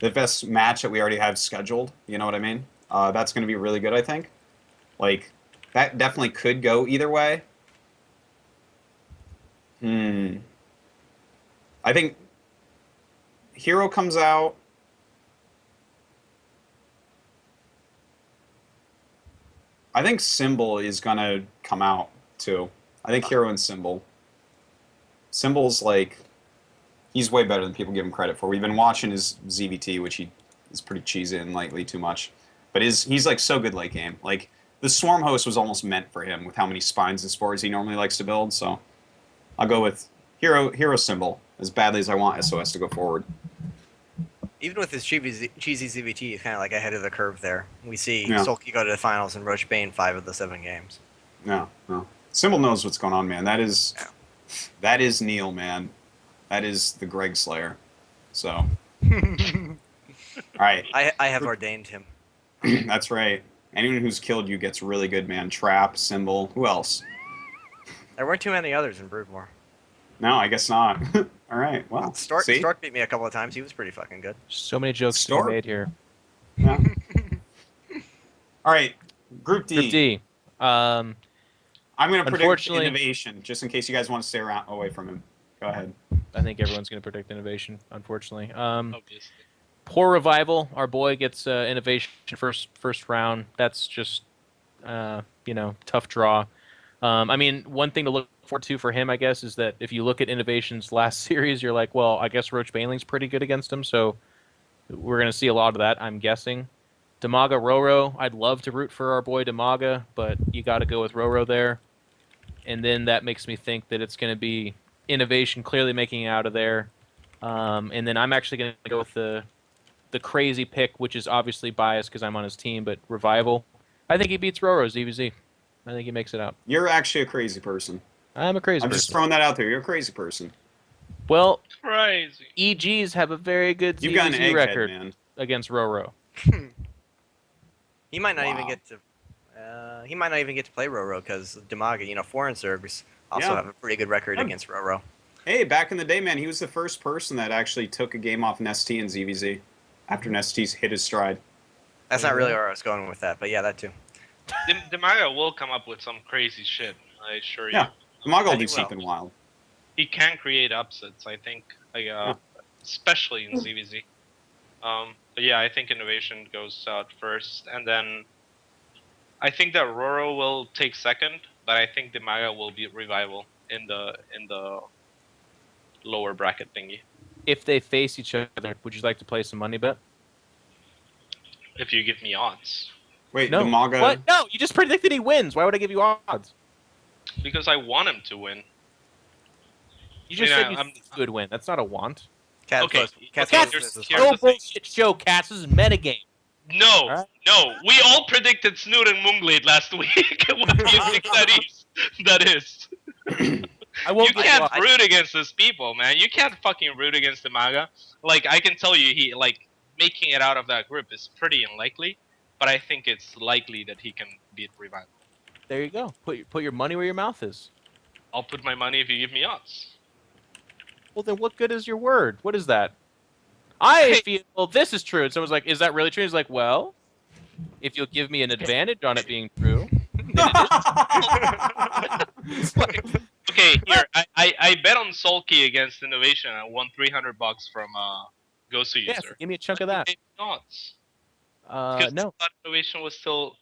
The best match that we already have scheduled. You know what I mean? That's going to be really good, I think. Like, that definitely could go either way. I think Hero comes out. I think Symbol is going to come out, too. I think Hero and Symbol. Symbol's like... He's way better than people give him credit for. We've been watching his ZVT, which he is pretty cheesy and lightly too much. But he's like so good late game. Like, the Swarm Host was almost meant for him with how many spines and spores he normally likes to build. So I'll go with Hero Symbol, as badly as I want SOS to go forward. Even with his cheesy ZVT, he's kind of like ahead of the curve there. We see Yeah. Soulkey go to the finals and Roche Bane 5 of the 7 games. No. Symbol knows what's going on, man. That is Neil, man. That is the Greg Slayer. So, all right. I have ordained him. That's right. Anyone who's killed you gets really good, man. Trap, Symbol. Who else? There weren't too many others in Broodmore. No, I guess not. All right. Well, Stork see? beat me a couple of times. He was pretty fucking good. So many jokes to Stork. be made here. Yeah. All right. Group D. Group D. I'm going to predict Unfortunately- Innovation, just in case you guys want to stay around away from him. Go ahead. I think everyone's going to predict Innovation, unfortunately. Obviously. Poor Revival. Our boy gets Innovation first round. That's just, tough draw. I mean, one thing to look forward to for him, I guess, is that if you look at Innovation's last series, you're like, well, I guess Roach Baneling's pretty good against him, so we're going to see a lot of that, I'm guessing. Damaga Roro. I'd love to root for our boy Damaga, but you got to go with Roro there. And then that makes me think that it's going to be Innovation clearly making it out of there. And then I'm actually going to go with the crazy pick, which is obviously biased because I'm on his team, but Revival. I think he beats Roro ZVZ. I think he makes it out. You're actually a crazy person. I'm a crazy I'm person. just throwing that out there. You're a crazy person. Well, Crazy. EGs have a very good You've got an ZVZ egghead, record man. against Roro. He might not even Wow. get to. He might not even get to play Roro because Damaga, foreign Zergs also Yeah. have a pretty good record against Roro. Hey, back in the day, man, he was the first person that actually took a game off Nesty and ZVZ after Nesty's hit his stride. That's not really where I was going with that, but yeah, that too. Demaga will come up with some crazy shit. I assure you. Yeah, Damaga will he do will. something wild. He can create upsets. I think, especially in ZVZ. But yeah, I think Innovation goes out first, and then I think that Roro will take second, but I think Demaga will beat Revival in the lower bracket thingy. If they face each other, would you like to play some money bet? If you give me odds, Wait, No. Damaga... What? No, you just predicted he wins. Why would I give you odds? because I want him to win. You just I mean, said you I'm- think he would win. That's not a want. Catz Okay, goes- Catz okay, goes here's- as here's well. No the thing. bullshit show, Cats. This is metagame. No, Alright. no, we all predicted Snoot and Moonglade last week. What do you think that is? I won't You give can't odds. root against these people, man. You can't fucking root against the Maga. Like, I can tell you, he making it out of that group is pretty unlikely, but I think it's likely that he can beat Revival. There you go. Put your money where your mouth is. I'll put my money if you give me odds. Well, then what good is your word? What is that? I feel this is true. And someone's like, is that really true? He's like, well, if you'll give me an advantage on it being true, then it is. It's like, Okay, here, I bet on Soulkey against Innovation. I won $300 from Gosu yeah, user. so give me a chunk of that. Gave me odds. Because No. I thought Innovation was still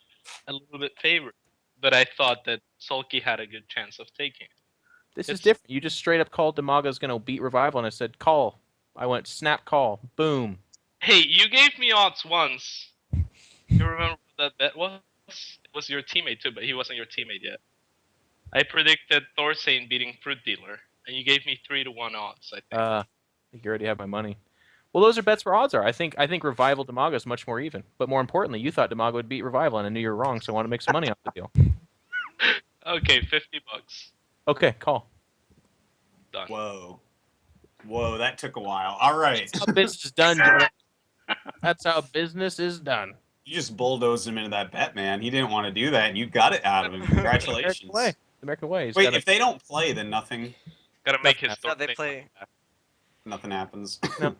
a little bit favored, but I thought that Soulkey had a good chance of taking it. This is It's- different. You just straight up called Damaga's going to beat Revival, and I said, call. I went, snap call. Boom. Hey, you gave me odds once. You remember what that bet was? It was your teammate too, but he wasn't your teammate yet. I predicted Thorsane beating Fruit Dealer, and you gave me 3-1 odds, I think. I think you already have my money. Well, those are bets where odds are. I think Revival Damaga is much more even. But more importantly, you thought Damaga would beat Revival, and I knew you were wrong, so I want to make some money off the deal. Okay, $50. Okay, call. Done. Whoa. Whoa, that took a while. All right. That's how business is done, Jordan. That's how business is done. You just bulldozed him into that bet, man. He didn't want to do that, and you got it out of him. Congratulations. American way. The American way. He's Wait, gotta- if they don't play, then nothing Gotta make his No, they Thorsane- play. happens. No.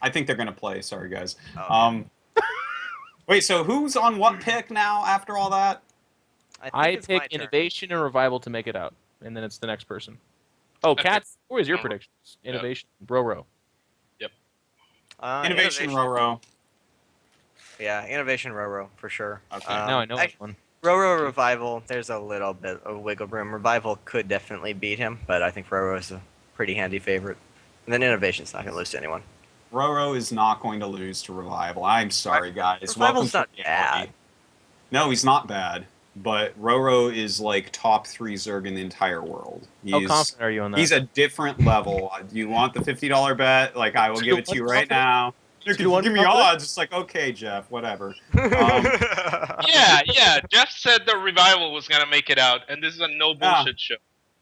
I think they're gonna play. Sorry, guys. Oh, Wait, so who's on what pick now after all that? I it's my pick turn. Innovation and Revival to make it out, and then it's the next person. Oh, Okay. Cats, what is your Roro. predictions? Innovation, Roro. Innovation Roro. Yeah, Innovation Roro for sure. Okay. Now I know I- that one. Roro Revival, there's a little bit of wiggle room. Revival could definitely beat him, but I think Roro is a pretty handy favorite. And then Innovation's not going to lose to anyone. Roro is not going to lose to Revival. I'm sorry, guys. Revival's Welcome not to bad. reality. No, he's not bad. But Roro is like top 3 Zerg in the entire world. How confident are you on that? He's a different level. You want the $50 bet? Like, I will give it to you right now. You can 2-1 give me confident? odds. It's like, okay, Jeff, whatever. Yeah. Jeff said the Revival was gonna make it out, and this is a no bullshit show.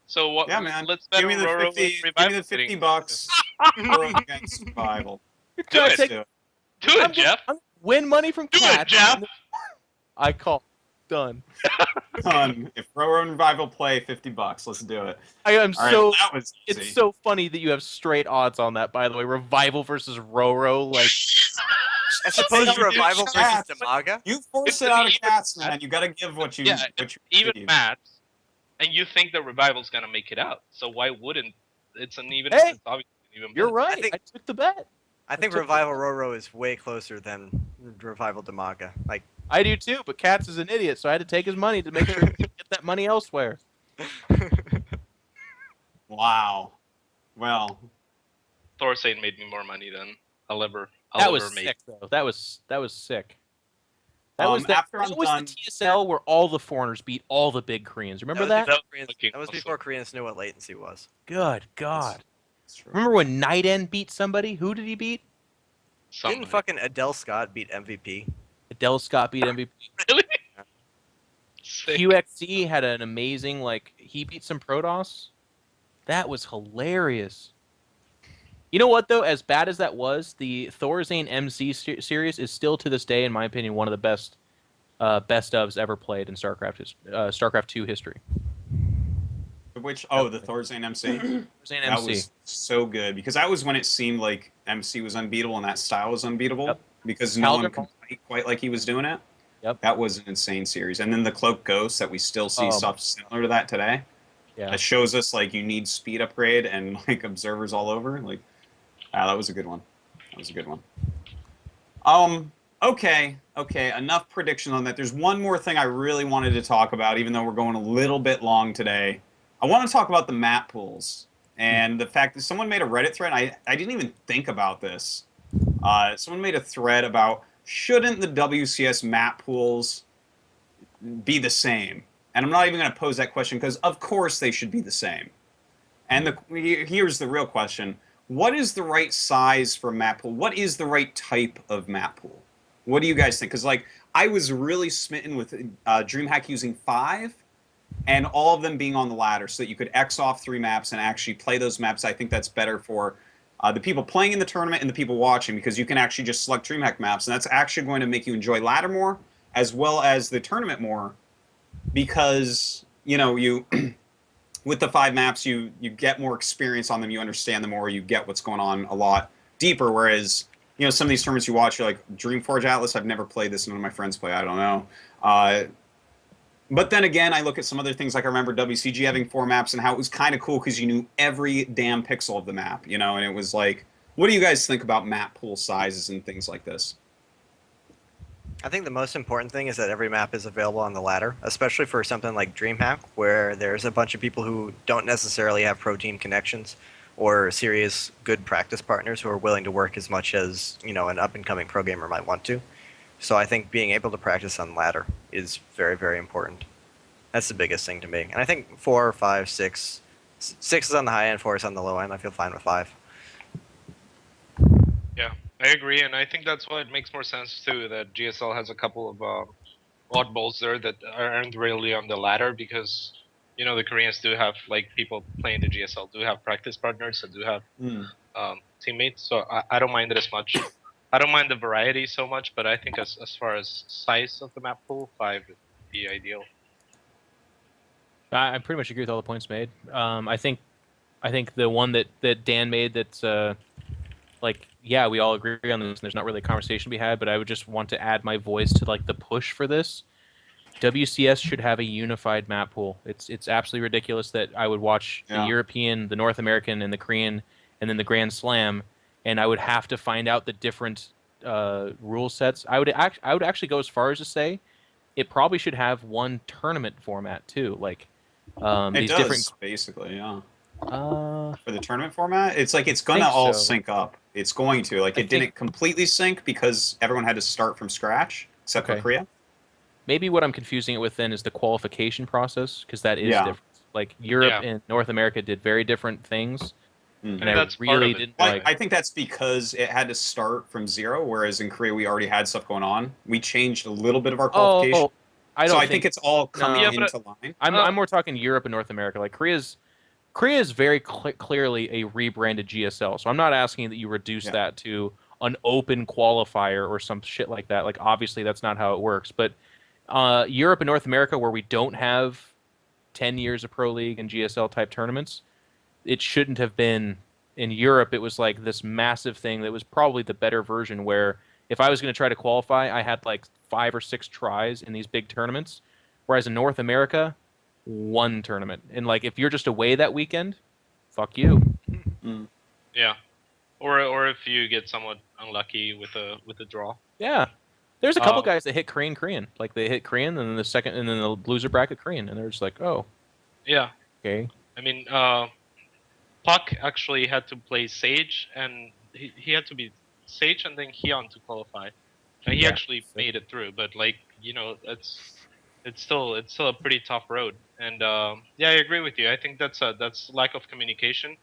So what? Yeah, man. Let's bet Give me on the Roro 50. and Give me Revival the $50 getting- bucks. Roro against Revival. Do Let's it. take- do it. Do it, I'm gonna- Jeff. I'm gonna win money from Do it, Cats. Jeff. I call. Done. If Roro and Revival play, $50. Let's do it. I am All right, so. that was easy. It's so funny that you have straight odds on that. By the way, Revival versus Roro. Like, As opposed to You Revival did versus chat. Damaga? You force it out of Cats, man. You got to give what you. Yeah, what you even give. Matt, and you think the Revival's gonna make it out. So why wouldn't? It's an even. Hey, it's obviously an even. you're bet. right. I, think- took the bet. I think took Revival Roro is way closer than Revival Damaga. Like, I do too, but Cats is an idiot, so I had to take his money to make sure he could get that money elsewhere. Wow. Well, Thorsane made me more money than I'll ever That was make. sick, though. That was sick. That was After that I'm was done, the TSL where all the foreigners beat all the big Koreans. Remember that? That Fucking was awesome. before Koreans knew what latency was. Good God. It's true. Remember when Night End beat somebody? Who did he beat? Somebody. Didn't fucking Adele Scott beat MVP? Adele Scott beat MVP. Really? Sick. QXC had an amazing, like, he beat some Protoss. That was hilarious. You know what, though? As bad as that was, the Thorazane MC series is still, to this day, in my opinion, one of the best best ofs ever played in StarCraft 2 history. Which the Thorazane MC. Thorazane That MC. was so good because that was when it seemed like MC was unbeatable and that style was unbeatable Yep. because no one Calder- could fight quite like he was doing it. Yep. That was an insane series. And then the Cloak Ghost that we still see stuff similar to that today. Yeah. That shows us like you need speed upgrade and like observers all over. Like, that was a good one. That was a good one. Okay. Enough prediction on that. There's one more thing I really wanted to talk about, even though we're going a little bit long today. I want to talk about the map pools and the fact that someone made a Reddit thread. I didn't even think about this. Someone made a thread about shouldn't the WCS map pools be the same? And I'm not even going to pose that question because of course they should be the same. And here's the real question. What is the right size for map pool? What is the right type of map pool? What do you guys think? Because like I was really smitten with DreamHack using 5 and all of them being on the ladder so that you could X off 3 maps and actually play those maps. I think that's better for the people playing in the tournament and the people watching because you can actually just select DreamHack maps and that's actually going to make you enjoy ladder more as well as the tournament more because, you know, you with the 5 maps, you get more experience on them, you understand them more, you get what's going on a lot deeper, whereas, you know, some of these tournaments you watch, you're like, Dreamforge Atlas, I've never played this, none of my friends play, I don't know. But then again, I look at some other things, like I remember WCG having 4 maps and how it was kind of cool because you knew every damn pixel of the map, you know, and it was like, what do you guys think about map pool sizes and things like this? I think the most important thing is that every map is available on the ladder, especially for something like DreamHack, where there's a bunch of people who don't necessarily have pro team connections or serious good practice partners who are willing to work as much as, you know, an up-and-coming pro gamer might want to. So I think being able to practice on ladder is very, very important. That's the biggest thing to me. And I think 4, 5, 6. 6 is on the high end, 4 is on the low end. I feel fine with 5. Yeah, I agree, and I think that's why it makes more sense too that GSL has a couple of oddballs there that aren't really on the ladder because, you know, the Koreans do have, like, people playing the GSL do have practice partners and do have teammates, so I don't mind it as much. I don't mind the variety so much, but I think as far as size of the map pool, 5 would be ideal. I pretty much agree with all the points made. I think the one that Dan made that's like, yeah, we all agree on this and there's not really a conversation to be had, but I would just want to add my voice to like the push for this. WCS should have a unified map pool. It's absolutely ridiculous that I would watch the European, the North American, and the Korean, and then the Grand Slam, and I would have to find out the different rule sets. I would actually go as far as to say it probably should have one tournament format too, like these different basically, yeah. Uh, For the tournament format, it's like it's gonna all sync up. It's going to like it didn't completely sync because everyone had to start from scratch except for Korea. Maybe what I'm confusing it with then is the qualification process because that is different. Like Europe and North America did very different things, and I really didn't like. I think that's because it had to start from 0, whereas in Korea we already had stuff going on. We changed a little bit of our qualification. I think it's all coming into line. I'm more talking Europe and North America. Like Korea is very clearly a rebranded GSL, so I'm not asking that you reduce that to an open qualifier or some shit like that. Like, obviously, that's not how it works. But Europe and North America, where we don't have 10 years of Pro League and GSL type tournaments, it shouldn't have been. In Europe, it was like this massive thing that was probably the better version, where if I was going to try to qualify, I had like 5 or 6 tries in these big tournaments, whereas in North America, 1 tournament. And like, if you're just away that weekend, fuck you. Yeah, or if you get somewhat unlucky with a draw. Yeah, there's a couple guys that hit Korean. Like they hit Korean, and then the second, and then the loser bracket Korean, and they're just like, oh, yeah, okay. I mean, Puck actually had to play Sage, and he had to be Sage and then Hyun to qualify. And he actually made it through, but like you know, it's still a pretty tough road. And yeah, I agree with you. I think that's lack of communication,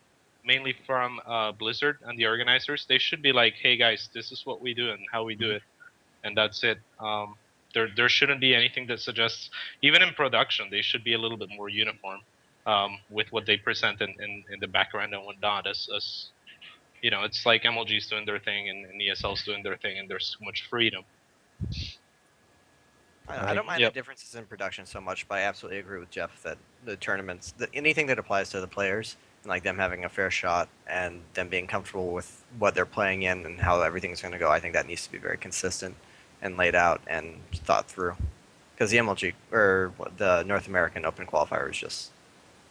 mainly from Blizzard and the organizers. They should be like, hey guys, this is what we do and how we do it, and that's it. There shouldn't be anything that suggests, even in production, they should be a little bit more uniform with what they present in the background and whatnot. As you know, it's like MLG's doing their thing and ESL's doing their thing, and there's too much freedom. I don't mind Yep. the differences in production so much, but I absolutely agree with Jeff that the tournaments, anything that applies to the players, and like them having a fair shot and them being comfortable with what they're playing in and how everything's going to go, I think that needs to be very consistent and laid out and thought through. Because the MLG or the North American Open qualifier is just,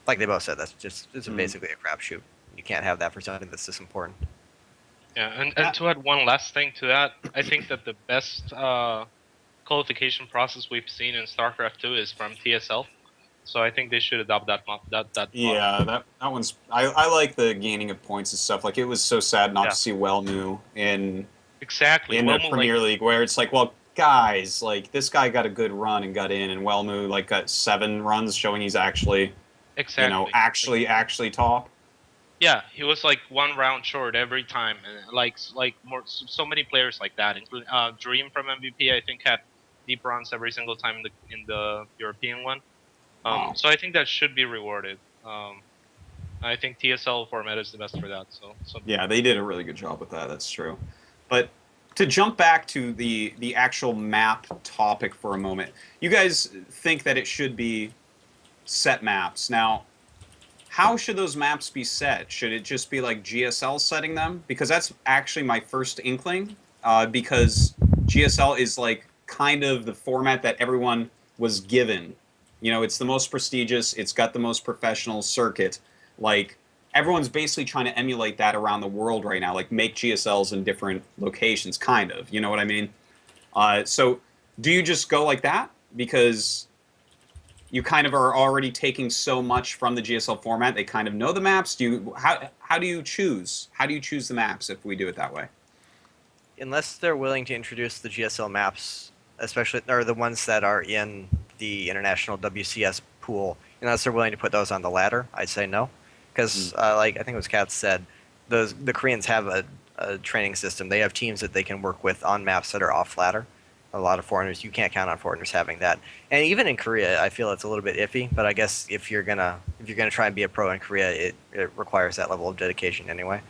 like they both said, it's basically a crapshoot. You can't have that for something that's this important. Yeah, and to add one last thing to that, I think that the best qualification process we've seen in Starcraft 2 is from TSL. So I think they should adopt that model. Yeah, that one's. I like the gaining of points and stuff. Like, it was so sad not to see Wellmu in exactly the Premier League, where it's like, well, guys, like, this guy got a good run and got in, and Wellmu like got 7 runs, showing he's actually, you know, actually top. Yeah, he was like 1 round short every time, and like so many players like that, including Dream from MVP. I think had deep runs every single time in the European one. So I think that should be rewarded. I think TSL format is the best for that. So yeah, they did a really good job with that. That's true. But to jump back to the actual map topic for a moment, you guys think that it should be set maps. Now, how should those maps be set? Should it just be like GSL setting them? Because that's actually my first inkling. Because GSL is like kind of the format that everyone was given. You know, it's the most prestigious. It's got the most professional circuit. Like, everyone's basically trying to emulate that around the world right now. Like, make GSLs in different locations, kind of. You know what I mean? So, do you just go like that? Because you kind of are already taking so much from the GSL format. They kind of know the maps. How do you choose? How do you choose the maps if we do it that way? Unless they're willing to introduce the GSL maps, especially or the ones that are in the international WCS pool, unless they're willing to put those on the ladder, I'd say no. Because like I think it was Catz said, the Koreans have a training system. They have teams that they can work with on maps that are off ladder. A lot of foreigners, you can't count on foreigners having that. And even in Korea, I feel it's a little bit iffy. But I guess if you're gonna try and be a pro in Korea, it requires that level of dedication anyway.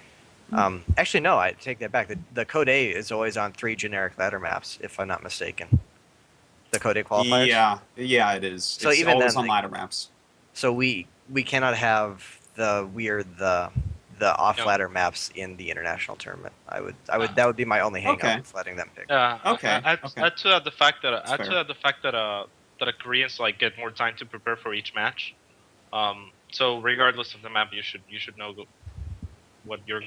Actually, no, I take that back. The Code A is always on 3 generic ladder maps, if I'm not mistaken. The Code A qualifiers. Yeah, it is. So it's even always then, on ladder maps. So we cannot have the off ladder maps in the international tournament. That would be my only hang up with letting them pick. Okay. Add to that the fact that the Koreans like get more time to prepare for each match. So regardless of the map, you should know what your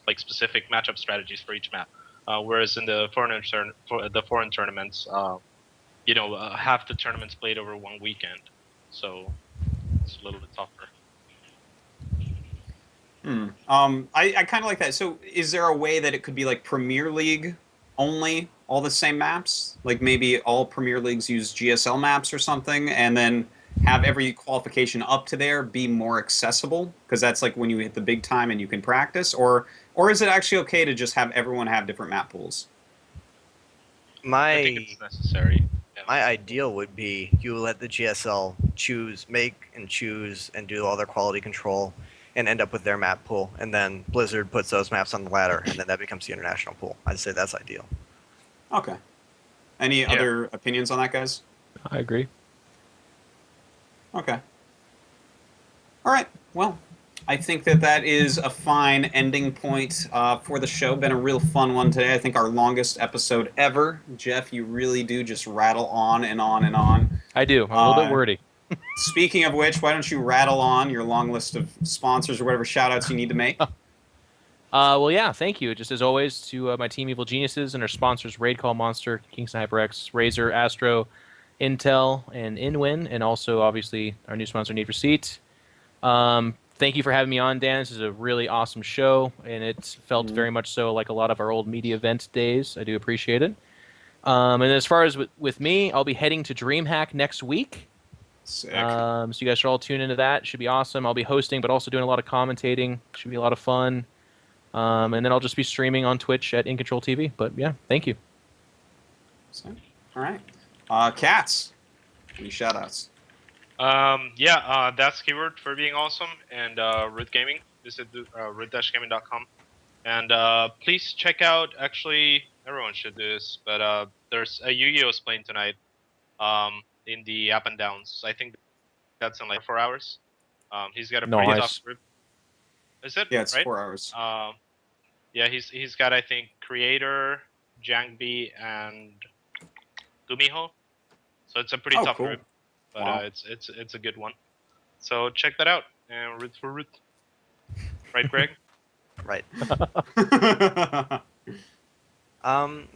like specific matchup strategies for each map. Whereas in the foreign tournaments, you know, half the tournaments played over 1 weekend, so it's a little bit tougher. I kind of like that. So is there a way that it could be like Premier League only, all the same maps? Like maybe all Premier Leagues use GSL maps or something, and then have every qualification up to there be more accessible? Because that's like when you hit the big time and you can practice? Or is it actually okay to just have everyone have different map pools? I think it's necessary. Yeah. My ideal would be you let the GSL make and choose and do all their quality control and end up with their map pool, and then Blizzard puts those maps on the ladder, and then that becomes the international pool. I'd say that's ideal. Okay. Any other opinions on that, guys? I agree. Okay. All right. Well, I think that is a fine ending point for the show. Been a real fun one today. I think our longest episode ever. Jeff, you really do just rattle on and on and on. I do. I'm a little bit wordy. Speaking of which, why don't you rattle on your long list of sponsors or whatever shout-outs you need to make? Well, yeah, thank you. Just as always, to my team Evil Geniuses and our sponsors, Raid Call Monster, Kingston HyperX, Razer, Astro, Intel, and Inwin, and also, obviously, our new sponsor, Need for Seat. Thank you for having me on, Dan. This is a really awesome show, and it felt very much so like a lot of our old media event days. I do appreciate it. And as far as with me, I'll be heading to DreamHack next week. Sick. So you guys should all tune into that. Should be awesome. I'll be hosting, but also doing a lot of commentating. Should be a lot of fun. And then I'll just be streaming on Twitch at iNcontroL TV. But yeah, thank you. Sick. All right. Catz. Any shout-outs? That's keyword for being awesome, and Root Gaming. Visit root-gaming.com. And please check out, actually, everyone should do this, but there's a Yu-Gi-Oh's playing tonight in the Up and Downs. I think that's in like 4 hours. He's got a pretty Nice. tough group. Is it? Yeah, it's right? 4 hours. Yeah, he's got, I think, Creator, Jangbi, and Gumiho. So it's a pretty tough cool. group, but Wow. it's a good one. So check that out and root for Root. Right, Greg? Right.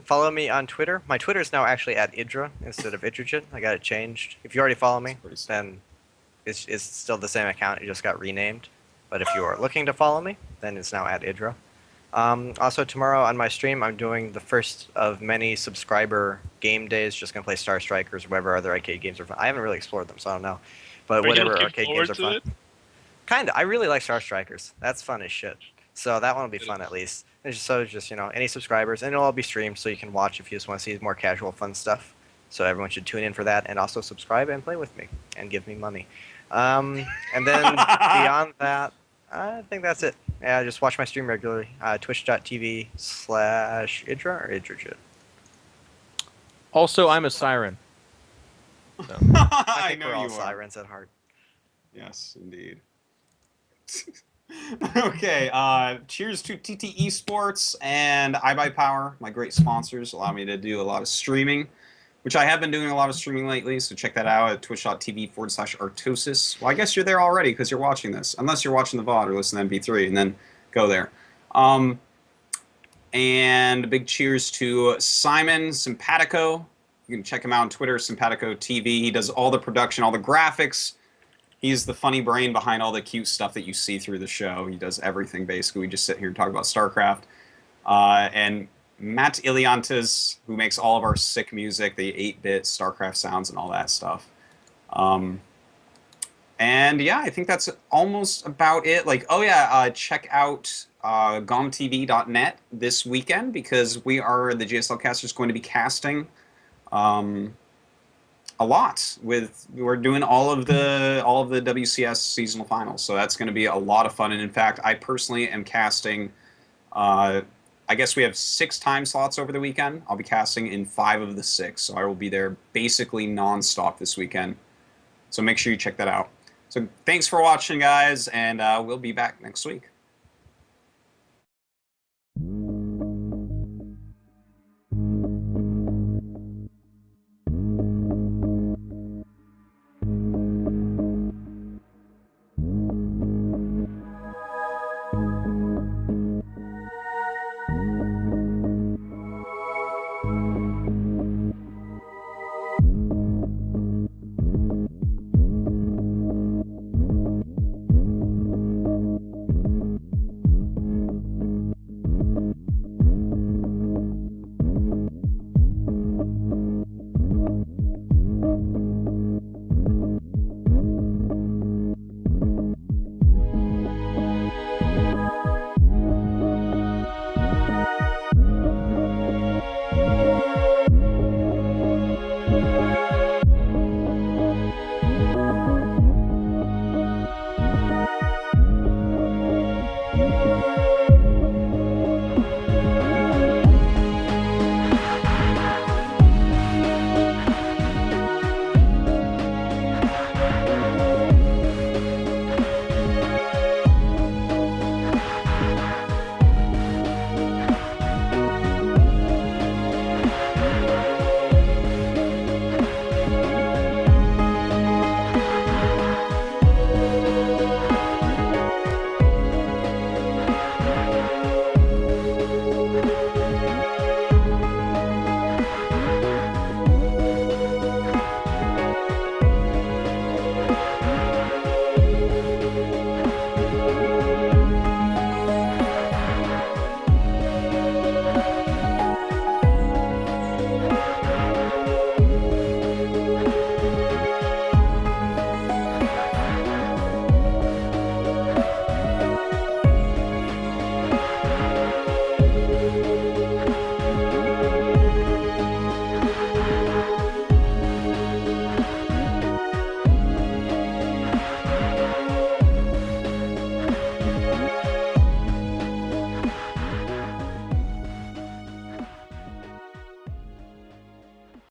Follow me on Twitter. My Twitter is now actually at Idra instead of Idrigit. I got it changed. If you already follow me, then it's still the same account. It just got renamed. But if you are looking to follow me, then it's now at Idra. Also, tomorrow on my stream, I'm doing the first of many subscriber game days. Just gonna play Star Strikers or whatever other arcade games are fun. I haven't really explored them, so I don't know. But Are you whatever looking arcade forward games are to fun. it? Kinda. I really like Star Strikers. That's fun as shit. So that one will be fun at least. And so just, you know, any subscribers, and it'll all be streamed so you can watch if you just want to see more casual fun stuff. So everyone should tune in for that and also subscribe and play with me and give me money. And then beyond that, I think that's it. Yeah, just watch my stream regularly. Twitch.tv/Idra or Idrigit. Also, I'm a siren. So. I I think know we're all you are. sirens at heart. Yes, indeed. Okay, cheers to TT Esports and iBuyPower, my great sponsors, allow me to do a lot of streaming, which I have been doing a lot of streaming lately, so check that out at twitch.tv/Artosis. Well, I guess you're there already because you're watching this, unless you're watching the VOD or listening to MP3, and then go there. And a big cheers to Simon Simpatico. You can check him out on Twitter, Simpatico TV. He does all the production, all the graphics. He's the funny brain behind all the cute stuff that you see through the show. He does everything, basically. We just sit here and talk about Starcraft. And Matt Iliantes, who makes all of our sick music, the 8-bit Starcraft sounds and all that stuff. And yeah, I think that's almost about it. Like, oh yeah, check out gomtv.net this weekend because the GSL casters going to be casting a lot. We're doing all of the WCS seasonal finals, so that's going to be a lot of fun. And in fact, I personally am casting. I guess we have 6 time slots over the weekend. I'll be casting in 5 of the 6, so I will be there basically non-stop this weekend. So make sure you check that out. So thanks for watching, guys, and we'll be back next week.